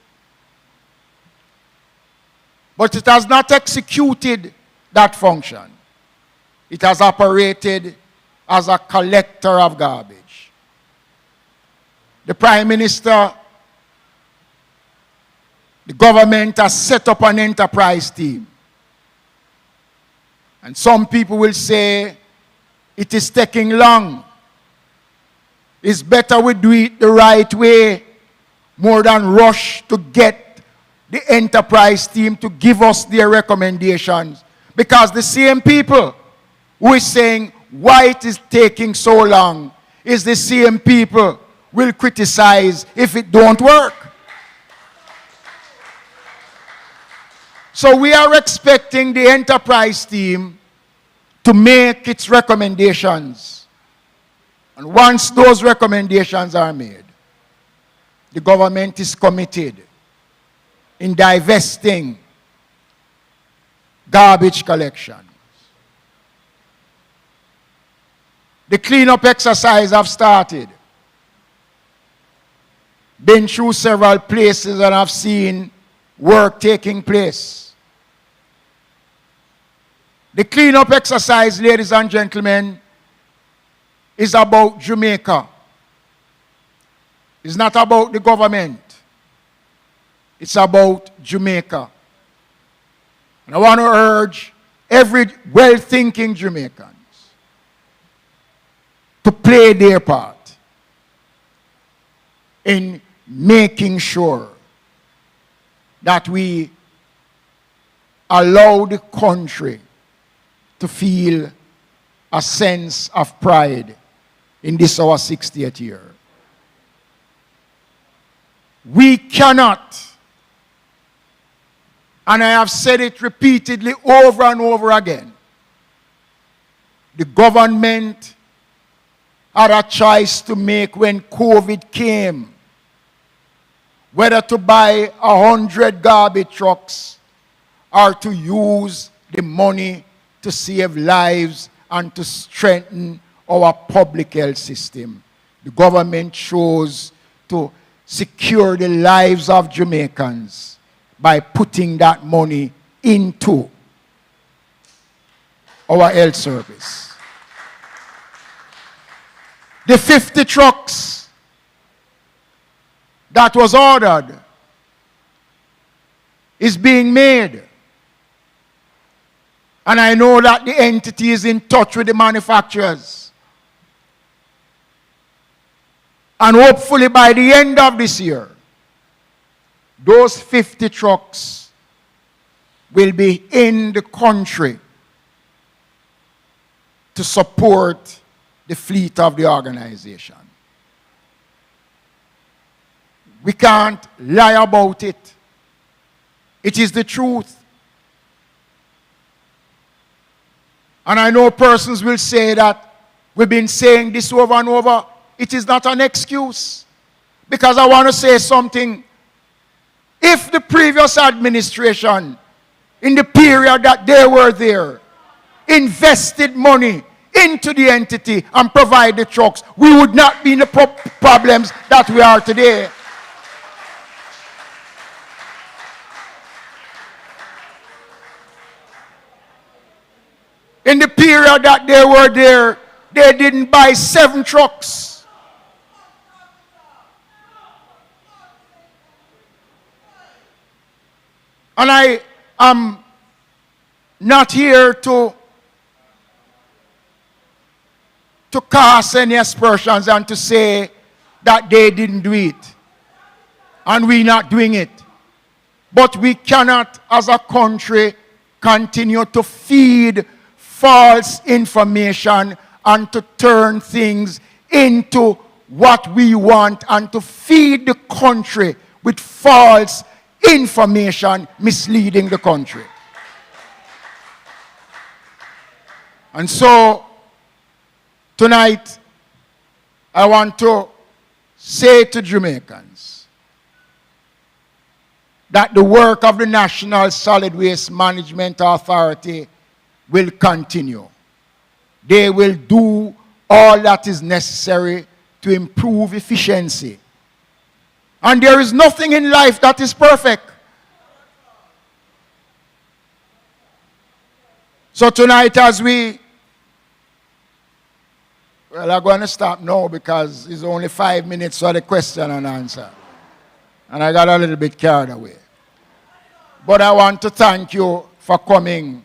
But it has not executed that function. It has operated as a collector of garbage. The Prime Minister, the government has set up an enterprise team. And some people will say it is taking long. It's better we do it the right way more than rush to get the enterprise team to give us their recommendations. Because the same people who is saying why it is taking so long is the same people will criticize if it don't work. So we are expecting the enterprise team to make its recommendations. And once those recommendations are made, the government is committed in divesting garbage collection. The cleanup exercise have started. Been through several places and I've seen work taking place. The cleanup exercise, ladies and gentlemen, is about Jamaica. It's not about the government. It's about Jamaica. And I want to urge every well-thinking Jamaicans to play their part in making sure that we allow the country to feel a sense of pride in this our 60th year. We cannot, and I have said it repeatedly over and over again, the government had a choice to make when COVID came, whether to buy 100 garbage trucks or to use the money to save lives and to strengthen our public health system. The government chose to secure the lives of Jamaicans by putting that money into our health service. The 50 trucks that was ordered is being made. And I know that the entity is in touch with the manufacturers. And hopefully by the end of this year, those 50 trucks will be in the country to support the fleet of the organization. We can't lie about it. It is the truth. And I know persons will say that we've been saying this over and over. It is not an excuse. Because I want to say something. If the previous administration, in the period that they were there, invested money into the entity and provide the trucks, we would not be in the problems that we are today. In the period that they were there, they didn't buy 7 trucks. And I am not here to cast any aspersions and to say that they didn't do it and we're not doing it. But we cannot, as a country, continue to feed false information and to turn things into what we want and to feed the country with false information misleading the country. And so, tonight, I want to say to Jamaicans that the work of the National Solid Waste Management Authority will continue. They will do all that is necessary to improve efficiency. And there is nothing in life that is perfect. So tonight as I'm going to stop now because it's only 5 minutes for the question and answer. And I got a little bit carried away. But I want to thank you for coming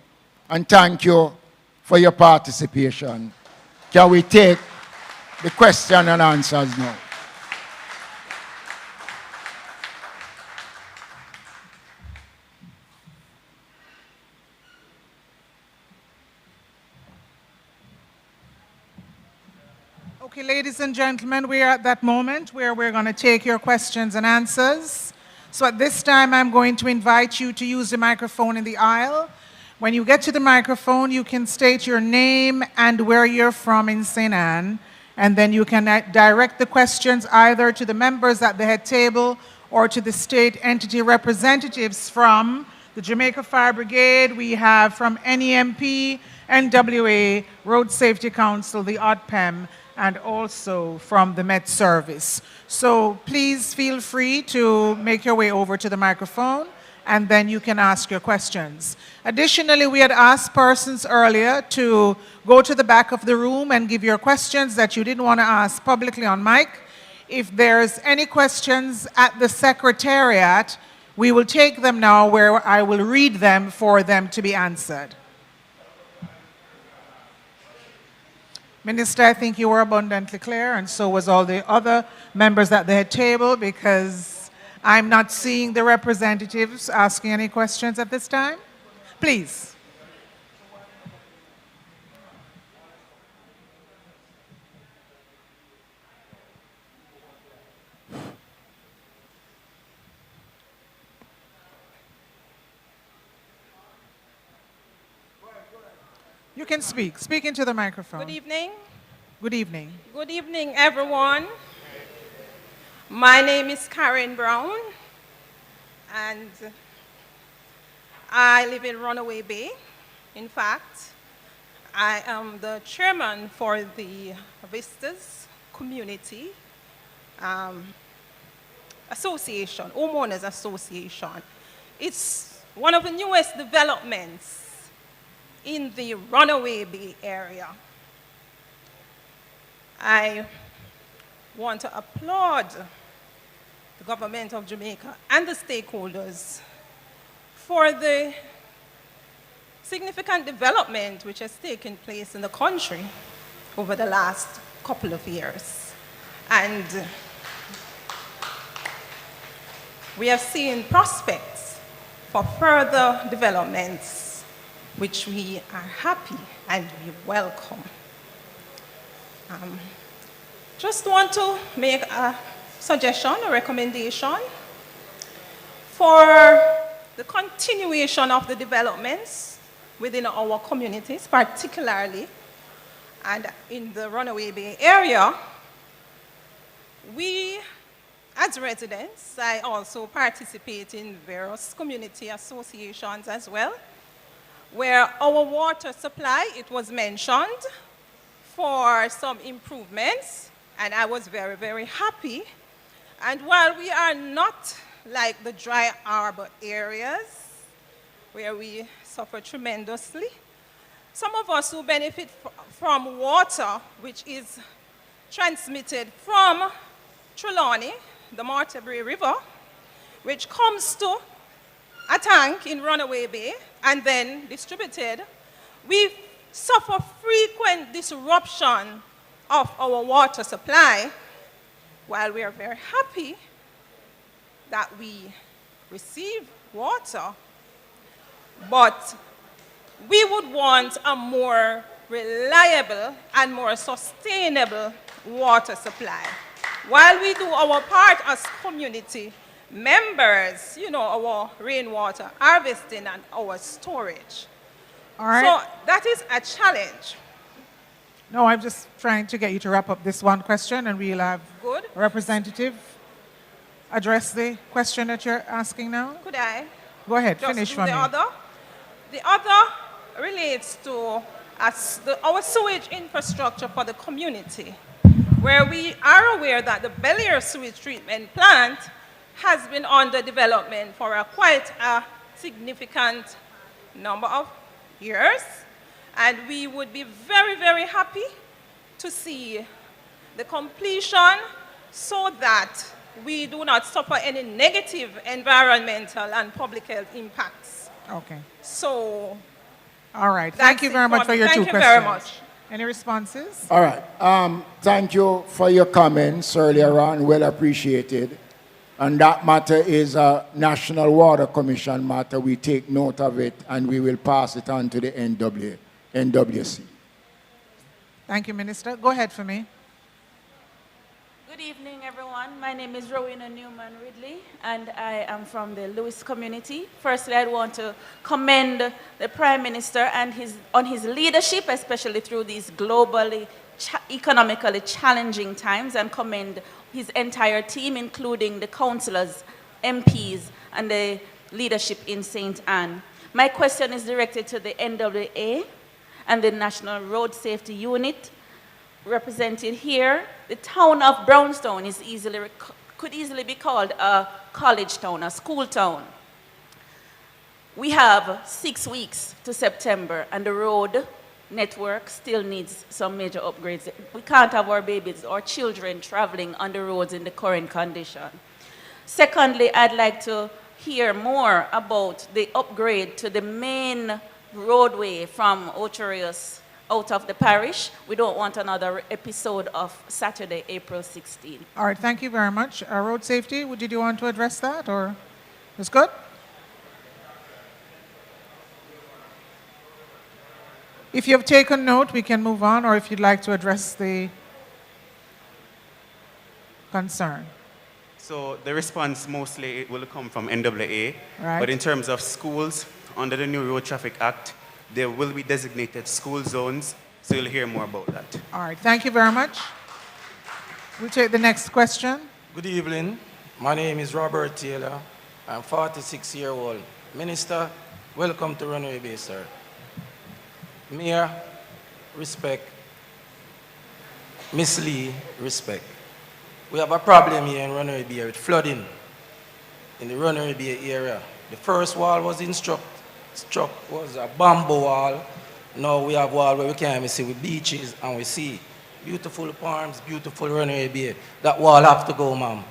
and thank you for your participation. Can we take the question and answers now? Okay, ladies and gentlemen, we are at that moment where we're going to take your questions and answers. So at this time, I'm going to invite you to use the microphone in the aisle. When you get to the microphone, you can state your name and where you're from in St. Ann, and then you can direct the questions either to the members at the head table or to the state entity representatives from the Jamaica Fire Brigade. We have from NEMP, NWA, Road Safety Council, the ODPEM, and also from the Met Service. So please feel free to make your way over to the microphone and then you can ask your questions. Additionally, we had asked persons earlier to go to the back of the room and give your questions that you didn't want to ask publicly on mic. If there's any questions at the Secretariat, we will take them now where I will read them for them to be answered. Minister, I think you were abundantly clear, and so was all the other members at the head table, because I'm not seeing the representatives asking any questions at this time. Please. You can speak. Speak into the microphone. Good evening. Good evening. Good evening, everyone. My name is Karen Brown, and I live in Runaway Bay. In fact, I am the chairman for the Vistas Community Association, Homeowners Association. It's one of the newest developments in the Runaway Bay area. I want to applaud the government of Jamaica and the stakeholders for the significant development which has taken place in the country over the last couple of years. And we have seen prospects for further developments which we are happy and we welcome. Just want to make a suggestion, a recommendation for the continuation of the developments within our communities, particularly and in the Runaway Bay area. We, as residents, I also participate in various community associations as well, where our water supply, it was mentioned, for some improvements, and I was very, very happy. And while we are not like the dry harbor areas where we suffer tremendously, some of us who benefit from water, which is transmitted from Trelawney, the Martebury River, which comes to a tank in Runaway Bay and then distributed, we suffer frequent disruption of our water supply. While we are very happy that we receive water, but we would want a more reliable and more sustainable water supply. While we do our part as community members, you know, our rainwater harvesting and our storage. All right. So that is a challenge. No, I'm just trying to get you to wrap up this one question, and we'll have Good. a representative address the question that you're asking now. Could I? Go ahead, Just finish do for me. The other relates to our sewage infrastructure for the community, where we are aware that the Bellier sewage treatment plant has been under development for quite a significant number of years, and we would be very, very happy to see the completion so that we do not suffer any negative environmental and public health impacts. Okay. So, all right. Thank you very much for your two questions. Thank you very much. Any responses? All right. Thank you for your comments earlier on. Well appreciated. And that matter is a National Water Commission matter. We take note of it and we will pass it on to the NWC. Thank you, Minister. Go ahead for me. Good evening, everyone. My name is Rowena Newman Ridley, and I am from the Lewis community. Firstly, I want to commend the Prime Minister and on his leadership, especially through these globally, economically challenging times, and commend his entire team, including the councillors, MPs, and the leadership in St. Anne. My question is directed to the NWA and the National Road Safety Unit, represented here. The town of Brownstown is could easily be called a college town, a school town. We have 6 weeks to September, and the road network still needs some major upgrades. We can't have our babies or children traveling on the roads in the current condition. Secondly, I'd like to hear more about the upgrade to the main roadway from Ocherius out of the parish. We don't want another episode of Saturday, April 16. All right, thank you very much. Road safety, did you want to address that, or it's good? If you have taken note, we can move on, or if you'd like to address the concern. So the response mostly will come from NWA, right. But in terms of schools, under the new Road Traffic Act, there will be designated school zones, so you'll hear more about that. All right, thank you very much. We'll take the next question. Good evening. My name is Robert Taylor. I'm 46-year-old. Minister, welcome to Runaway Bay, sir. Mayor, respect. Miss Lee, respect. We have a problem here in Runaway Bay with flooding in the Runaway Bay area. The first wall was struck was a bamboo wall. Now we have wall where we can't even see with beaches and we see beautiful palms, beautiful Runaway Bay. That wall have to go, ma'am.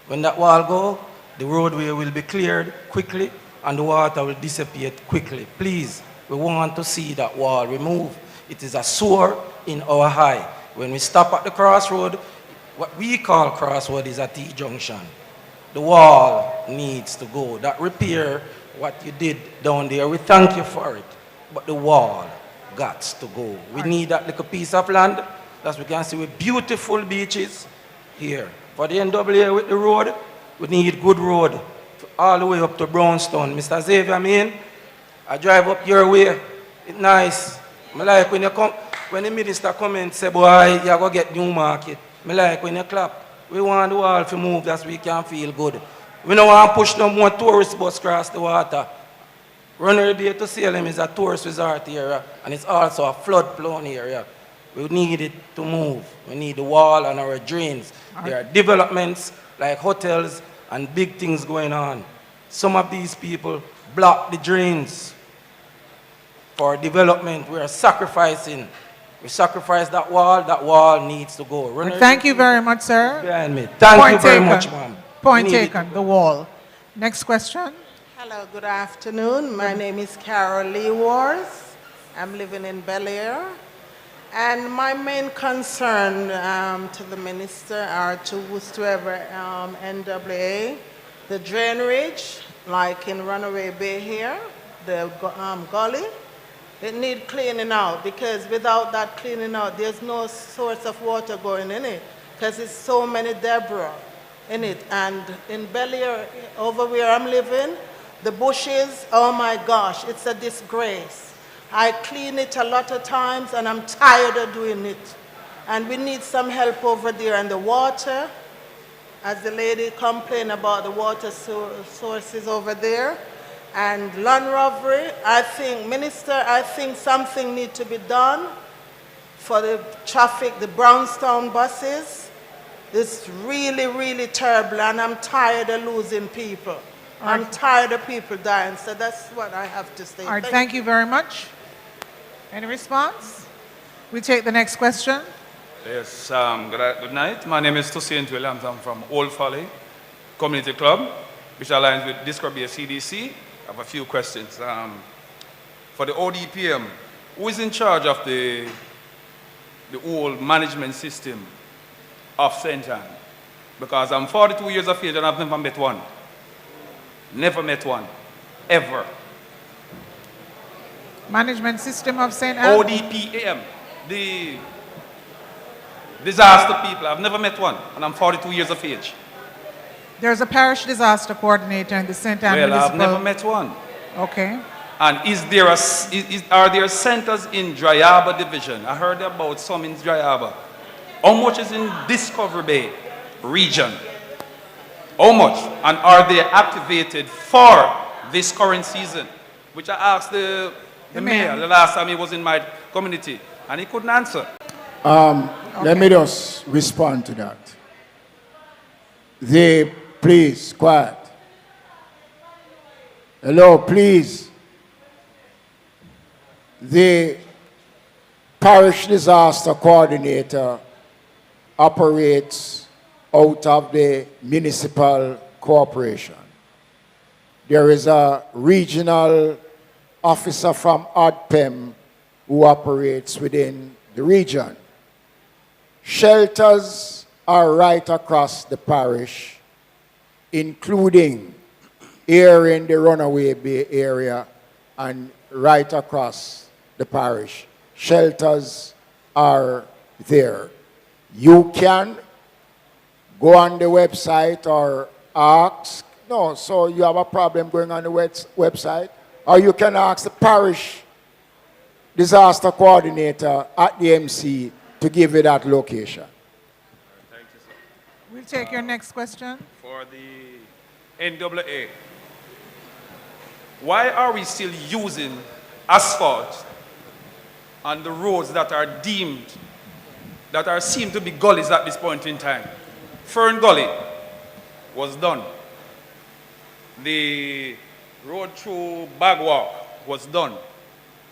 When that wall go, the roadway will be cleared quickly and the water will dissipate quickly. Please, we want to see that wall removed. It is a sore in our eye. When we stop at the crossroad, what we call crossroad is a T-junction. The wall needs to go. That repair, what you did down there, we thank you for it. But the wall got to go. We need that little piece of land that we can see with beautiful beaches here. For the NWA with the road, we need good road all the way up to Brownstown. Mr. Xavier, I drive up your way. It's nice. I like when you come, when the minister come and say, boy, you go get Newmarket. I like when you clap. We want the wall to move so we can feel good. We don't want to push no more tourist bus across the water. Runaway Bay to Salem is a tourist resort area, and it's also a flood-prone area. We need it to move. We need the wall and our drains. There are developments like hotels and big things going on. Some of these people block the drains for development. We are sacrificing. We sacrifice that wall needs to go. Thank you very much, sir. Behind me. Thank you very much, ma'am. Point taken, the wall. Next question. Hello, good afternoon. My name is Carol Lee Wars. I'm living in Bel Air. And my main concern to the minister or to whosoever NWA, the drainage, like in Runaway Bay here, the gully, it needs cleaning out, because without that cleaning out, there's no source of water going in it, because it's so many debris in it. And in Bel Air, over where I'm living, the bushes, oh my gosh, it's a disgrace. I clean it a lot of times and I'm tired of doing it. And we need some help over there. And the water, as the lady complained about the water sources over there, and land robbery, I think, Minister, I think something needs to be done for the traffic, the Brownstown buses. It's really, really terrible, and I'm tired of losing people. I'm tired of people dying, so that's what I have to say. All right, thank you very much. Any response? We take the next question. Yes, good night. My name is Toussaint Williams. I'm from Old Folly Community Club, which aligns with Discovery CDC. I have a few questions. For the ODPM, who is in charge of the whole management system of St. Ann? Because I'm 42 years of age and I've never met one. Never met one, ever. Management system of St. Ann? ODPM, the disaster people. I've never met one, and I'm 42 years of age. There's a parish disaster coordinator in the St. Ann Well, I've Municipal. never met one. Okay. And are there centers in Dryaba division? I heard about some in Dryaba. How much is in Discovery Bay region? How much? And are they activated for this current season? Which I asked the mayor the last time he was in my community, and he couldn't answer. Let me just respond to that. Please, quiet. Hello, please. The parish disaster coordinator operates out of the municipal corporation. There is a regional officer from ODPEM who operates within the region. Shelters are right across the parish, including here in the Runaway Bay area and right across the parish. Shelters are there. You can go on the website or ask. No, so you have a problem going on the website, or you can ask the parish disaster coordinator at the MC to give you that location. Thank you, sir. We'll take your next question. For the NAA, why are we still using asphalt on the roads that are seen to be gullies at this point in time? Fern Gully was done. The road through Bagwalk was done.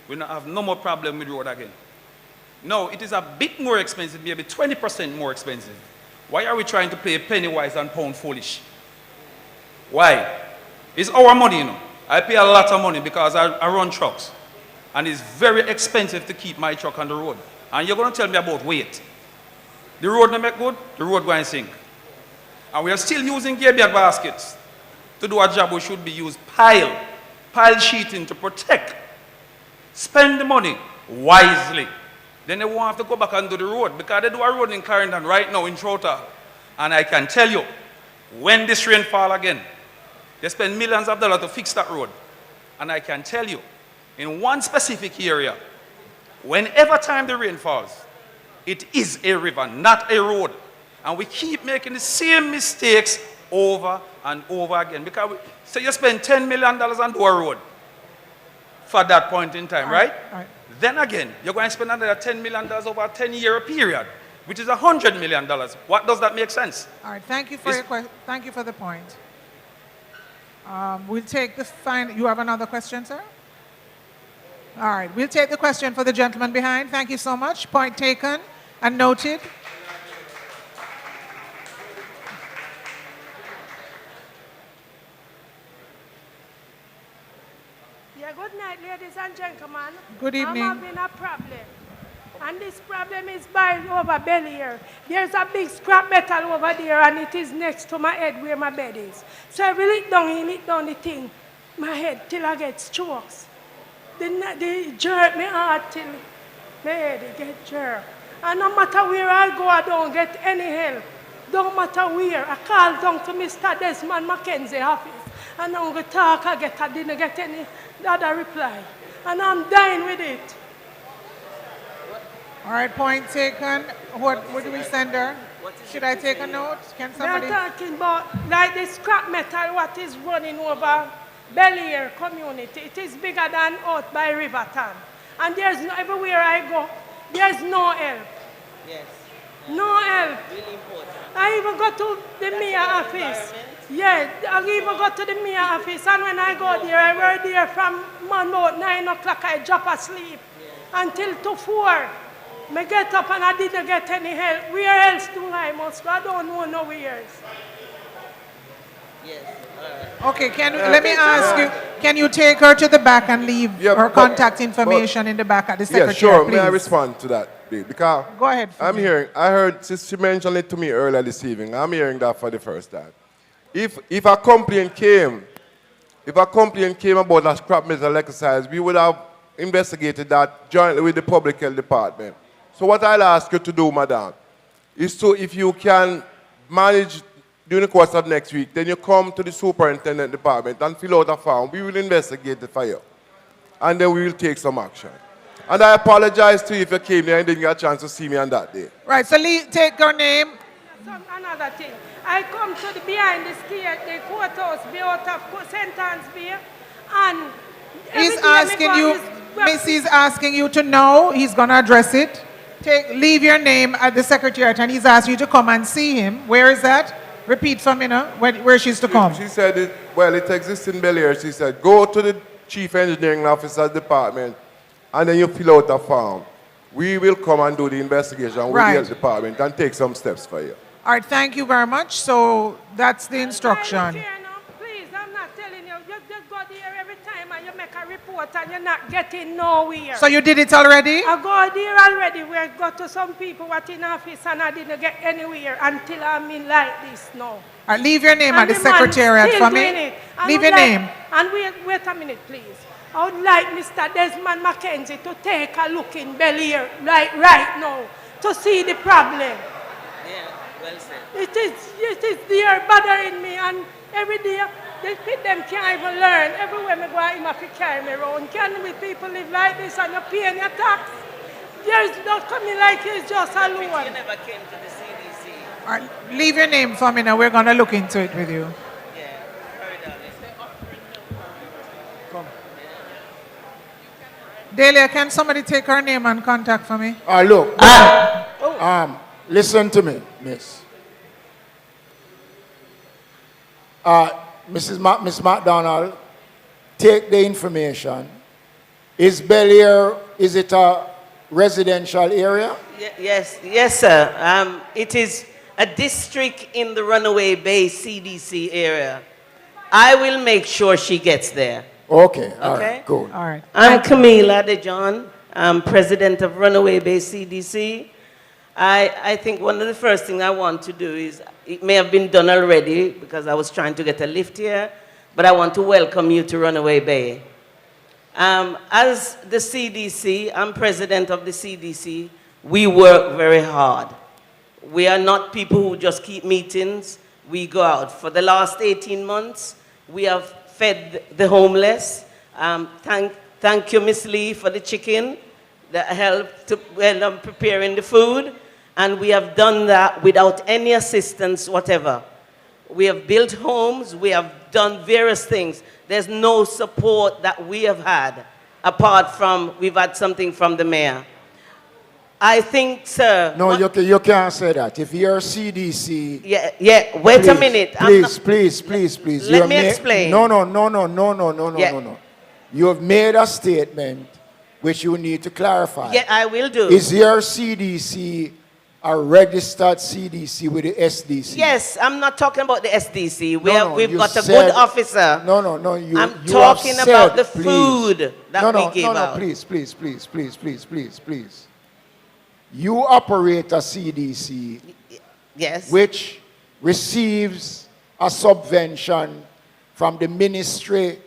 We don't have no more problem with the road again. No, it is a bit more expensive, maybe 20% more expensive. Why are we trying to play penny wise and pound foolish? Why? It's our money, you know. I pay a lot of money because I run trucks. And it's very expensive to keep my truck on the road. And you're going to tell me about weight. The road not make good, the road going to sink. And we are still using gear bag baskets to do a job we should be used pile sheeting to protect. Spend the money wisely. Then they won't have to go back and do the road, because they do a road in Clarendon right now in Trota. And I can tell you, when this rain fall again, they spend millions of dollars to fix that road. And I can tell you, in one specific area, whenever time the rain falls, it is a river, not a road. And we keep making the same mistakes over and over again. Because so you spend $10 million on do a road for that point in time, right? Then again, you're going to spend another $10 million over a 10-year period, which is $100 million. What does that make sense? All right, thank you for thank you for the point. We'll take the final. You have another question, sir? All right, we'll take the question for the gentleman behind. Thank you so much. Point taken and noted. Yeah, good night, ladies and gentlemen. Good evening. I'm having a problem. And this problem is buried over belly here. There's a big scrap metal over there, and it is next to my head where my bed is. So I will lick down the thing, my head, till I get strokes. They jerk me hard till my head get jerked. And no matter where I go, I don't get any help. Don't matter where. I call down to Mr. Desmond Mackenzie office. And I'm going to talk, I didn't get any other reply. And I'm dying with it. All right, point taken. What do we send her? Should I take a note? Can somebody? We're talking about like the scrap metal what is running over Bel-Air community. It is bigger than out by Riverton. And there's no, everywhere I go, there's no help. Yes. No help. Really important. I even go to the mayor office. Yeah, I even go to the mayor office, and when I go there, I were there from about 9 o'clock, I drop asleep until to 4. I get up and I didn't get any help. Where else do I must go? I don't know nowhere else. Yes. Okay, let me ask you, can you take her to the back and leave her contact information in the back at the secretary, Yeah, sure. please? May I respond to that, please? Because go ahead. I heard, since she mentioned it to me earlier this evening, I'm hearing that for the first time. If a complaint came about a scrap metal exercise, we would have investigated that jointly with the public health department. So what I'll ask you to do, madam, is to, if you can manage during the course of next week, then you come to the superintendent department and fill out a form. We will investigate it for you. And then we will take some action. And I apologize to you if you came there and didn't get a chance to see me on that day. Right, so take your name. Another thing. I come to the behind the state, the courthouse, be out of sentence be, and He's asking you, Missy's asking you to know, he's going to address it. Leave your name at the secretariat, and he's asked you to come and see him. Where is that? Repeat for me now, where she's to come. She said, it exists in Bel-Air. She said, go to the chief engineering officer's department, and then you fill out a form. We will come and do the investigation with the health department and take some steps for you. All right, thank you very much. So that's the instruction. please, I'm not telling you. You just go there every time and you make a report and you're not getting nowhere. So you did it already? I go there already. We got to some people what in office and I didn't get anywhere until I'm in like this now. All right, leave your name at the secretariat for me. Leave your name. And wait a minute, please. I would like Mr. Desmond Mackenzie to take a look in Bel-Air right now to see the problem. Yeah, well said. It is there bothering me, and every day them can't even learn. Everywhere I go, I have to carry me around. Can we people live like this and you're paying your tax? There's not coming like it's just alone. You never came to the CDC. All right, leave your name for me now. We're going to look into it with you. Delia, can somebody take her name and contact for me? Look, listen to me, miss. Miss McDonald, take the information. Is Bel-Air, is it a residential area? Yes, sir. It is a district in the Runaway Bay CDC area. I will make sure she gets there. Okay, all right, cool. All right. I'm Camille Adejon. I'm president of Runaway Bay CDC. I think one of the first things I want to do is, it may have been done already because I was trying to get a lift here, but I want to welcome you to Runaway Bay. As the CDC, I'm president of the CDC, we work very hard. We are not people who just keep meetings. We go out. For the last 18 months, we have fed the homeless. Thank you, Miss Lee, for the chicken that helped when I'm preparing the food. And we have done that without any assistance whatever. We have built homes. We have done various things. There's no support that we have had apart from we've had something from the mayor. I think, sir. No, you can't say that. If you're CDC. Yeah. Wait a minute. Please. Let me explain. No. You have made a statement which you need to clarify. Yeah, I will do. Is your CDC a registered CDC with the SDC? Yes, I'm not talking about the SDC. We've got a said, good officer. No. I'm talking about the food that we give out. Please. You operate a CDC, yes, which receives a subvention from the Ministry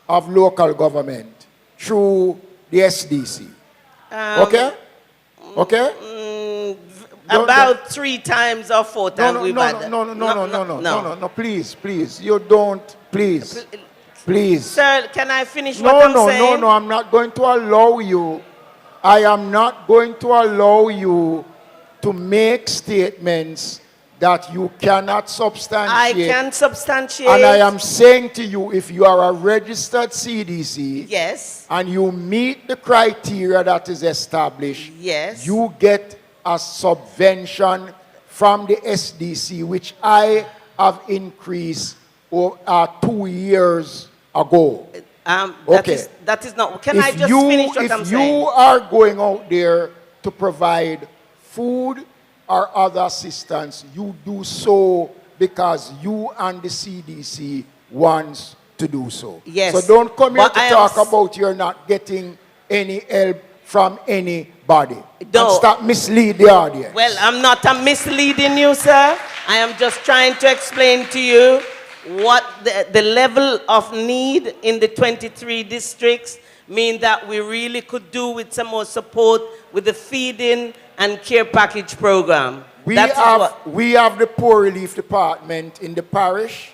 of Local Government through the SDC. Okay? About 3 times or 4 times we've had that. No, please. You don't, please. Sir, can I finish what I'm saying? No, I'm not going to allow you. I am not going to allow you to make statements that you cannot substantiate. I can substantiate. And I am saying to you, if you are a registered CDC, yes, and you meet the criteria that is established, yes, you get a subvention from the SDC, which I have increased 2 years ago. That is not. Can I just finish what I'm saying? If you are going out there to provide food or other assistance, you do so because you and the CDC wants to do so. Yes. So don't come here to talk about you're not getting any help from anybody. And stop misleading the audience. Well, I'm not misleading you, sir. I am just trying to explain to you what the level of need in the 23 districts mean that we really could do with some more support with the feeding and care package program. We have the poor relief department in the parish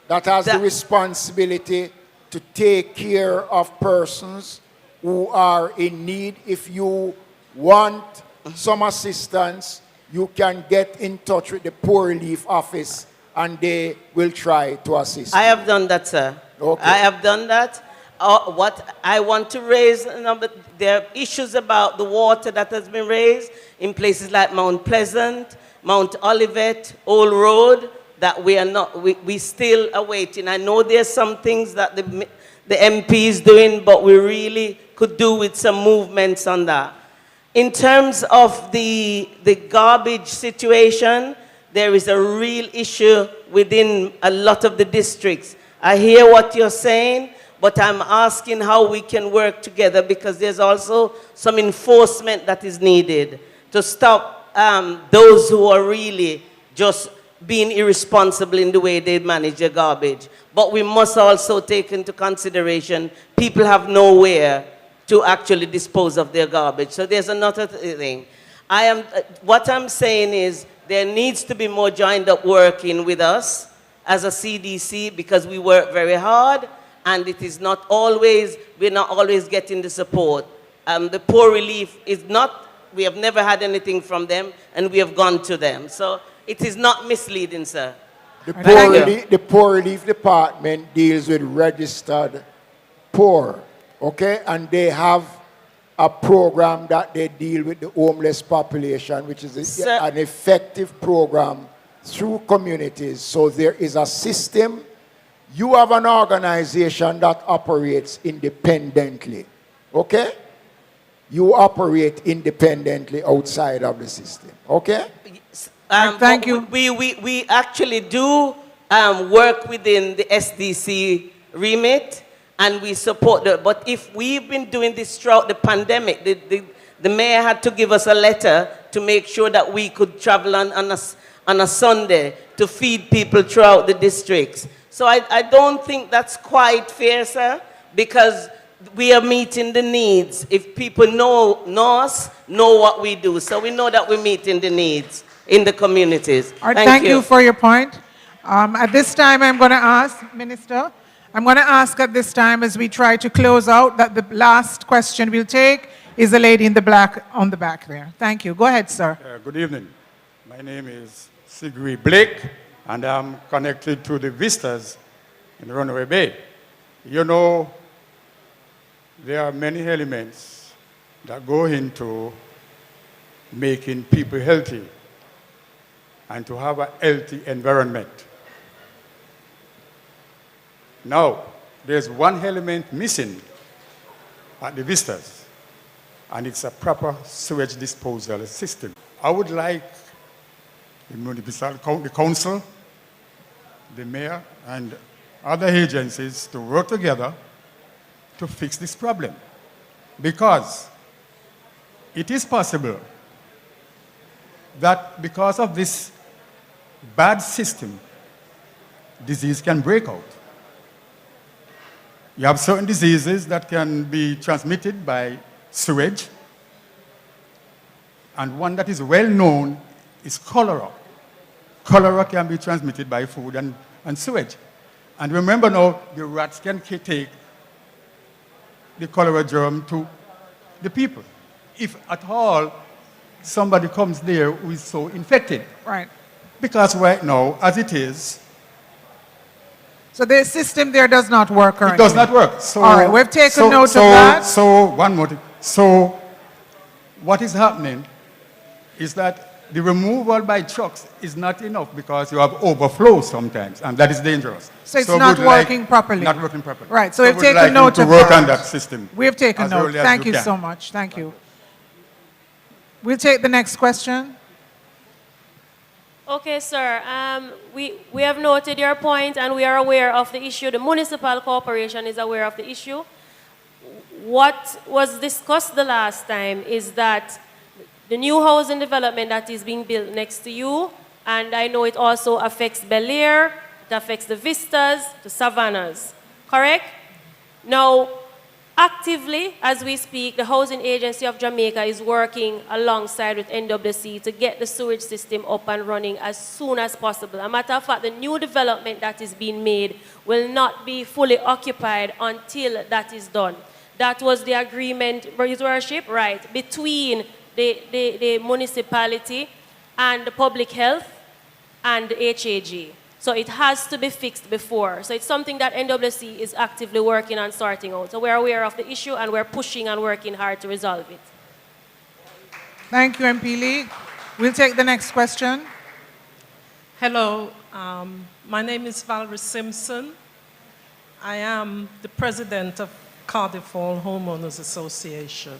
that has the responsibility to take care of persons who are in need. If you want some assistance, you can get in touch with the poor relief office and they will try to assist. I have done that, sir. Okay. I have done that. What I want to raise, there are issues about the water that has been raised in places like Mount Pleasant, Mount Olivet, Old Road, that we still are waiting. I know there's some things that the MP is doing, but we really could do with some movements on that. In terms of the garbage situation, there is a real issue within a lot of the districts. I hear what you're saying, but I'm asking how we can work together because there's also some enforcement that is needed to stop those who are really just being irresponsible in the way they manage their garbage. But we must also take into consideration people have nowhere to actually dispose of their garbage. So there's another thing. What I'm saying is there needs to be more joined up working with us as a CDC because we work very hard and it is not always, we're not always getting the support. The poor relief is not, we have never had anything from them and we have gone to them. So it is not misleading, sir. The poor relief department deals with registered poor, okay? And they have a program that they deal with the homeless population, which is an effective program through communities. So there is a system. You have an organization that operates independently, okay? You operate independently outside of the system, okay? Thank you. We actually do work within the SDC remit and we support that. But if we've been doing this throughout the pandemic, the mayor had to give us a letter to make sure that we could travel on a Sunday to feed people throughout the districts. So I don't think that's quite fair, sir, because we are meeting the needs. If people know us, know what we do. So we know that we're meeting the needs in the communities. All right, thank you for your point. At this time, I'm going to ask, Minister, I'm going to ask at this time as we try to close out that the last question we'll take is the lady in the black on the back there. Thank you. Go ahead, sir. Good evening. My name is Sigrid Blake, and I'm connected to the visitors in Runaway Bay. You know, there are many elements that go into making people healthy and to have a healthy environment. Now, there's one element missing at the vistas, and it's a proper sewage disposal system. I would like the municipal the council, the mayor, and other agencies to work together to fix this problem. Because it is possible that because of this bad system, disease can break out. You have certain diseases that can be transmitted by sewage, and one that is well known is cholera. Cholera can be transmitted by food and sewage. And remember now, the rats can take the cholera germ to the people, if at all somebody comes there who is so infected. Right. Because right now, as it is, so the system there does not work currently? It does not work. So, all right, we've taken note of that. So, one more thing. So, what is happening is that the removal by trucks is not enough because you have overflow sometimes, and that is dangerous. So it's not working properly? Not working properly. Right, so we've we'd taken like note you of to work that. on that system. We've taken as note. early as Thank you you can. so much. Thank you. We'll take the next question. Okay, sir. We have noted your point and we are aware of the issue. The municipal corporation is aware of the issue. What was discussed the last time is that the new housing development that is being built next to you, and I know it also affects Bel Air, it affects the Vistas, the Savannas, correct? Now, actively, as we speak, the Housing Agency of Jamaica is working alongside with NWC to get the sewage system up and running as soon as possible. As a matter of fact, the new development that is being made will not be fully occupied until that is done. That was the agreement, Your Worship, right, between the municipality and the public health and the HAG. So it has to be fixed before. So it's something that NWC is actively working on sorting out. So we're aware of the issue and we're pushing and working hard to resolve it. Thank you, MP Lee. We'll take the next question. Hello, my name is Valerie Simpson. I am the president of Cardiff Hall Homeowners Association.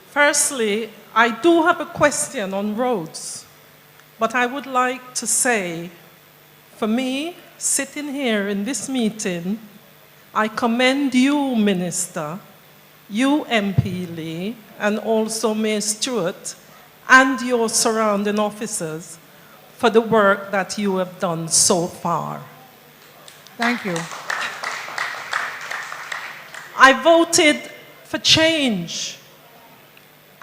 Firstly, I do have a question on roads, but I would like to say, for me, sitting here in this meeting, I commend you, Minister, you, MP Lee, and also Mayor Stewart, and your surrounding officers for the work that you have done so far. Thank you. I voted for change,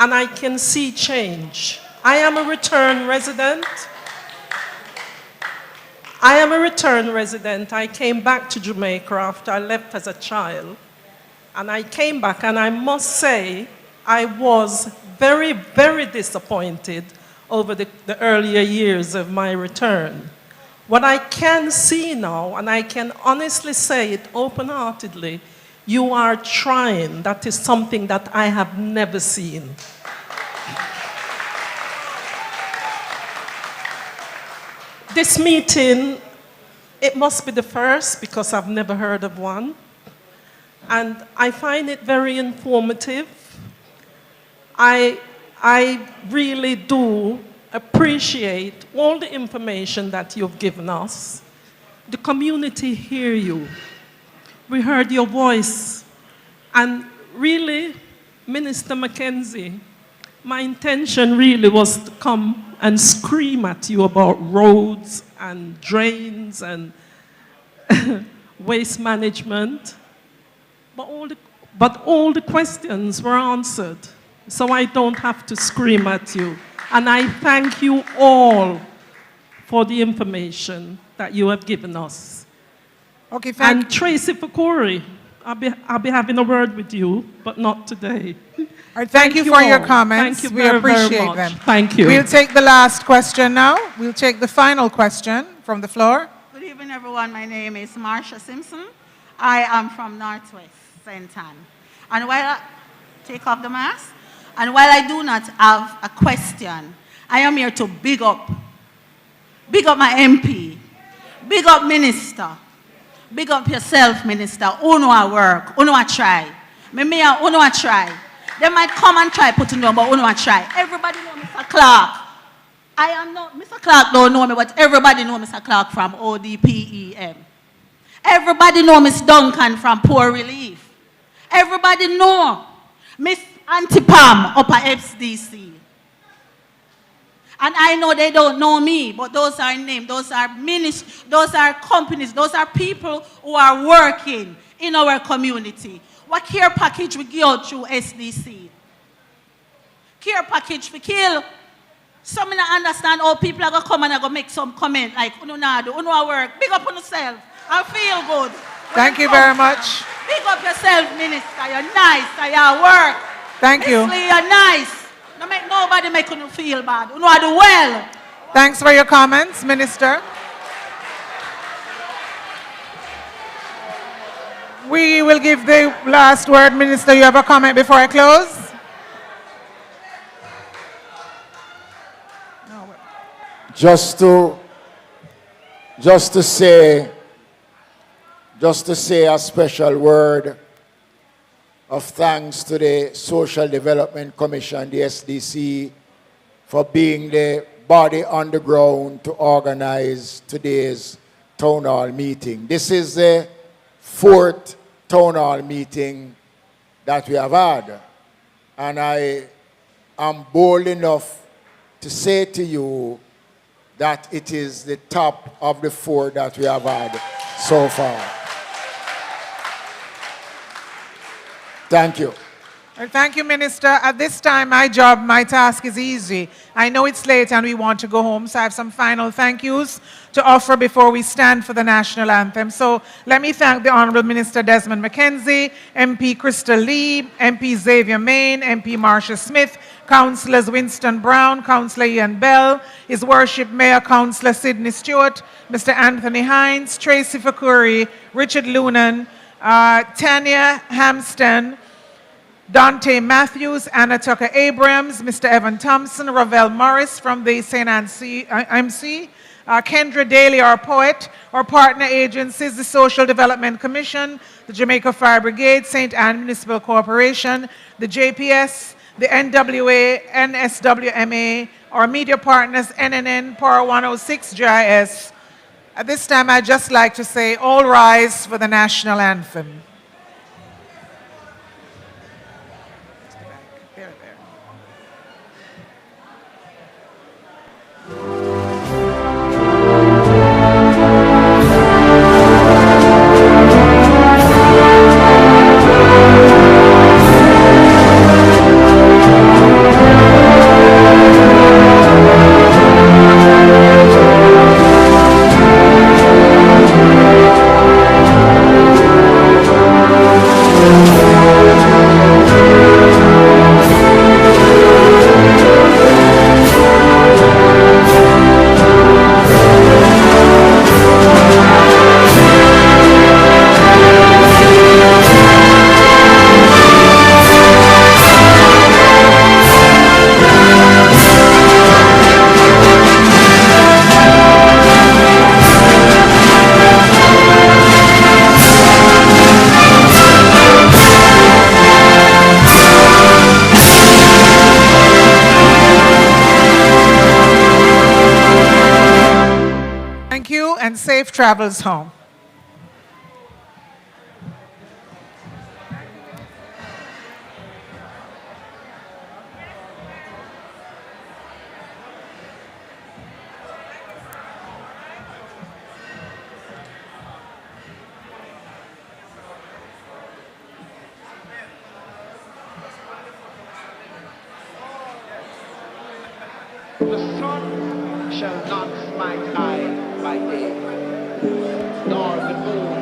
and I can see change. I am a return resident. I came back to Jamaica after I left as a child. And I came back, and I must say, I was very, very disappointed over the earlier years of my return. What I can see now, and I can honestly say it open-heartedly, you are trying. That is something that I have never seen. This meeting, it must be the first because I've never heard of one. And I find it very informative. I really do appreciate all the information that you've given us. The community hear you. We heard your voice. And really, Minister Mackenzie, my intention really was to come and scream at you about roads and drains and waste management. But all the questions were answered, so I don't have to scream at you. And I thank you all for the information that you have given us. Okay, and Tracy Fakuri, I'll be having a word with you, but not today. All right, thank you for your comments. Thank you we very, appreciate very much. them. Thank you. We'll take the last question now. We'll take the final question from the floor. Good evening, everyone. My name is Marsha Simpson. I am from Northwest. St. Ann. And while I take off the mask, and while I do not have a question, I am here to big up my MP, big up Minister, big up yourself, Minister. Uno a work, uno a try. Uno a try. They might come and try putting down, but uno a try. Everybody know Mr. Clark. I am not, Mr. Clark don't know me, but everybody know Mr. Clark from ODPEM. Everybody know Miss Duncan from Poor Relief. Everybody know Miss Auntie Pam up at FDC. And I know they don't know me, but those are names, those are ministries, those are companies, those are people who are working in our community. What care package we give out through SDC? Care package for kill. Some don't understand how people are going to come and are going to make some comment like, uno work. Big up on yourself. I feel good. Thank you very much. Big up yourself, Minister. You're nice. You work. Thank you. You're nice. Don't make nobody make you feel bad. You know I do well. Thanks for your comments, Minister. We will give the last word. Minister, you have a comment before I close? Just to say a special word of thanks to the Social Development Commission, the SDC, for being the body on the ground to organize today's town hall meeting. This is the 4th town hall meeting that we have had. And I am bold enough to say to you that it is the top of the 4 that we have had so far. Thank you. Well, thank you, Minister. At this time, my task is easy. I know it's late and we want to go home, so I have some final thank yous to offer before we stand for the national anthem. So let me thank the Honourable Minister Desmond McKenzie, MP Crystal Lee, MP Xavier Main, MP Marsha Smith, Councillors Winston Brown, Councillor Ian Bell, His Worship Mayor Councillor Sidney Stewart, Mr. Anthony Hines, Tracy Fakuri, Richard Lunan, Tanya Hamston, Dante Matthews, Anna Tucker Abrams, Mr. Evan Thompson, Ravel Morris from the St. Ann MC, Kendra Daly, our poet, our partner agencies, the Social Development Commission, the Jamaica Fire Brigade, St. Ann Municipal Corporation, the JPS, the NWA, NSWMA, our media partners, NNN, Power 106, JIS. At this time, I'd just like to say, all rise for the national anthem. Thank you and safe travels home. The sun shall not smite I by day, nor the